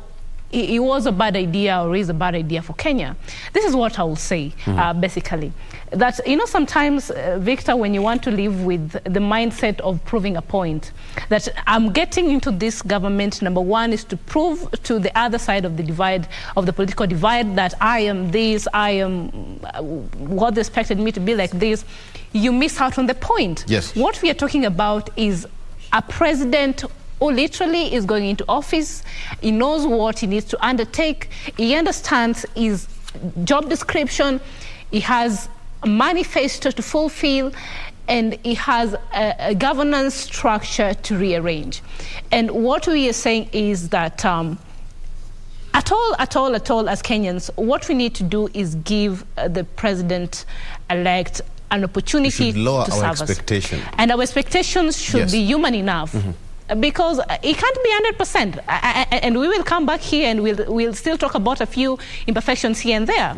it was a bad idea or is a bad idea for Kenya. This is what I will say, basically. That, sometimes, Victor, when you want to live with the mindset of proving a point, that I'm getting into this government, number one, is to prove to the other side of the divide, of the political divide, that I am this, I am what they expected me to be like this. You miss out on the point. Yes. What we are talking about is a president who literally is going into office. He knows what he needs to undertake. He understands his job description. He has a manifesto to fulfill, and he has a governance structure to rearrange. And what we are saying is that at all, as Kenyans, what we need to do is give the president-elect an opportunity to lower serve our us. expectation. And our expectations should be human enough. Because it can't be 100%, and we will come back here and we'll still talk about a few imperfections here and there.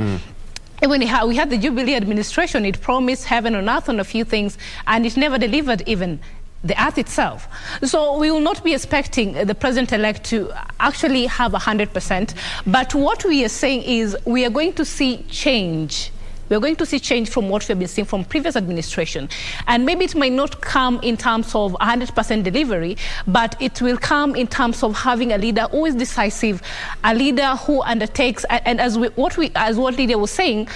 And when we had the Jubilee administration, it promised heaven on earth on a few things, and it never delivered even the earth itself. So we will not be expecting the president-elect to actually have 100%. But what we are saying is we are going to see change. We're going to see change from what we've been seeing from previous administration. And maybe it might not come in terms of 100% delivery, but it will come in terms of having a leader who is decisive, a leader who undertakes, and as what leader was saying,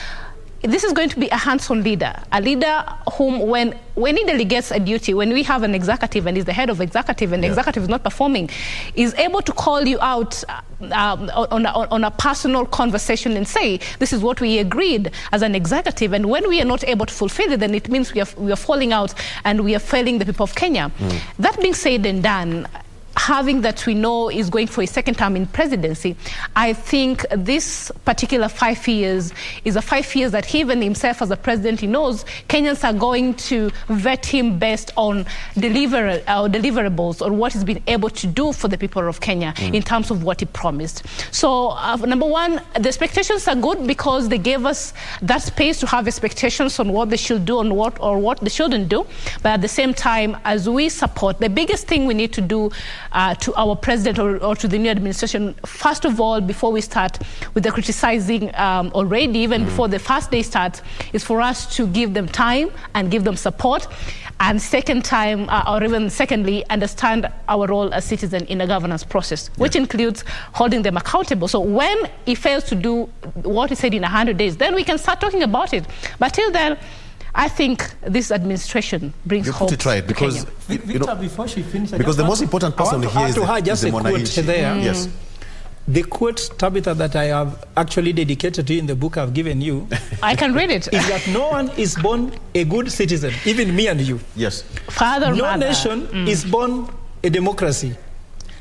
this is going to be a hands-on leader, a leader whom when he delegates a duty, when we have an executive and is the head of executive and the executive is not performing, is able to call you out on a personal conversation and say, this is what we agreed as an executive, and when we are not able to fulfill it, then it means we are falling out and we are failing the people of Kenya. That being said and done, having that we know is going for a second term in presidency, I think this particular 5 years is a 5 years that he even himself as a president, he knows Kenyans are going to vet him based on deliverables or what he's been able to do for the people of Kenya in terms of what he promised. So number one, the expectations are good because they gave us that space to have expectations on what they should do and what they shouldn't do. But at the same time, as we support, the biggest thing we need to do to our president or to the new administration, first of all, before we start with the criticizing already, even before the first day starts, is for us to give them time and give them support. And secondly, understand our role as citizens in a governance process, which includes holding them accountable. So when he fails to do what he said in 100 days, then we can start talking about it. But till then, I think this administration brings hope to try it because Victor, before she finishes, because the most important person here is just the a quote there. Yes. The quote, Tabitha, that I have actually dedicated to you in the book I've given you. I can read it. Is that no one is born a good citizen, even me and you. Yes. Father, no mother. nation is born a democracy.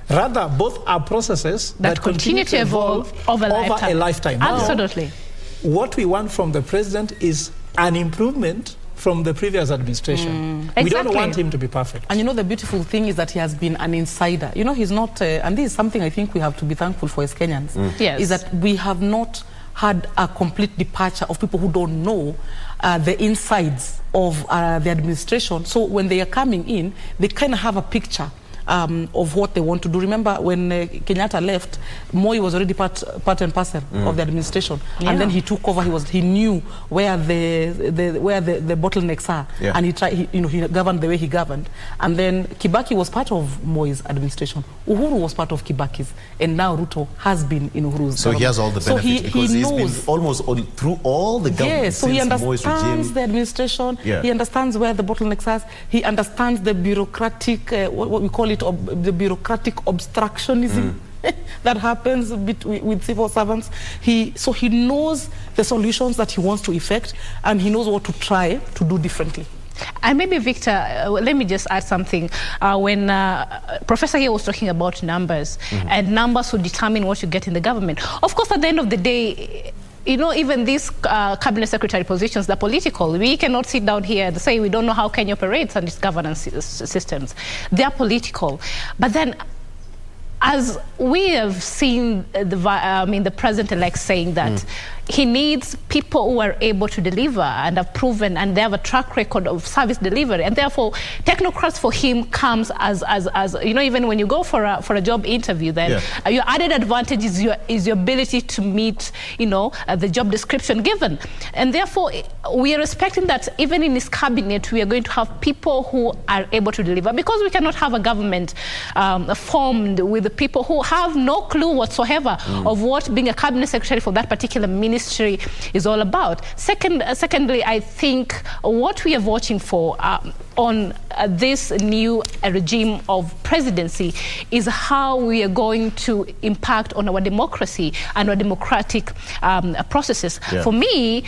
Rather, both are processes that continue to evolve over a lifetime. Absolutely. What we want from the president is an improvement from the previous administration. We don't want him to be perfect. And the beautiful thing is that he has been an insider. He's not, and this is something I think we have to be thankful for as Kenyans, is that we have not had a complete departure of people who don't know the insides of the administration. So when they are coming in, they kind of have a picture of what they want to do. Remember when Kenyatta left, Moi was already part and parcel of the administration, and then he took over. He knew where the bottlenecks are, and he governed the way he governed. And then Kibaki was part of Moi's administration. Uhuru was part of Kibaki's, and now Ruto has been in Uhuru's. So he has all the benefits because he's been almost through all the government. Yes, so he understands the administration. He understands where the bottlenecks are. He understands the bureaucratic, what we call it, the bureaucratic obstructionism that happens with civil servants. So he knows the solutions that he wants to effect, and he knows what to try to do differently. And maybe, Victor, let me just add something. When Professor here was talking about numbers, and numbers will determine what you get in the government. Of course, at the end of the day, even these cabinet secretary positions, they're political. We cannot sit down here and say we don't know how Kenya operates and its governance systems. They are political. But then, as we have seen the president-elect saying that he needs people who are able to deliver and have proven, and they have a track record of service delivery. And therefore, technocrats for him comes as you know, even when you go for a job interview, then your added advantage is your ability to meet, you know, the job description given. And therefore, we are expecting that even in his cabinet, we are going to have people who are able to deliver, because we cannot have a government formed with the people who have no clue whatsoever of what being a cabinet secretary for that particular ministry is all about. Secondly, I think what we are watching for on this new regime of presidency is how we are going to impact on our democracy and our democratic processes. For me,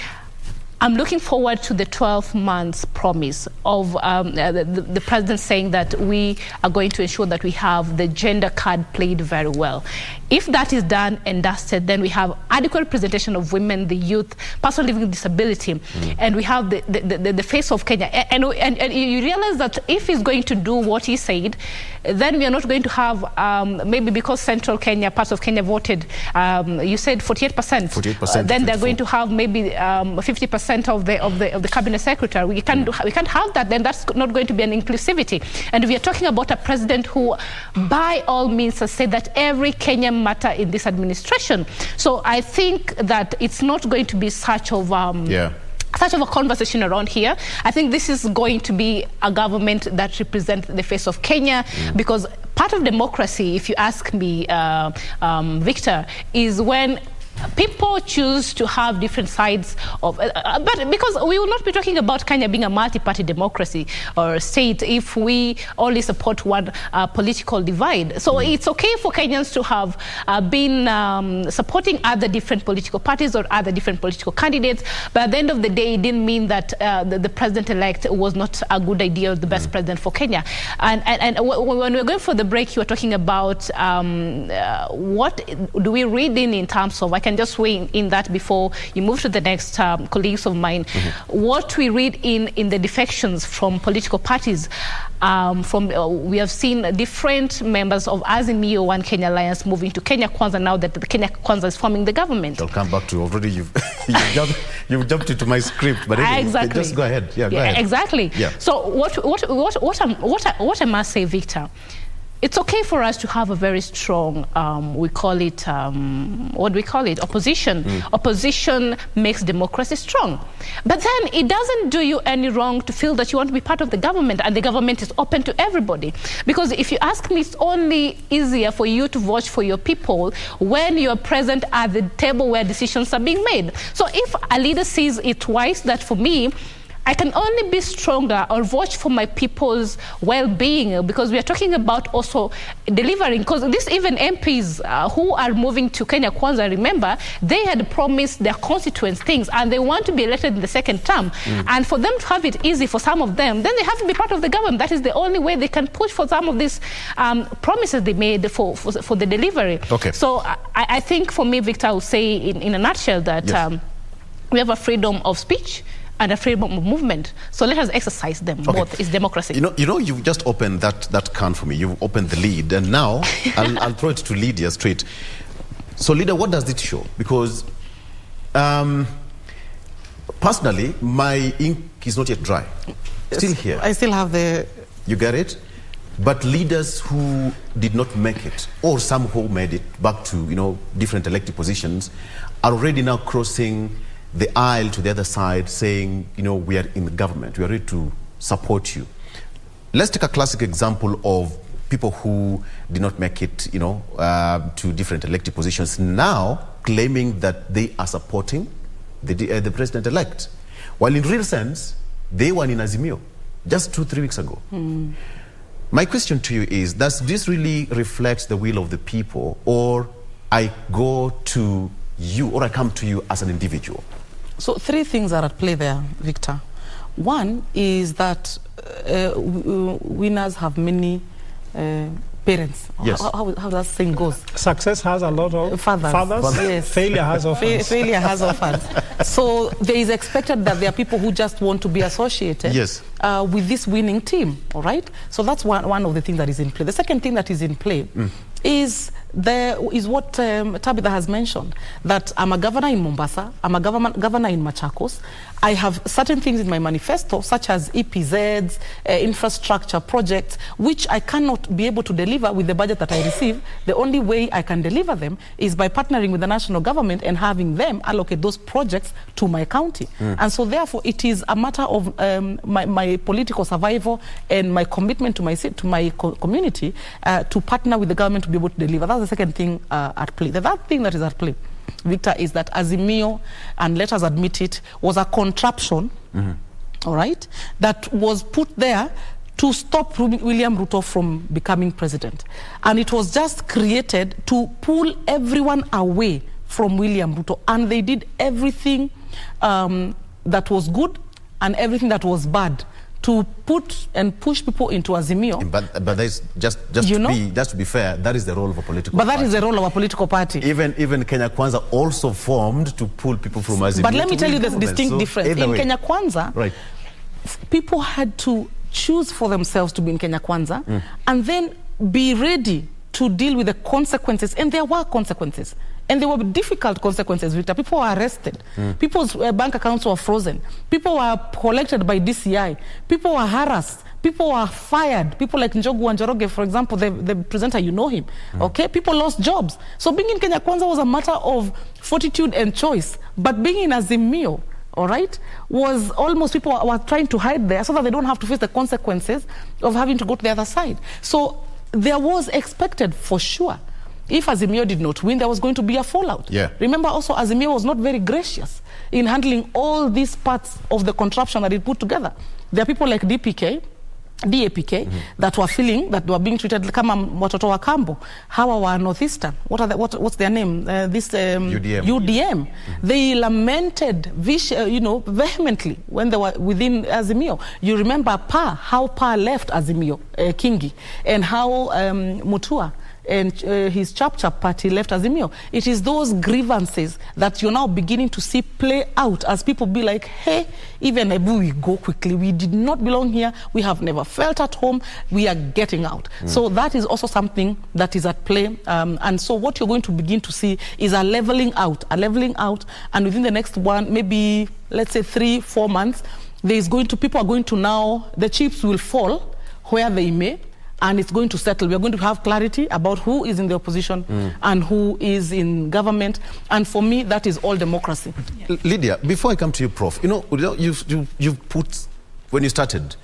I'm looking forward to the 12 months promise of the president saying that we are going to ensure that we have the gender card played very well. If that is done and dusted, then we have adequate representation of women, the youth, persons living with disability, and we have the face of Kenya. And you realize that if he's going to do what he said, then we are not going to have, maybe because central Kenya, parts of Kenya voted, you said 48%. 48%. Then they're going to have maybe 50% of the cabinet secretary. We can't have that. Then that's not going to be an inclusivity. And we are talking about a president who, by all means, has said that every Kenyan matter in this administration. So I think that it's not going to be such of such of a conversation around here. I think this is going to be a government that represents the face of Kenya, because part of democracy, if you ask me, Victor, is when people choose to have different sides of, but because we will not be talking about Kenya being a multi-party democracy or state if we only support one political divide. So it's okay for Kenyans to have been supporting other different political parties or other different political candidates, but at the end of the day, it didn't mean that the president-elect was not a good idea or the best president for Kenya. And when we're going for the break, you were talking about what do we read in terms of, I can just weigh in that before you move to the next colleagues of mine. What we read in the defections from political parties, we have seen different members of Azimio One Kenya Alliance moving to Kenya Kwanza now that the Kenya Kwanza is forming the government. I'll come back to already. You've jumped into my script, but anyway, exactly. Just go ahead. Go ahead. Exactly. So what I must say, Victor, it's okay for us to have a very strong, we call it, what do we call it? Opposition. Opposition makes democracy strong. But then it doesn't do you any wrong to feel that you want to be part of the government and the government is open to everybody. Because if you ask me, it's only easier for you to vote for your people when you're present at the table where decisions are being made. So if a leader sees it twice, that for me, I can only be stronger or watch for my people's well-being, because we are talking about also delivering. Because this even MPs who are moving to Kenya Kwanza, remember, they had promised their constituents things and they want to be elected in the second term. And for them to have it easy for some of them, then they have to be part of the government. That is the only way they can push for some of these promises they made for the delivery. So I think for me, Victor, I will say in a nutshell that we have a freedom of speech and a freedom of movement. So let us exercise them both. It's democracy. You know, you've just opened that can for me. You've opened the lead, and now I'll throw it to Lydia straight. So, Lydia, what does it show? Because personally, my ink is not yet dry. Still here. I still have the... You get it? But leaders who did not make it, or some who made it back to, you know, different elected positions, are already now crossing the aisle to the other side, saying, you know, we are in the government, we are ready to support you. Let's take a classic example of people who did not make it, you know, to different elected positions, now claiming that they are supporting the president-elect. While in real sense, they were in Azimio just 2-3 weeks ago. My question to you is, does this really reflect the will of the people, or I go to you, or I come to you as an individual? So 3 things are at play there, Victor. One is that winners have many parents. Yes. How that saying goes? Success has a lot of fathers. Yes. Failure has orphans. Failure has orphans. So there is expected that there are people who just want to be associated with this winning team, all right? So that's one of the things that is in play. The second thing that is in play is there is what Tabitha has mentioned, that I'm a governor in Mombasa, I'm a governor in Machakos. I have certain things in my manifesto, such as EPZs, infrastructure projects, which I cannot be able to deliver with the budget that I receive. The only way I can deliver them is by partnering with the national government and having them allocate those projects to my county. And so therefore, it is a matter of my political survival and my commitment to my community to partner with the government to be able to deliver. That's the second thing at play. The third thing that is at play, Victor, is that Azimio, and let us admit it, was a contraption, all right, that was put there to stop William Ruto from becoming president. And it was just created to pull everyone away from William Ruto. And they did everything that was good and everything that was bad to put and push people into Azimio. But that's just to be fair, that is the role of a political party. But that is the role of a political party. Even Kenya Kwanza also formed to pull people from Azimio. But let me tell you the distinct difference. In Kenya Kwanza, people had to choose for themselves to be in Kenya Kwanza and then be ready to deal with the consequences. And there were consequences. And there were difficult consequences, Victor. People were arrested. People's bank accounts were frozen. People were collected by DCI. People were harassed. People were fired. People like Njogu and Njoroge, for example, the presenter, you know him. Okay? People lost jobs. So being in Kenya Kwanza was a matter of fortitude and choice. But being in Azimio, all right, was almost people were trying to hide there so that they don't have to face the consequences of having to go to the other side. So there was expected, for sure, if Azimio did not win, there was going to be a fallout. Remember also, Azimio was not very gracious in handling all these parts of the contraption that it put together. There are people like DAPK, that were feeling that they were being treated like watoto wa kambo. Hawa wa Northeastern. What's their name? UDM. They lamented, vehemently when they were within Azimio. You remember how Pa left Azimio, Kingi, and how Mutua and his Chap party left Azimio. It is those grievances that you're now beginning to see play out as people be like, hey, even Ebu, we go quickly. We did not belong here. We have never felt at home. We are getting out. So that is also something that is at play. And so what you're going to begin to see is a leveling out. And within the next maybe, let's say 3-4 months, people are going to now, the chips will fall where they may, and it's going to settle. We are going to have clarity about who is in the opposition and who is in government. And for me, that is all democracy. Lydia, before I come to you, Prof, you've put, when you started,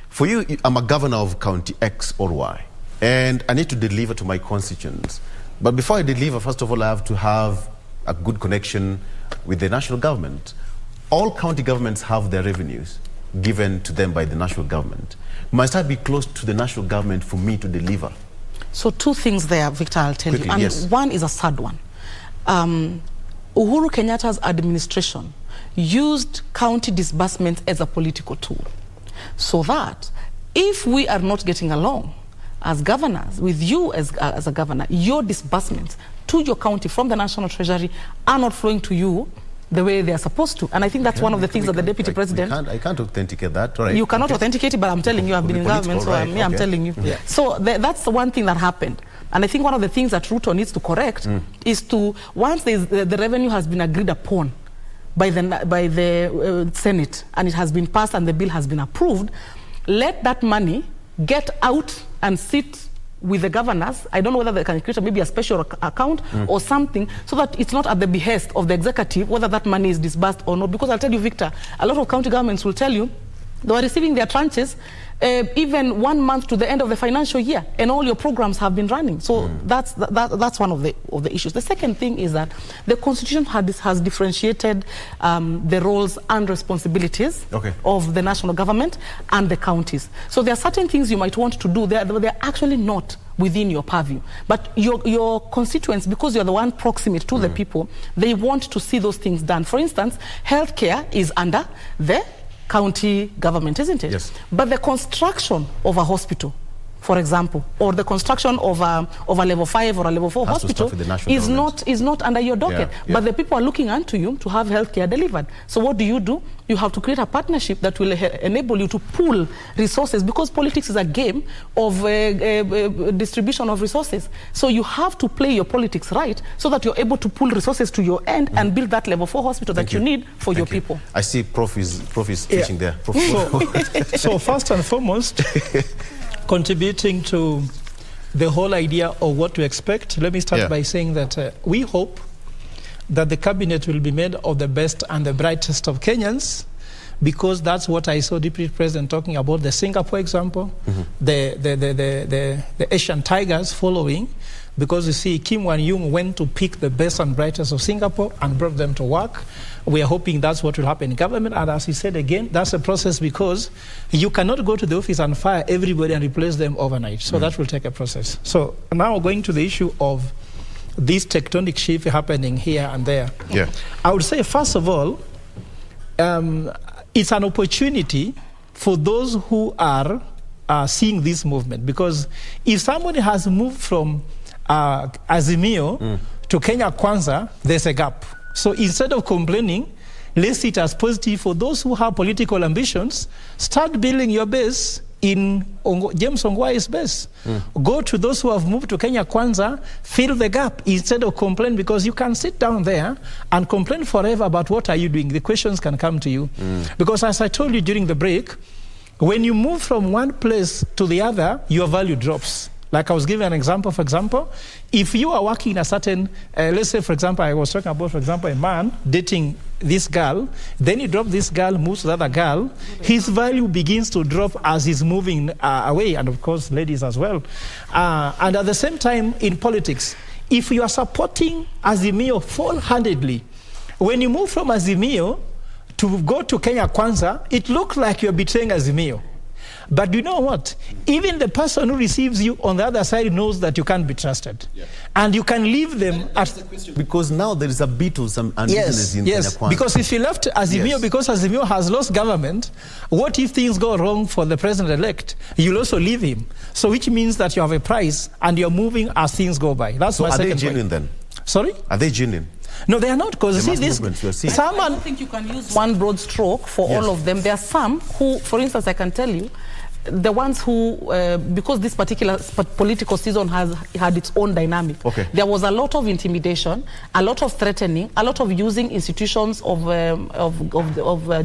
for you, I'm a governor of county X or Y, and I need to deliver to my constituents. But before I deliver, first of all, I have to have a good connection with the national government. All county governments have their revenues given to them by the national government. Must I be close to the national government for me to deliver? So 2 things there, Victor, I'll tell you. And one is a sad one. Uhuru Kenyatta's administration used county disbursements as a political tool. So that if we are not getting along as governors, with you as a governor, your disbursements to your county from the National Treasury are not flowing to you the way they are supposed to. And I think that's one of the things that the Deputy President... I can't authenticate that. Right. You cannot authenticate it, but I'm telling you, I've been in government, so I'm telling you. So that's the one thing that happened. And I think one of the things that Ruto needs to correct is to, once the revenue has been agreed upon by the Senate, and it has been passed and the bill has been approved, let that money get out and sit with the governors. I don't know whether they can create maybe a special account or something, so that it's not at the behest of the executive whether that money is disbursed or not. Because I'll tell you, Victor, a lot of county governments will tell you they are receiving their tranches even 1 month to the end of the financial year, and all your programs have been running. So that's one of the issues. The second thing is that the Constitution has differentiated the roles and responsibilities of the national government and the counties. So there are certain things you might want to do. They're actually not within your purview. But your constituents, because you're the one proximate to the people, they want to see those things done. For instance, healthcare is under the county government, isn't it? Yes. But the construction of a hospital for example, or the construction of a level 5 or a level 4 hospital is not under your docket. But the people are looking unto you to have healthcare delivered. So what do? You have to create a partnership that will enable you to pool resources, because politics is a game of distribution of resources. So you have to play your politics right so that you're able to pool resources to your end and build that level 4 hospital that you need for your people. I see Prof is teaching there. So first and foremost, contributing to the whole idea of what to expect, let me start by saying that we hope that the cabinet will be made of the best and the brightest of Kenyans, because that's what I saw Deputy President talking about, the Singapore example, the Asian Tigers following, because you see Kim Wan-yung went to pick the best and brightest of Singapore and brought them to work. We are hoping that's what will happen in government, and as he said again, that's a process, because you cannot go to the office and fire everybody and replace them overnight. So that will take a process. So now going to the issue of this tectonic shift happening here and there. I would say, first of all, it's an opportunity for those who are seeing this movement, because if somebody has moved from Azimio to Kenya Kwanza, there's a gap. So instead of complaining, let's see it as positive for those who have political ambitions. Start building your base in James Ongwae's base. Go to those who have moved to Kenya Kwanza, fill the gap instead of complain, because you can sit down there and complain forever about what are you doing. The questions can come to you. Because as I told you during the break, when you move from one place to the other, your value drops. Like I was giving an example, for example, if you are working in a certain, let's say, for example, I was talking about, for example, a man dating this girl, then he drops this girl, moves to the other girl, his value begins to drop as he's moving away, and of course, ladies as well. And at the same time, in politics, if you are supporting Azimio full-handedly, when you move from Azimio to go to Kenya Kwanza, it looks like you're betraying Azimio. But you know what? Even the person who receives you on the other side knows that you can't be trusted. And you can leave them at... Because now there is a bit of some uneasiness in Kenya Kwanza. Because if you left Azimio, because Azimio has lost government, what if things go wrong for the president-elect? You'll also leave him. So which means that you have a price and you're moving as things go by. That's my second point. Are they genuine then? Sorry? Are they genuine? No, they are not, because see this. I don't think you can use one broad stroke for all of them. There are some who, for instance, I can tell you, the ones who, because this particular political season has had its own dynamic, there was a lot of intimidation, a lot of threatening, a lot of using institutions of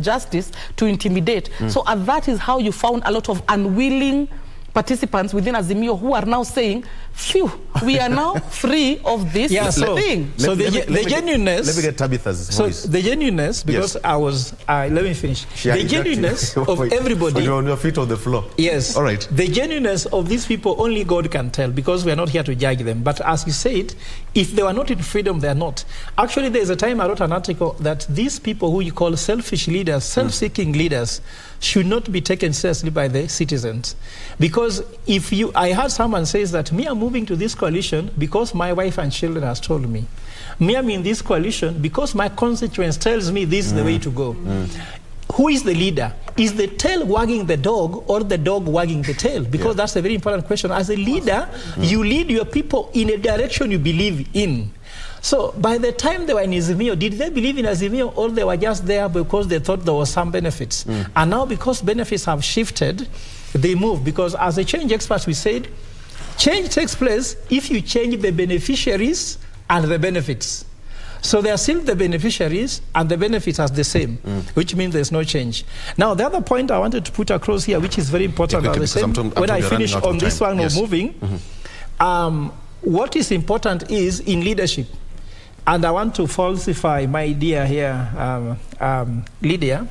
justice to intimidate. So that is how you found a lot of unwilling participants within Azimio who are now saying, phew, we are now free of this thing. So the genuineness... Let me get Tabitha's voice. So the genuineness, because I was... let me finish. The genuineness of everybody... You're on your feet on the floor. Yes. All right. The genuineness of these people, only God can tell, because we are not here to judge them. But as you said, if they were not in freedom, they are not. Actually, there's a time I wrote an article that these people who you call selfish leaders, self-seeking leaders, should not be taken seriously by the citizens. Because if you... I heard someone says that, me, I'm moving to this coalition because my wife and children has told me. Me, I'm in this coalition because my constituents tells me this is the way to go. Who is the leader? Is the tail wagging the dog or the dog wagging the tail? Because that's a very important question. As a leader, you lead your people in a direction you believe in. So by the time they were in Azimio, did they believe in Azimio, or they were just there because they thought there was some benefits? And now because benefits have shifted, they move. Because as a change experts, we said, change takes place if you change the beneficiaries and the benefits. So they are still the beneficiaries and the benefits are the same, which means there's no change. Now, the other point I wanted to put across here, which is very important, when I finish on this one of moving, what is important is in leadership. And I want to falsify my idea here, Lydia.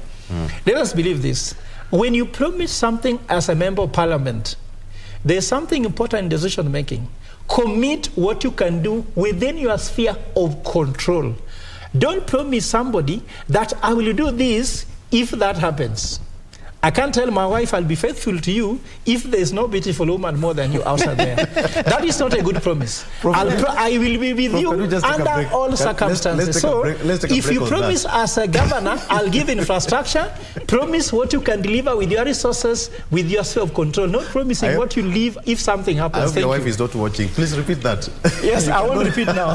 Let us believe this. When you promise something as a member of parliament, there's something important in decision making. Commit what you can do within your sphere of control. Don't promise somebody that I will do this if that happens. I can't tell my wife I'll be faithful to you if there's no beautiful woman more than you outside there. That is not a good promise. I will be with you under all circumstances. So if you promise as a governor, I'll give infrastructure, promise what you can deliver with your resources, with your self-control, not promising what you leave if something happens. I hope your wife is not watching. Please repeat that. Yes, I won't repeat now.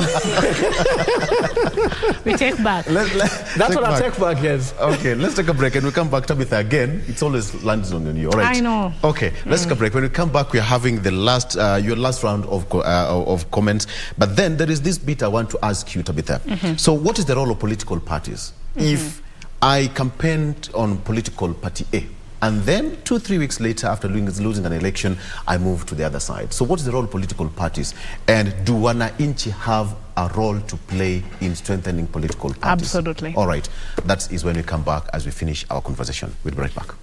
We take back. That's what I take back, yes. Okay, let's take a break and we come back. Tabitha, again, it's always lands on you, all right? I know. Okay, let's take a break. When we come back, we are having the last, your last round of comments. But then there is this bit I want to ask you, Tabitha. So what is the role of political parties? If I campaigned on political party A, and then 2-3 weeks later, after losing an election, I moved to the other side. So what is the role of political parties? And do wananchi have a role to play in strengthening political parties? Absolutely. All right. That is when we come back as we finish our conversation. We'll be right back.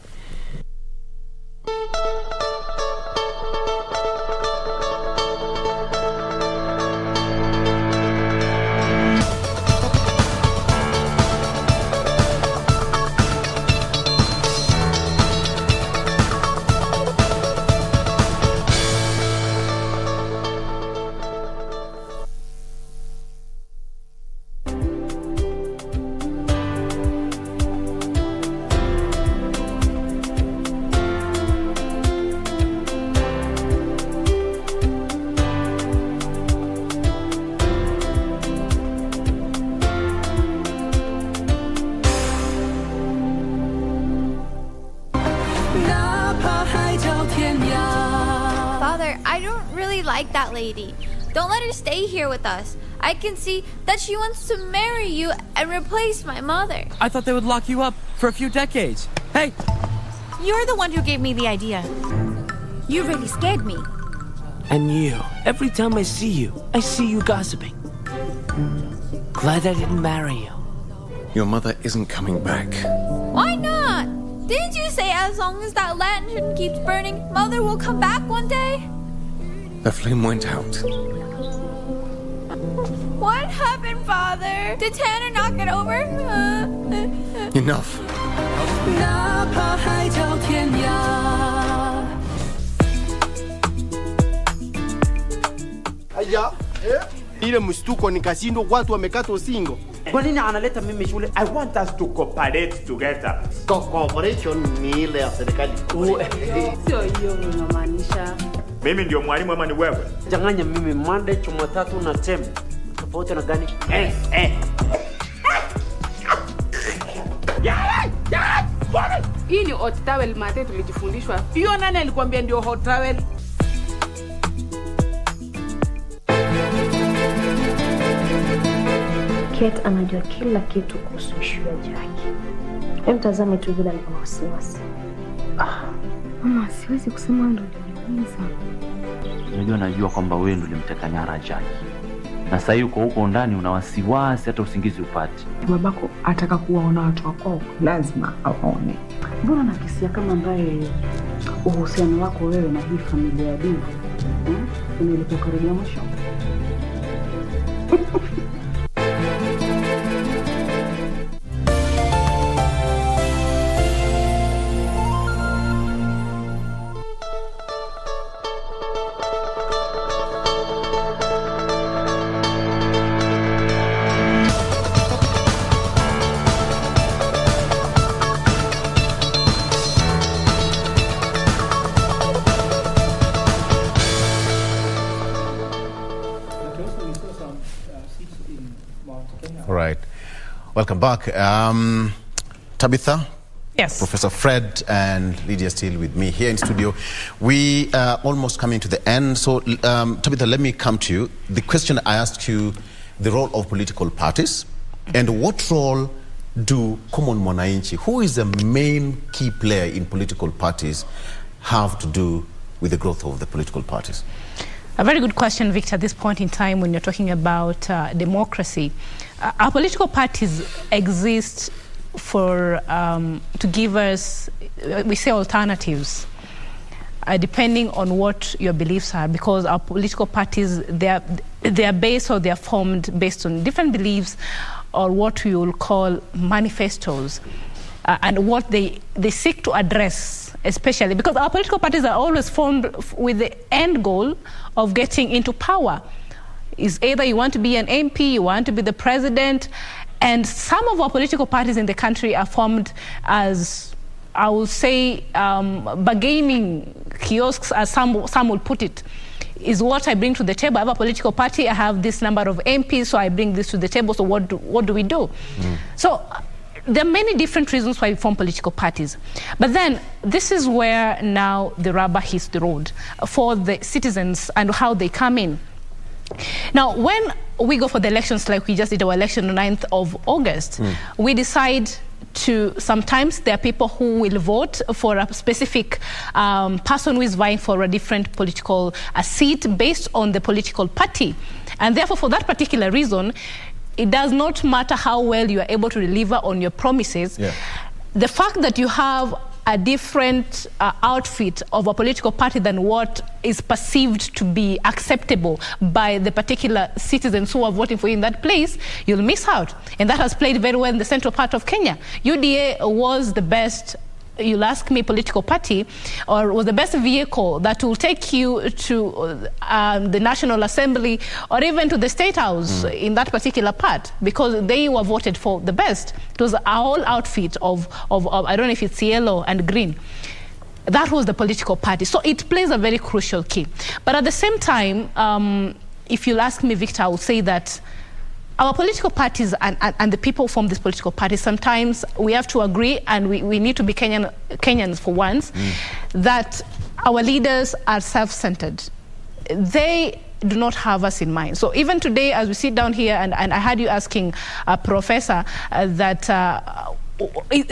Father, I don't really like that lady. Don't let her stay here with us. I can see that she wants to marry you and replace my mother. I thought they would lock you up for a few decades. Hey! You're the one who gave me the idea. You really scared me. And you, every time I see you gossiping. Glad I didn't marry you. Your mother isn't coming back. Why not? Didn't you say as long as that lantern keeps burning, Mother will come back one day? The flame went out. What happened, Father? Did Tanner not get over? Enough. Aya, ile mshtuko nikashindwa, watu wamekata usingo. Kwa nini analeta mimi shule? I want us to cooperate together. Cooperation ni ile ya serikali. Sio hiyo unamaanisha. Mimi ndio mwalimu ama ni wewe? Changanya mimi Monday, Jumatatu na Tem. Tofauti na gani? Hii ni hot towel mate tulijifundishwa. Hiyo nani alikwambia ndio hot towel? Kate anajua kila kitu kuhusu issue ya Jackie. Hebu tazame tu vile alikuwa wasiwasi. Mama, siwezi kusema ndo niliumiza. Najua kwamba wewe ndo ulimteka nyara Jackie. Na sasa yuko huko ndani una wasiwasi hata usingizi upate. Babako ataka kuwaona watu wako, lazima aone. Mbona nakisia kama ambaye uhusiano wako wewe na hii familia ya Divu unaelekea karibia mwisho? All right. Welcome back. Tabitha? Yes. Professor Fred and Lydia still with me here in studio. We are almost coming to the end. So, Tabitha, let me come to you. The question I asked you, the role of political parties, and what role do common mwananchi, who is the main key player in political parties, have to do with the growth of the political parties? A very good question, Victor, at this point in time when you're talking about democracy. Our political parties exist for to give us, we say, alternatives, depending on what your beliefs are, because our political parties, they are based or they are formed based on different beliefs or what we will call manifestos. and what they seek to address, especially because our political parties are always formed with the end goal of getting into power. Is either you want to be an MP, you want to be the president, and some of our political parties in the country are formed as, I will say, bargaining kiosks, as some will put it. Is what I bring to the table. I have a political party, I have this number of MPs, so I bring this to the table, so what do we do? So there are many different reasons why we form political parties. But then this is where now the rubber hits the road for the citizens and how they come in. Now, when we go for the elections, like we just did our election on 9th of August, we decide to, sometimes there are people who will vote for a specific person who is vying for a different political seat based on the political party. And therefore, for that particular reason, it does not matter how well you are able to deliver on your promises. The fact that you have a different outfit of a political party than what is perceived to be acceptable by the particular citizens who are voting for you in that place, you'll miss out. And that has played very well in the central part of Kenya. UDA was the best, you'll ask me, political party, or was the best vehicle that will take you to the National Assembly or even to the State House in that particular part, because they were voted for the best. It was a whole outfit of I don't know if it's yellow and green. That was the political party. So it plays a very crucial key. But at the same time, if you'll ask me, Victor, I will say that our political parties and the people from these political parties, sometimes we have to agree, and we need to be Kenyans for once, that our leaders are self-centered. They do not have us in mind. So even today, as we sit down here, and I heard you asking Professor that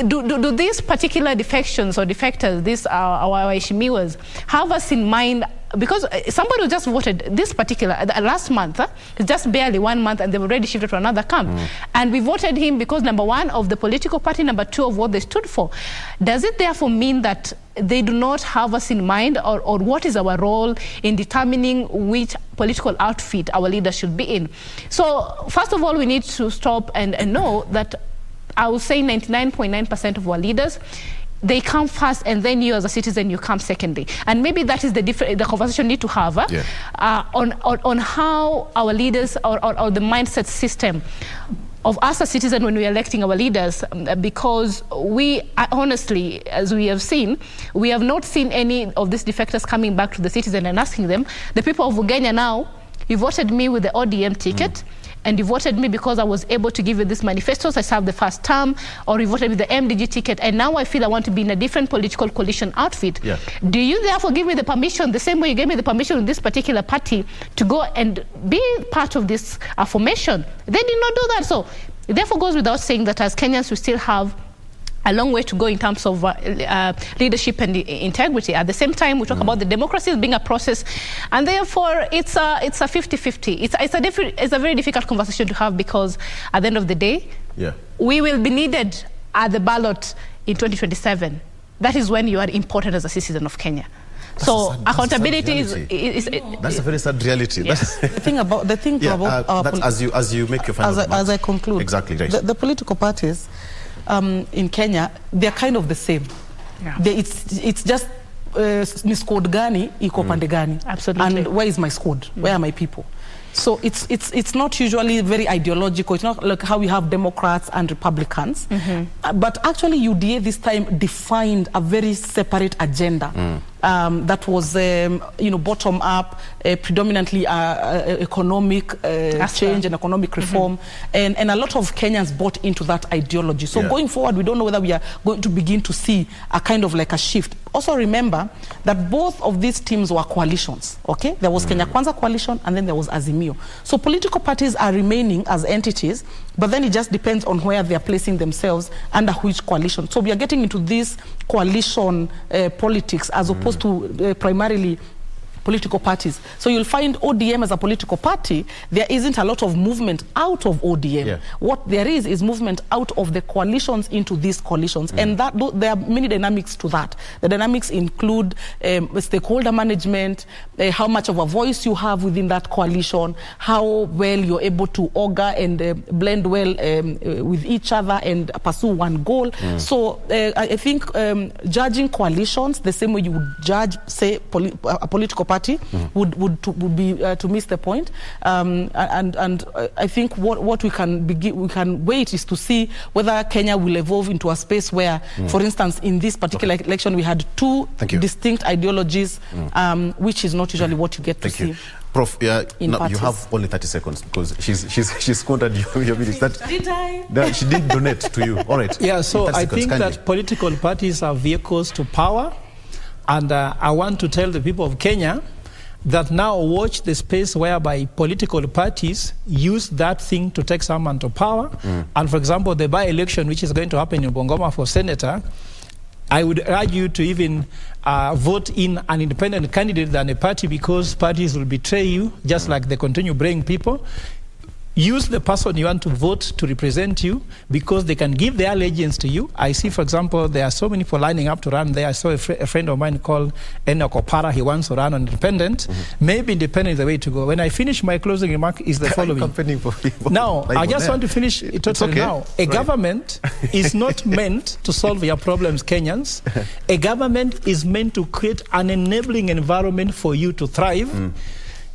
do these particular defections or defectors, these our Ishimiwas, have us in mind? Because somebody who just voted this particular, last month, it's just barely 1 month, and they've already shifted to another camp. And we voted him because, number one, of the political party, number two, of what they stood for. Does it therefore mean that they do not have us in mind, or what is our role in determining which political outfit our leaders should be in? So, first of all, we need to stop and know that I would say 99.9% of our leaders, they come first, and then you as a citizen, you come secondly. And maybe that is the conversation we need to have on how our leaders, or the mindset system of us as citizens when we are electing our leaders, because we honestly, as we have seen, we have not seen any of these defectors coming back to the citizen and asking them, the people of Ugenya now, you voted me with the ODM ticket, and you voted me because I was able to give you these manifestos, I served the first term, or you voted with the MDG ticket, and now I feel I want to be in a different political coalition outfit. Do you therefore give me the permission, the same way you gave me the permission in this particular party, to go and be part of this formation? They did not do that. So it therefore goes without saying that as Kenyans, we still have a long way to go in terms of leadership and integrity. At the same time, we talk about the democracy as being a process, and therefore it's a 50-50. It's a very difficult conversation to have, because at the end of the day, we will be needed at the ballot in 2027. That is when you are important as a citizen of Kenya. So accountability is that's a very sad reality. Yes. the thing about as you make your final remarks. As I conclude, exactly right. The political parties in Kenya, they're kind of the same. It's just ni squad gani iko pande gani, and where is my squad? Where are my people? So it's not usually very ideological. It's not like how we have Democrats and Republicans. But actually UDA this time defined a very separate agenda that was bottom up, predominantly economic change and economic reform, and a lot of Kenyans bought into that ideology. So going forward, we don't know whether we are going to begin to see a kind of like a shift. Also remember that both of these teams were coalitions, okay? There was Kenya Kwanza coalition, and then there was Azimio. So political parties are remaining as entities, but then it just depends on where they are placing themselves under which coalition. So we are getting into this coalition politics as opposed to primarily political parties. So you'll find ODM as a political party, there isn't a lot of movement out of ODM. Yeah. What there is movement out of the coalitions into these coalitions. And that there are many dynamics to that. The dynamics include stakeholder management, how much of a voice you have within that coalition, how well you're able to augur and blend well with each other and pursue one goal. So I think judging coalitions the same way you would judge, say, a political party would be to miss the point. And I think what we can wait is to see whether Kenya will evolve into a space where, for instance, in this particular election, we had two distinct ideologies, which is not usually what you get to see. Prof, you have only 30 seconds because she's squandered your minutes. Did I? That she did donate to you. All right. Yeah, so I think that political parties are vehicles to power. And I want to tell the people of Kenya that now watch the space whereby political parties use that thing to take someone to power. And for example, the by-election which is going to happen in Bungoma for senator, I would urge you to even vote in an independent candidate than a party, because parties will betray you just like they continue betraying people. Use the person you want to vote to represent you, because they can give their allegiance to you. I see, for example, there are so many people lining up to run there. I saw a friend of mine called Enoch Opara. He wants to run on independent. Maybe independent is the way to go. When I finish, my closing remark is the following. Now, I just want to finish it totally now. A government is not meant to solve your problems, Kenyans. A government is meant to create an enabling environment for you to thrive.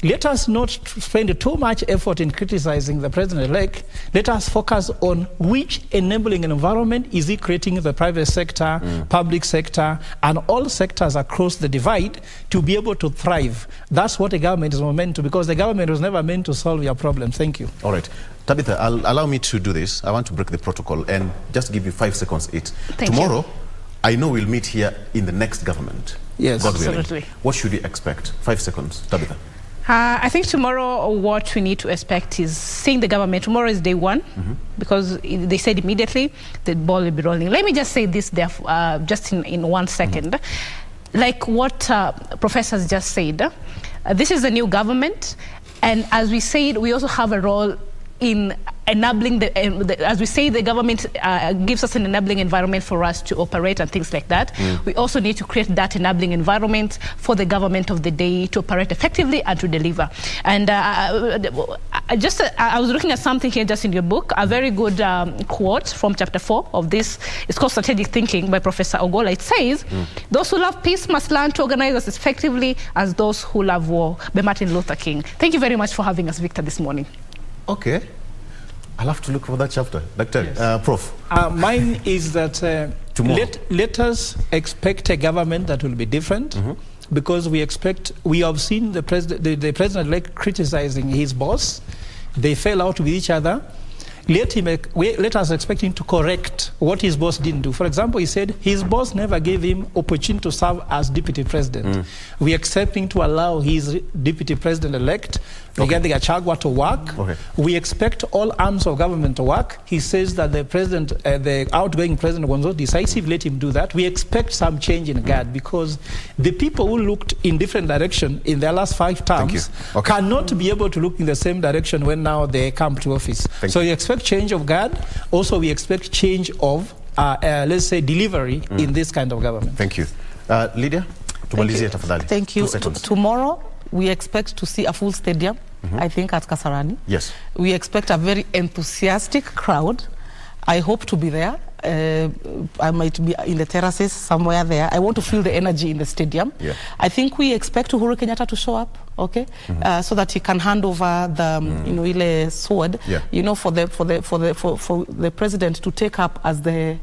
Let us not spend too much effort in criticizing the president-elect. Let us focus on which enabling environment is he creating the private sector, public sector, and all sectors across the divide to be able to thrive. That's what a government is meant to, because the government was never meant to solve your problem. Thank you. All right. Tabitha, allow me to do this. I want to break the protocol and just give you 5 seconds each. Tomorrow, I know we'll meet here in the next government. Yes, God absolutely. willing. What should we expect? 5 seconds. Tabitha. I think tomorrow what we need to expect is seeing the government. Tomorrow is day one, because they said immediately the ball will be rolling. Let me just say this there, just in 1 second. Like what professors just said, this is a new government, and as we said, we also have a role in enabling as we say, the government gives us an enabling environment for us to operate and things like that. We also need to create that enabling environment for the government of the day to operate effectively and to deliver. And I was looking at something here just in your book, a very good quote from chapter 4 of this. It's called Strategic Thinking by Professor Ogola. It says, "Those who love peace must learn to organize as effectively as those who love war," by Martin Luther King. Thank you very much for having us, Victor, this morning. Okay. I'll have to look for that chapter. Doctor, Prof. Mine is that let us expect a government that will be different, because we have seen the president-elect criticizing his boss. They fell out with each other. Let us expect him to correct what his boss didn't do. For example, he said his boss never gave him opportunity to serve as deputy president. We expect him to allow his deputy president-elect, Rigathi Gachagua, to work. We expect all arms of government to work. He says that the outgoing president was not decisive. Let him do that. We expect some change in GAD, because the people who looked in different direction in their last 5 terms cannot be able to look in the same direction when now they come to office. So we expect change of guard. Also, we expect change of, let's say, delivery in this kind of government. Thank you. Lydia, thank you. Tomorrow, we expect to see a full stadium, I think, at Kasarani. Yes. We expect a very enthusiastic crowd. I hope to be there. I might be in the terraces somewhere there. I want to feel the energy in the stadium. I think we expect Uhuru Kenyatta to show up, so that he can hand over the sword, for the president to take up as the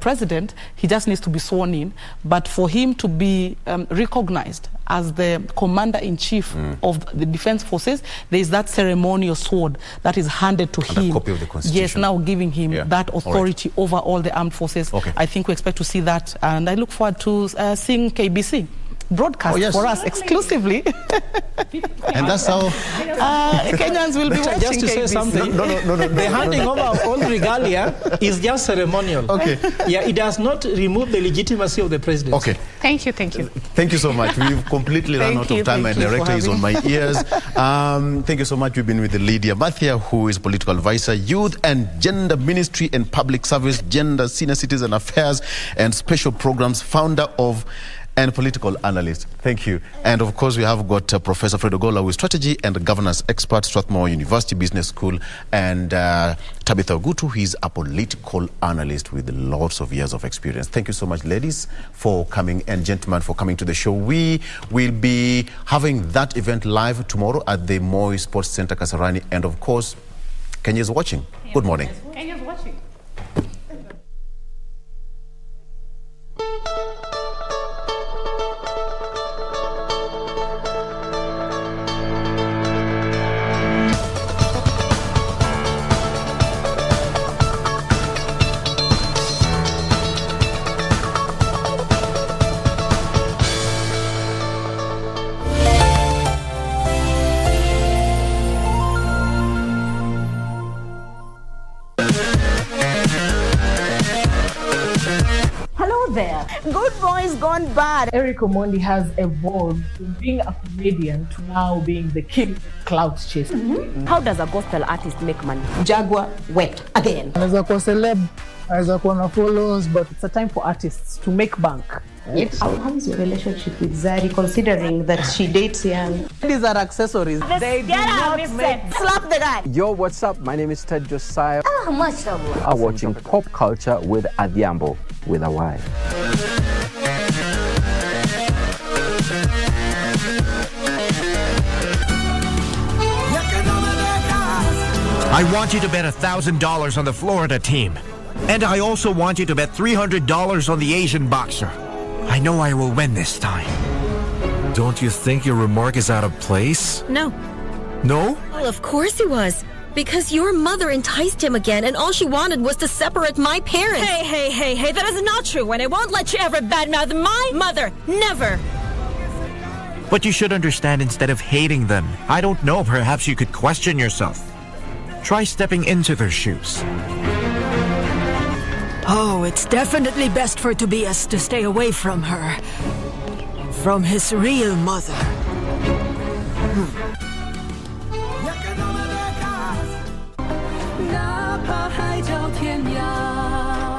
president. He just needs to be sworn in, but for him to be recognized as the commander-in-chief of the defense forces, there is that ceremonial sword that is handed to him. A copy of the Constitution. Yes, now giving him that authority over all the armed forces. I think we expect to see that, and I look forward to seeing KBC broadcast for us exclusively. And that's how Kenyans will be watching just to KBC. say something. No. The handing over of all regalia is just ceremonial. Okay. Yeah, it does not remove the legitimacy of the presidency. Okay. Thank you. Thank you so much. We've completely run out of time. My director is on my ears. Thank you so much. We've been with Lydia Bathia, who is political advisor, youth and gender ministry and public service, gender, senior citizen affairs and special programs, founder of and political analyst. Thank you. And of course, we have got Professor Fred Ogola, who is strategy and governance expert, Strathmore University Business School, and Tabitha Ogutu, he's a political analyst with lots of years of experience. Thank you so much, ladies, for coming, and gentlemen, for coming to the show. We will be having that event live tomorrow at the Moi Sports Center, Kasarani, and of course, Kenya is watching. Good morning. Kenya's watching. There. Good boys gone bad. Eric Omondi has evolved from being a comedian to now being the king clout chaser. How does a gospel artist make money? Jaguar wept again. Anaweza kuwa celeb, anaweza kuwa na followers, but it's a time for artists to make bank. Right? How is your relationship with Zari, considering that she dates young? These are accessories. They do not make... Slap the guy. Yo, what's up? My name is Ted Josiah. Mashallah. I'm watching Pop Culture with Adhiambo with a Y. I want you to bet $1,000 on the Florida team. And I also want you to bet $300 on the Asian boxer. I know I will win this time. Don't you think your remark is out of place? No. No? Well, of course he was. Because your mother enticed him again, and all she wanted was to separate my parents. Hey, that is not true, and I won't let you ever badmouth my mother. Never. But you should understand, instead of hating them, I don't know, perhaps you could question yourself. Try stepping into their shoes. Oh, it's definitely best for Tobias to stay away from her. From his real mother.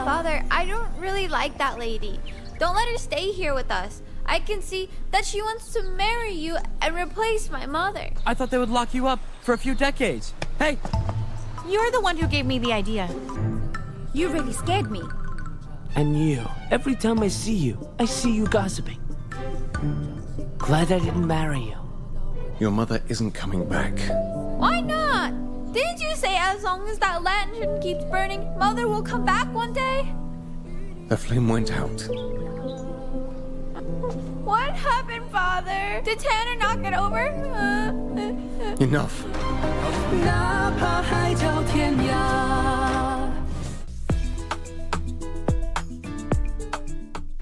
Father, I don't really like that lady. Don't let her stay here with us. I can see that she wants to marry you and replace my mother. I thought they would lock you up for a few decades. Hey! You're the one who gave me the idea. You really scared me. And you, every time I see you gossiping. Glad I didn't marry you. Your mother isn't coming back. Why not? Didn't you say as long as that lantern keeps burning, Mother will come back one day? The flame went out. What happened, Father? Did Tanner knock it over? Enough.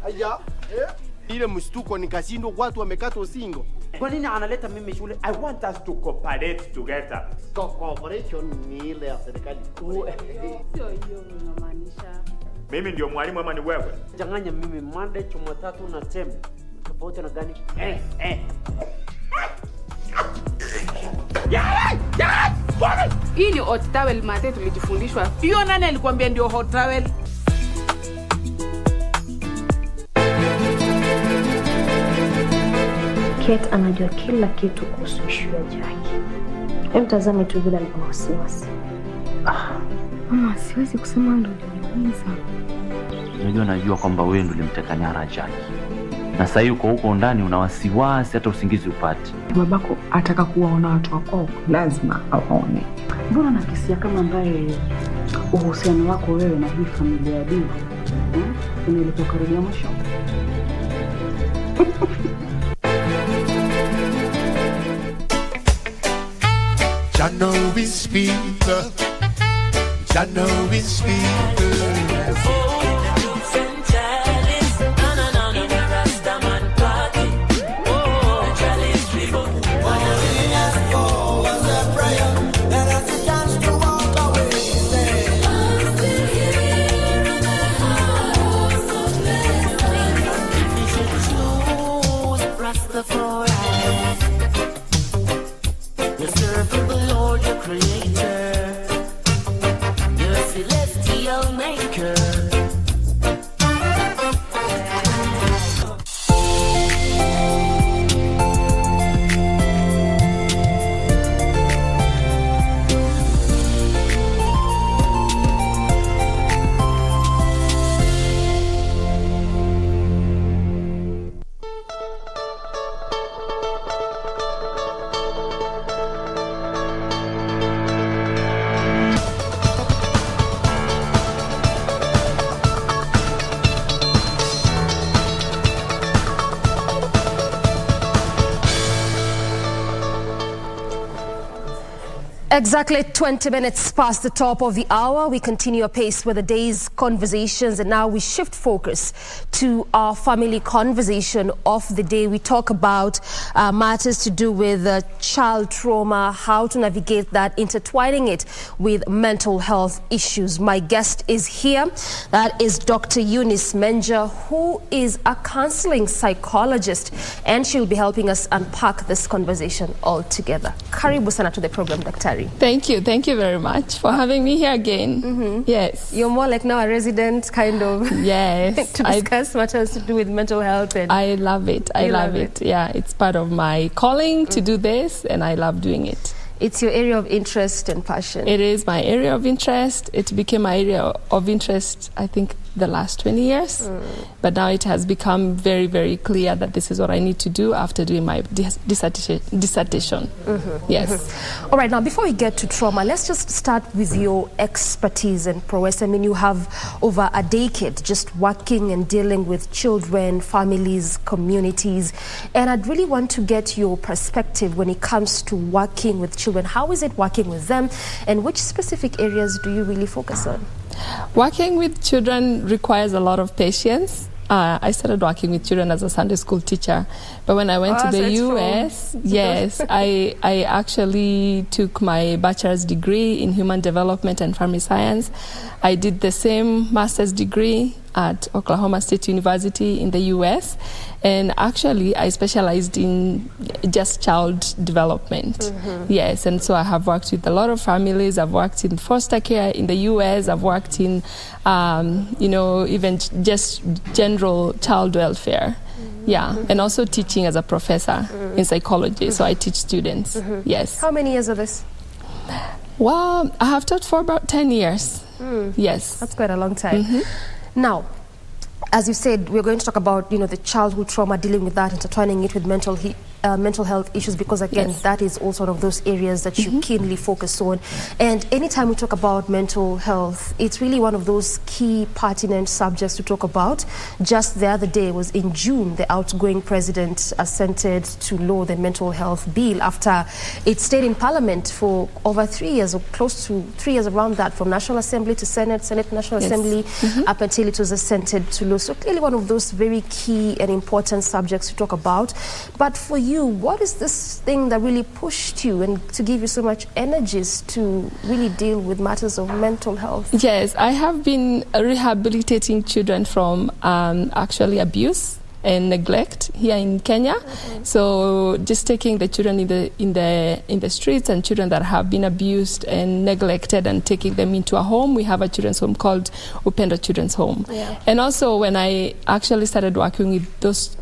Aya, ile mshtuko nikashindwa, watu wamekata usingo. Kwa nini analeta mimi shule? I want us to cooperate together. Cooperation ni ile ya serikali. Sio hiyo unamaanisha. Mimi ndio mwalimu ama ni wewe? Changanya mimi Monday, Jumatatu na Tem. Tofauti na gani? Hii ni hot towel mate tulijifundishwa. Hiyo nani alikwambia ndio hot towel? Kate anajua kila kitu kuhusu issue ya Jackie. Mtazame tu vile alikuwa wasiwasi. Mama, siwezi kusema ndio uliniumiza. Najua kwamba wewe ndio ulimteka nyara Jackie. Na sasa yuko huko ndani una wasiwasi hata usingizi upate. Babako ataka kuwaona watu wako, lazima awaone. Mbona nakisia kama ambaye uhusiano wako wewe na hii familia ya Divu unaelekea karibia mwisho? I know we speak up. I know we speak up. Exactly 20 minutes past the top of the hour. We continue apace with the day's conversations, and now we shift focus to our family conversation of the day. We talk about matters to do with child trauma, how to navigate that, intertwining it with mental health issues. My guest is here. That is Dr. Eunice Menja, who is a counseling psychologist, and she'll be helping us unpack this conversation all together. Karibu sana to the program, Daktari. Thank you very much for having me here again. Yes. You're more like now a resident, kind of. Yes. To discuss matters to do with mental health. And I love it. I love it. Yeah, it's part of my calling to do this, and I love doing it. It's your area of interest and passion. It is my area of interest. It became my area of interest, I think, the last 20 years. But now it has become very, very clear that this is what I need to do after doing my dissertation. Yes. All right, now before we get to trauma, let's just start with your expertise and prowess. I mean, you have over a decade just working and dealing with children, families, communities. And I'd really want to get your perspective when it comes to working with children. How is it working with them, and which specific areas do you really focus on? Working with children requires a lot of patience. I started working with children as a Sunday school teacher, but when I went to the US, yes, I actually took my bachelor's degree in human development and family science. I did the same master's degree at Oklahoma State University in the US, and actually I specialized in just child development. Yes, and so I have worked with a lot of families. I've worked in foster care in the US. I've worked in even just general child welfare. Yeah, and also teaching as a professor in psychology. So I teach students. Yes. How many years of this? Well, I have taught for about 10 years. Yes. That's quite a long time. Now, as you said, we're going to talk about, the childhood trauma, dealing with that, intertwining it with mental health issues, because again, that is also one of those areas that you keenly focus on. And anytime we talk about mental health, it's really one of those key pertinent subjects to talk about. Just the other day, was in June, the outgoing president assented to law the mental health bill after it stayed in Parliament for over 3 years, or close to 3 years, around that, from National Assembly to Senate, Senate to National Assembly, up until it was assented to law. So clearly one of those very key and important subjects to talk about. But for you, what is this thing that really pushed you and to give you so much energies to really deal with matters of mental health? Yes, I have been rehabilitating children from actually abuse and neglect here in Kenya. So just taking the children in the streets, and children that have been abused and neglected, and taking them into a home. We have a children's home called Upendo Children's Home. And also when I actually started working with those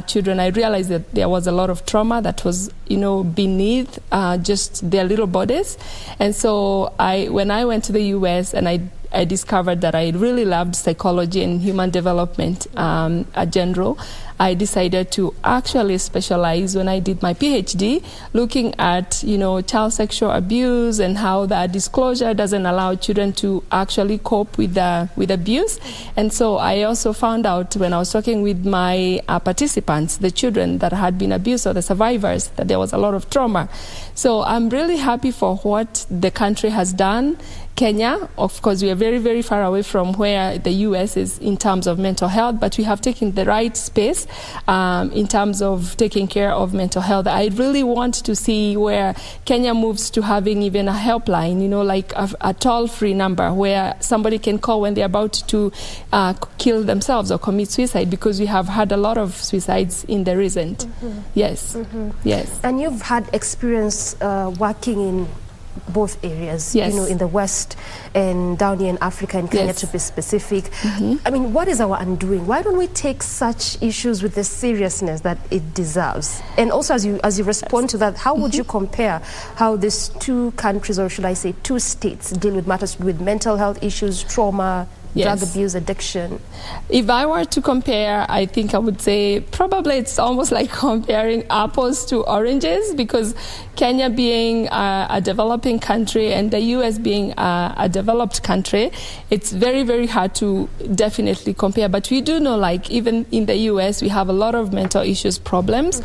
children, I realized that there was a lot of trauma that was beneath just their little bodies. And so when I went to the US, and I discovered that I really loved psychology and human development at general, I decided to actually specialize when I did my PhD, looking at child sexual abuse and how that disclosure doesn't allow children to actually cope with abuse. And so I also found out when I was talking with my participants, the children that had been abused or the survivors, that there was a lot of trauma. So I'm really happy for what the country has done. Kenya, of course, we are very, very far away from where the US is in terms of mental health, but we have taken the right space in terms of taking care of mental health. I really want to see where Kenya moves to having even a helpline, like a toll-free number where somebody can call when they're about to kill themselves or commit suicide, because we have had a lot of suicides in the recent. Yes. Yes. And you've had experience working in both areas, in the West and down here in Africa and Kenya, to be specific. I mean, what is our undoing? Why don't we take such issues with the seriousness that it deserves? And also, as you respond to that, how would you compare how these two countries, or should I say two states, deal with matters with mental health issues, trauma, drug abuse, addiction? If I were to compare, I think I would say probably it's almost like comparing apples to oranges, because Kenya being a developing country and the US being a developed country, it's very, very hard to definitely compare. But we do know, like, even in the US, we have a lot of mental issues problems.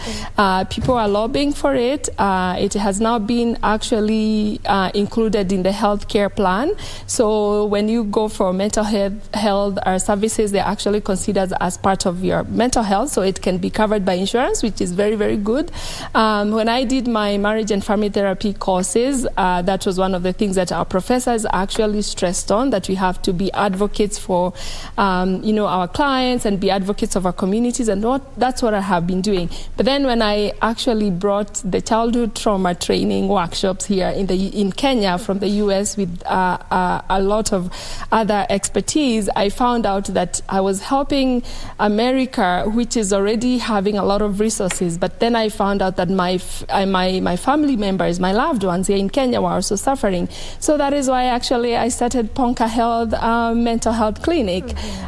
People are lobbying for it. It has now been actually included in the healthcare plan. So when you go for mental health services, they're actually considered as part of your mental health, so it can be covered by insurance, which is very, very good. When I did my marriage and family therapy courses, that was one of the things that our professors actually stressed on, that we have to be advocates for our clients and be advocates of our communities, and that's what I have been doing. But then when I actually brought the childhood trauma training workshops here in Kenya from the US with a lot of other expertise, I found out that I was helping America, which is already having a lot of resources, but then I found out that my family members, my loved ones here in Kenya, were also suffering. So that is why actually I started Ponka Health Mental Health Clinic.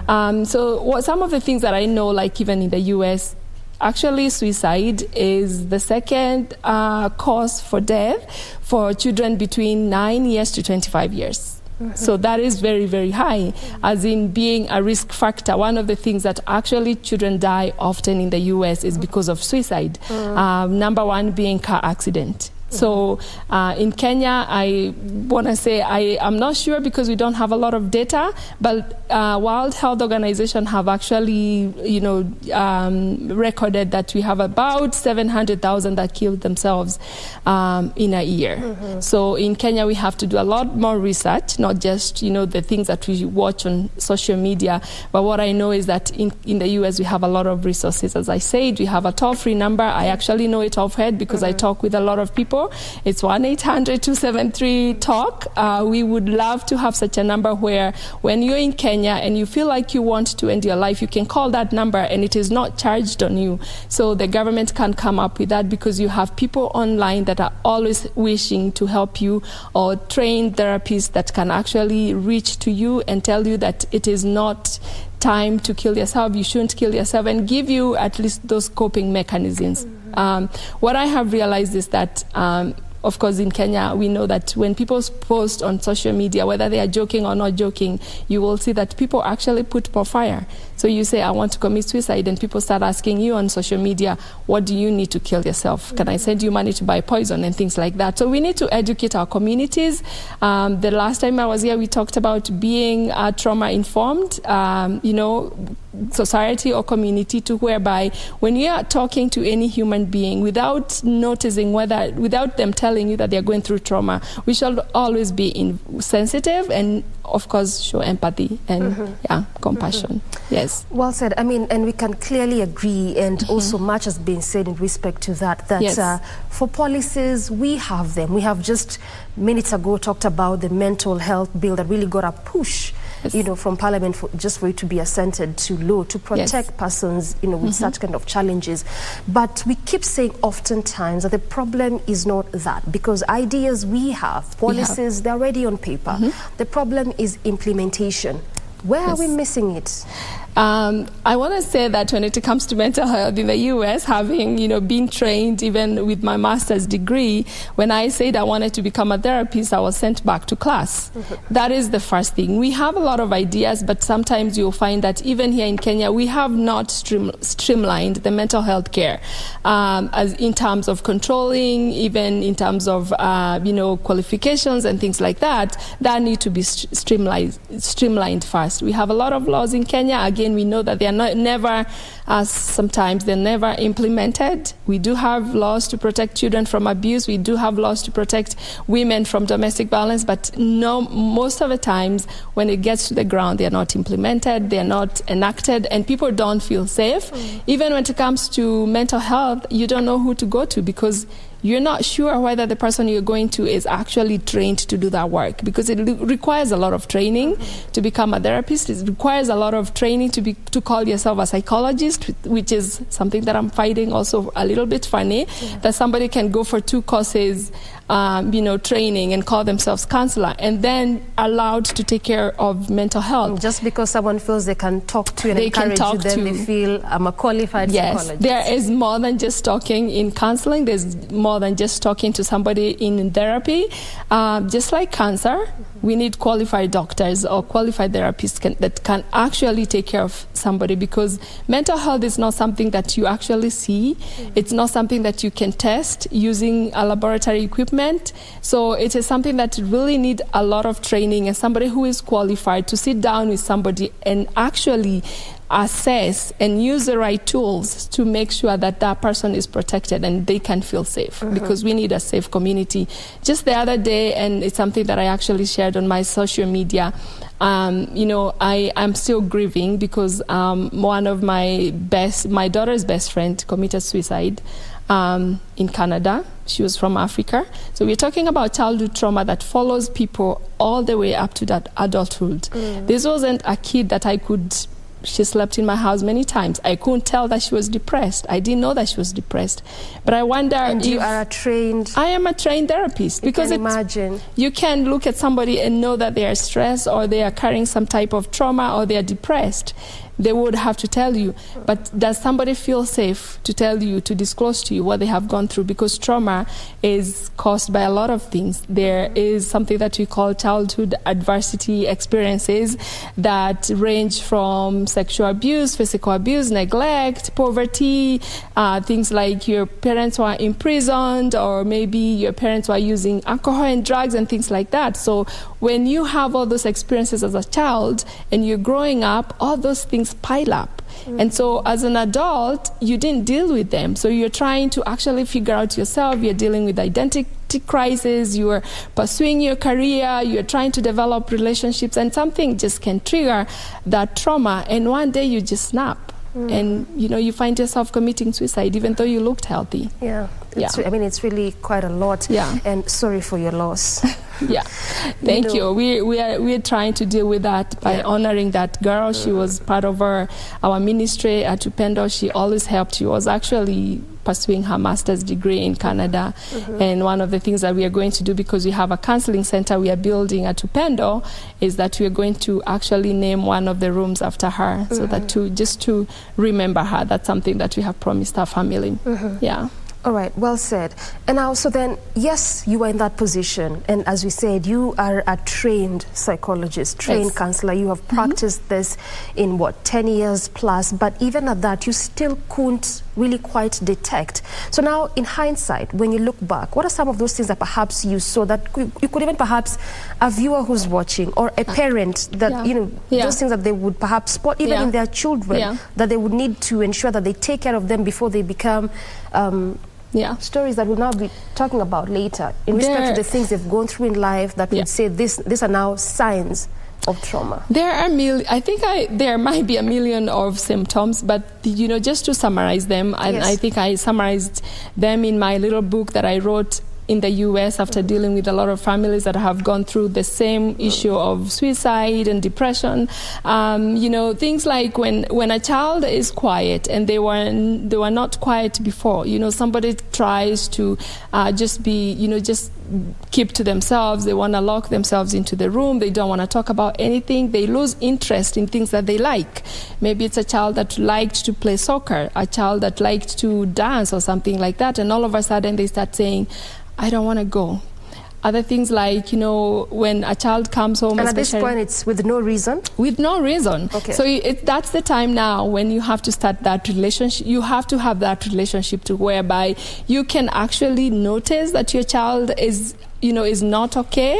So some of the things that I know, like even in the US, actually suicide is the second cause for death for children between 9 years to 25 years. So that is very, very high, as in being a risk factor. One of the things that actually children die often in the US is because of suicide. Number one being car accident. So in Kenya, I want to say I'm not sure because we don't have a lot of data, but World Health Organization have actually, recorded that we have about 700,000 that killed themselves in a year. So in Kenya, we have to do a lot more research, not just, the things that we watch on social media. But what I know is that in the US, we have a lot of resources. As I said, we have a toll-free number. I actually know it off head because I talk with a lot of people. It's 1-800-273-TALK. We would love to have such a number where when you're in Kenya and you feel like you want to end your life, you can call that number and it is not charged on you. So the government can come up with that because you have people online that are always wishing to help you, or trained therapists that can actually reach to you and tell you that it is not time to kill yourself, you shouldn't kill yourself, and give you at least those coping mechanisms. What I have realized is that of course, in Kenya, we know that when people post on social media, whether they are joking or not joking, you will see that people actually put more fire. So you say, I want to commit suicide, and people start asking you on social media, what do you need to kill yourself? Can I send you money to buy poison and things like that? So we need to educate our communities. The last time I was here, we talked about being trauma-informed, society or community, to whereby when you are talking to any human being without noticing without them telling you that they're going through trauma, we should always be sensitive and of course show empathy and compassion. Yes. Well said. I mean, and we can clearly agree, and also much has been said in respect to that, for policies, we have them. We have just minutes ago talked about the mental health bill that really got a push from Parliament just for it to be assented to law to protect persons, with such kind of challenges. But we keep saying oftentimes that the problem is not that, because ideas we have, policies, they're already on paper. The problem is implementation. Where are we missing it? I want to say that when it comes to mental health in the US, having been trained even with my master's degree, when I said I wanted to become a therapist, I was sent back to class. That is the first thing. We have a lot of ideas, but sometimes you'll find that even here in Kenya, we have not streamlined the mental health care as in terms of controlling, even in terms of qualifications and things like that. That need to be streamlined first. We have a lot of laws in Kenya. Again, we know that they are sometimes they're never implemented. We do have laws to protect children from abuse. We do have laws to protect women from domestic violence, but most of the times when it gets to the ground, they're not implemented, they're not enacted, and people don't feel safe. Even when it comes to mental health, you don't know who to go to because you're not sure whether the person you're going to is actually trained to do that work, because it requires a lot of training to become a therapist. It requires a lot of training to call yourself a psychologist, which is something that I'm finding also a little bit funny, that somebody can go for 2 courses training and call themselves counselor, and then allowed to take care of mental health. Just because someone feels they can talk to you and encourage you, then they feel I'm a qualified psychologist. There is more than just talking in counseling. There's more than just talking to somebody in therapy. Just like cancer, we need qualified doctors or qualified therapists that can actually take care of somebody, because mental health is not something that you actually see. It's not something that you can test using a laboratory equipment. So it is something that really needs a lot of training and somebody who is qualified to sit down with somebody and actually assess and use the right tools to make sure that that person is protected and they can feel safe, because we need a safe community. Just the other day, and it's something that I actually shared on my social media, I'm still grieving because one of my daughter's best friend committed suicide in Canada. She was from Africa. So we're talking about childhood trauma that follows people all the way up to that adulthood. This wasn't a kid that she slept in my house many times. I couldn't tell that she was depressed. I didn't know that she was depressed. But I wonder if you are I am a trained therapist. Because imagine. You can look at somebody and know that they are stressed or they are carrying some type of trauma or they are depressed. They would have to tell you. But does somebody feel safe to tell you, to disclose to you what they have gone through? Because trauma is caused by a lot of things. There is something that we call childhood adversity experiences that range from sexual abuse, physical abuse, neglect, poverty, things like your parents were imprisoned, or maybe your parents were using alcohol and drugs and things like that. So when you have all those experiences as a child and you're growing up, all those things pile up. And so as an adult, you didn't deal with them. So you're trying to actually figure out yourself. You're dealing with identity crisis. You're pursuing your career. You're trying to develop relationships. And something just can trigger that trauma. And one day you just snap. And, you find yourself committing suicide even though you looked healthy. It's really quite a lot. And sorry for your loss. Thank you. We're trying to deal with that by honoring that girl. She was part of our ministry at Upendo. She always helped. She was actually pursuing her master's degree in Canada. And one of the things that we are going to do, because we have a counseling center we are building at Upendo, is that we are going to actually name one of the rooms after her, so that just to remember her. That's something that we have promised our family. All right, well said. And also then, yes, you are in that position. And as we said, you are a trained psychologist, trained counselor. You have practiced this in 10 years plus. But even at that, you still couldn't really quite detect. So now, in hindsight, when you look back, what are some of those things that perhaps you saw that you could even perhaps a viewer who's watching or a parent that, those things that they would perhaps spot even in their children, that they would need to ensure that they take care of them before they become stories that we'll now be talking about later in respect to the things they've gone through in life that would say these are now signs of trauma? There are there might be a million of symptoms, but just to summarize them, and I think I summarized them in my little book that I wrote in the US after dealing with a lot of families that have gone through the same issue of suicide and depression. Things like when a child is quiet and they were not quiet before, somebody tries to just keep to themselves. They want to lock themselves into the room. They don't want to talk about anything. They lose interest in things that they like. Maybe it's a child that liked to play soccer, a child that liked to dance or something like that, and all of a sudden they start saying, I don't want to go. Other things like, when a child comes home... And at this point, it's with no reason? With no reason. Okay. So that's the time now when you have to start that relationship. You have to have that relationship whereby you can actually notice that your child is not okay.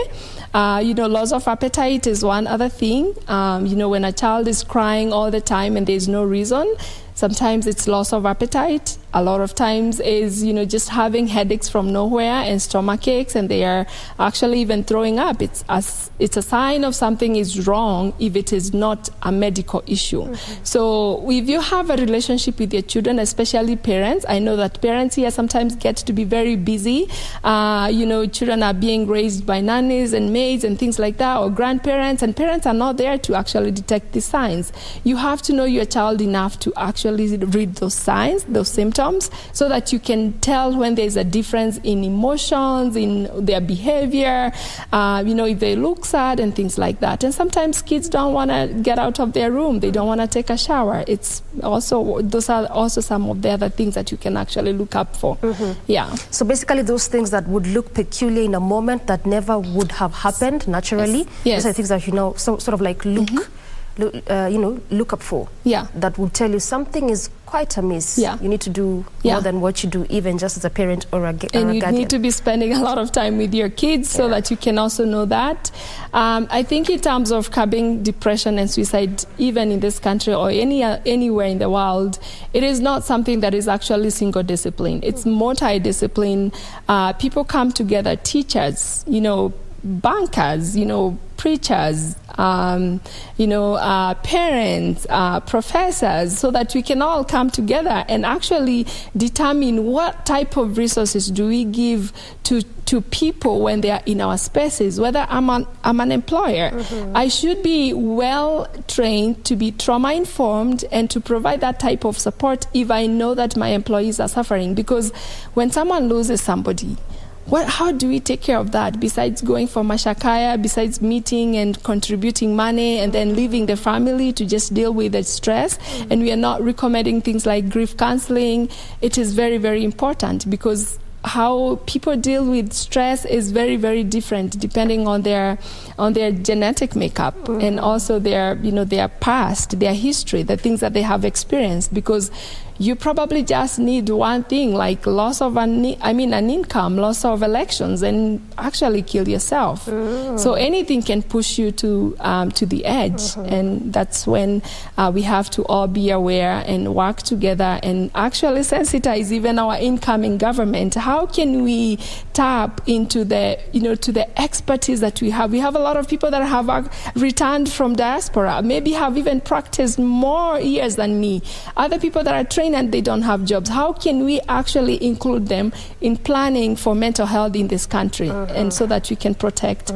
Loss of appetite is one other thing. When a child is crying all the time and there's no reason, sometimes it's loss of appetite. A lot of times is, just having headaches from nowhere and stomach aches, and they are actually even throwing up. It's a sign of something is wrong if it is not a medical issue. So if you have a relationship with your children, especially parents, I know that parents here sometimes get to be very busy. Children are being raised by nannies and maids and things like that, or grandparents, and parents are not there to actually detect the signs. You have to know your child enough to actually actually read those signs, those symptoms, so that you can tell when there's a difference in emotions, in their behavior, if they look sad and things like that. And sometimes kids don't want to get out of their room. They don't want to take a shower. Those are also some of the other things that you can actually look up for. Yeah. So basically those things that would look peculiar in a moment that never would have happened naturally. Yes. Those are things that sort of like look up for. Yeah. That will tell you something is quite amiss. Yeah. You need to do more than what you do, even just as a parent or a guardian. And you need to be spending a lot of time with your kids so that you can also know that. I think in terms of curbing depression and suicide, even in this country or anywhere in the world, it is not something that is actually single discipline. It's multi-discipline. People come together, teachers, bankers, preachers, parents, professors, so that we can all come together and actually determine what type of resources do we give to people when they are in our spaces. Whether I'm an employer, I should be well trained to be trauma informed and to provide that type of support if I know that my employees are suffering. Because when someone loses somebody, how do we take care of that besides going for mashakaya, besides meeting and contributing money and then leaving the family to just deal with the stress? And we are not recommending things like grief counseling. It is very, very important because how people deal with stress is very, very different depending on their genetic makeup and also their past, their history, the things that they have experienced. Because you probably just need one thing, like loss of an income, loss of elections, and actually kill yourself. So anything can push you to the edge, and that's when we have to all be aware and work together and actually sensitize even our incoming government. How can we tap into the expertise that we have? We have a lot of people that have returned from diaspora, maybe have even practiced more years than me. Other people that are trained and they don't have jobs. How can we actually include them in planning for mental health in this country, and so that we can protect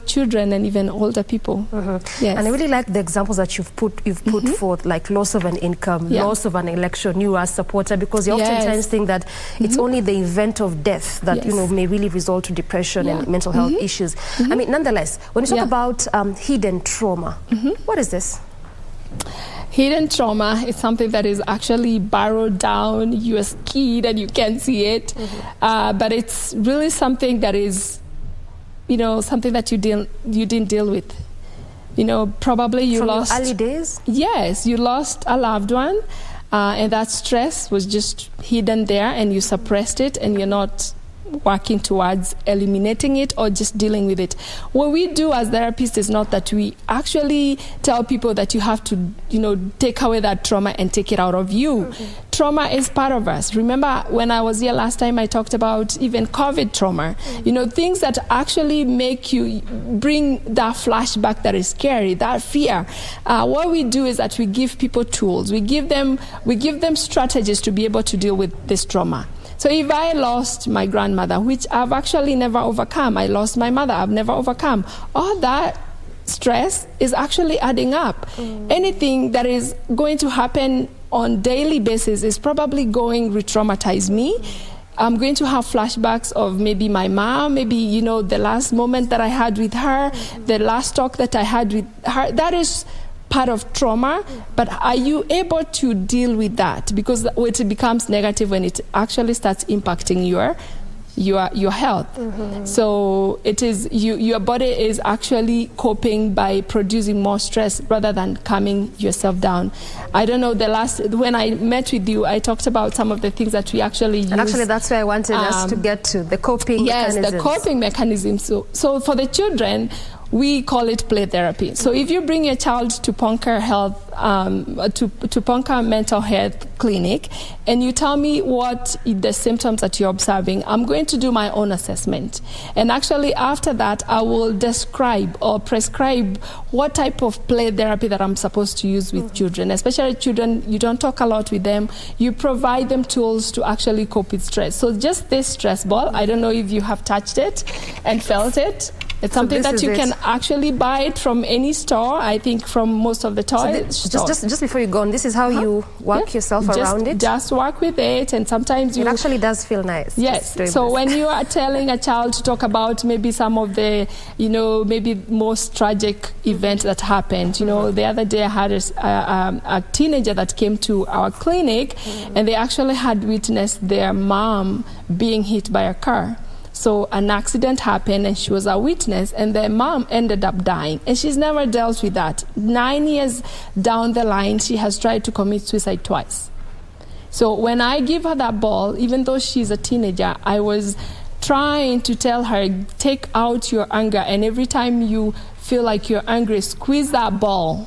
children and even older people? Yes. And I really like the examples that you've put forth, like loss of an income, loss of an election, you as a supporter, because you oftentimes think that it's only the event of death that may really result to depression and mental health issues. I mean, nonetheless, when you talk about hidden trauma, what is this? Hidden trauma is something that is actually burrowed down, you are skied and you can't see it, but it's really something that is, something that you didn't deal with. Probably you lost... From your early days? Yes, you lost a loved one, and that stress was just hidden there and you suppressed it and you're not working towards eliminating it or just dealing with it. What we do as therapists is not that we actually tell people that you have to, take away that trauma and take it out of you. Trauma is part of us. Remember when I was here last time, I talked about even COVID trauma, things that actually make you bring that flashback that is scary, that fear. What we do is that we give people tools. We give them strategies to be able to deal with this trauma. So if I lost my grandmother, which I've actually never overcome, I lost my mother, I've never overcome, all that stress is actually adding up. Anything that is going to happen on daily basis is probably going to re-traumatize me. I'm going to have flashbacks of maybe my mom, maybe, the last moment that I had with her, the last talk that I had with her. That is part of trauma, but are you able to deal with that? Because it becomes negative when it actually starts impacting your health. So it is your body is actually coping by producing more stress rather than calming yourself down. I don't know, when I met with you, I talked about some of the things that we actually use. And actually that's where I wanted us to get to, the coping mechanisms. Yes, the coping mechanisms. So for the children, we call it play therapy. So if you bring your child to Ponca Health, to Ponca Mental Health Clinic, and you tell me what the symptoms that you're observing, I'm going to do my own assessment. And actually after that, I will describe or prescribe what type of play therapy that I'm supposed to use with children. Especially children, you don't talk a lot with them. You provide them tools to actually cope with stress. So just this stress ball, I don't know if you have touched it and felt it. It's something that you can actually buy it from any store, I think from most of the toy stores. Just before you go on, this is how you work yourself around it? Just work with it, and sometimes It actually does feel nice. Yes, so when you are telling a child to talk about maybe some of the, maybe most tragic event that happened. The other day I had a teenager that came to our clinic, and they actually had witnessed their mom being hit by a car. So an accident happened, and she was a witness, and their mom ended up dying. And she's never dealt with that. 9 years down the line, she has tried to commit suicide twice. So when I give her that ball, even though she's a teenager, I was trying to tell her, take out your anger, and every time you feel like you're angry, squeeze that ball.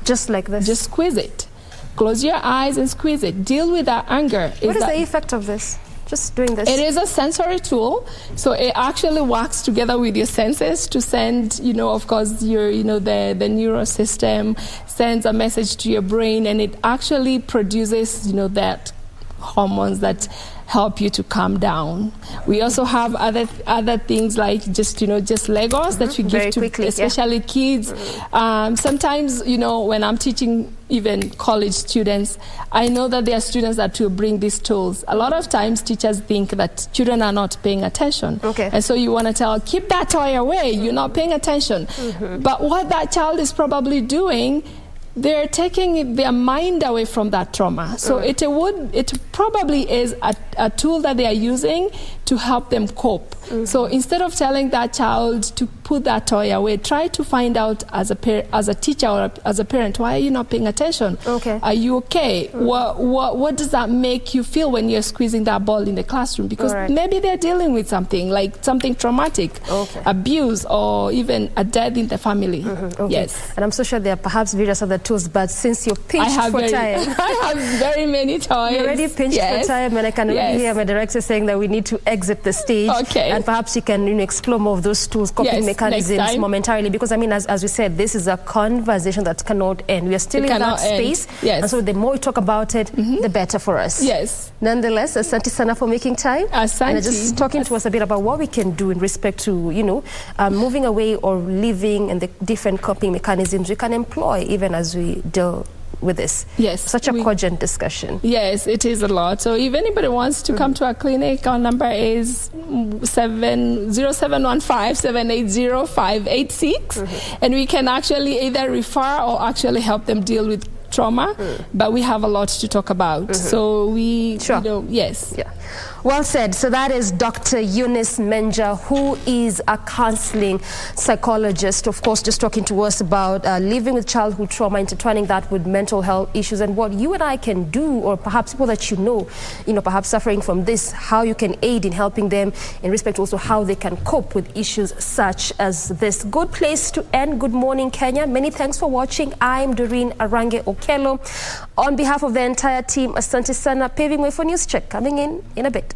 Just like this? Just squeeze it. Close your eyes and squeeze it. Deal with that anger. What is the effect of this? Just doing this? It is a sensory tool, so it actually works together with your senses to send, of course, your, the neural system sends a message to your brain, and it actually produces, that hormones that help you to calm down. We also have other things like just Legos that we give to especially kids. Sometimes, when I'm teaching even college students, I know that there are students that will bring these tools. A lot of times teachers think that children are not paying attention. And so you want to tell, keep that toy away, you're not paying attention. But what that child is probably doing, they're taking their mind away from that trauma. So it probably is a tool that they are using to help them cope. So instead of telling that child to put that toy away, try to find out as a teacher or as a parent, why are you not paying attention? Are you okay? What does that make you feel when you're squeezing that ball in the classroom? Because maybe they're dealing with something like something traumatic, abuse, or even a death in the family. Yes. And I'm so sure there are perhaps various other tools, but since you're pinched for time, I have very many toys. You're already pinched for time, and I can already hear my director saying that we need to exit the stage. And perhaps you can explore more of those tools, coping mechanisms momentarily, because as we said, this is a conversation that cannot end. We are still in that space, and so the more we talk about it, the better for us. Nonetheless, asante sana for making time and just talking to us a bit about what we can do in respect to moving away or living, and the different coping mechanisms we can employ even as we deal with this. Such a cogent discussion. Yes, it is a lot. So if anybody wants to come to our clinic, our number is 0715-780-586, and we can actually either refer or actually help them deal with trauma, but we have a lot to talk about. So we, Well said. So that is Dr. Eunice Menja, who is a counseling psychologist, of course, just talking to us about living with childhood trauma, intertwining that with mental health issues, and what you and I can do, or perhaps people that perhaps suffering from this, how you can aid in helping them, in respect also how they can cope with issues such as this. Good place to end. Good morning, Kenya. Many thanks for watching. I'm Doreen Arange Okello. On behalf of the entire team, asante sana. Paving way for News Check, coming in a bit.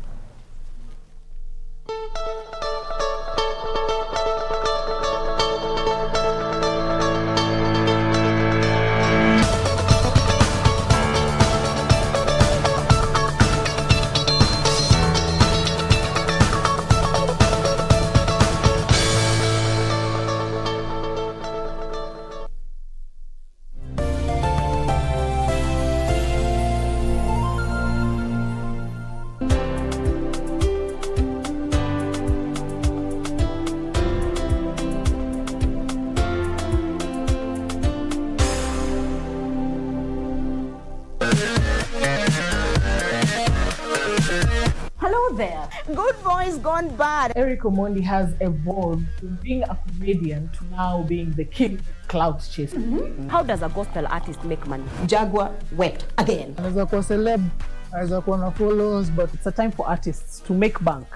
There. Good boys gone bad. Eric Omondi has evolved from being a comedian to now being the king of clout chasing. How does a gospel artist make money? Jaguar wept again. As a celeb, as a followers, but it's a time for artists to make bank.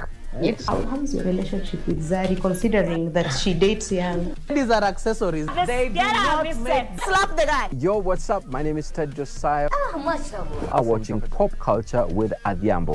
Yes. How is your relationship with Zari, considering that she dates young? These are accessories. They do not make... Slap the guy. Yo, what's up? My name is Ted Josiah. How much? I'm watching Pop Culture with Adhiambo.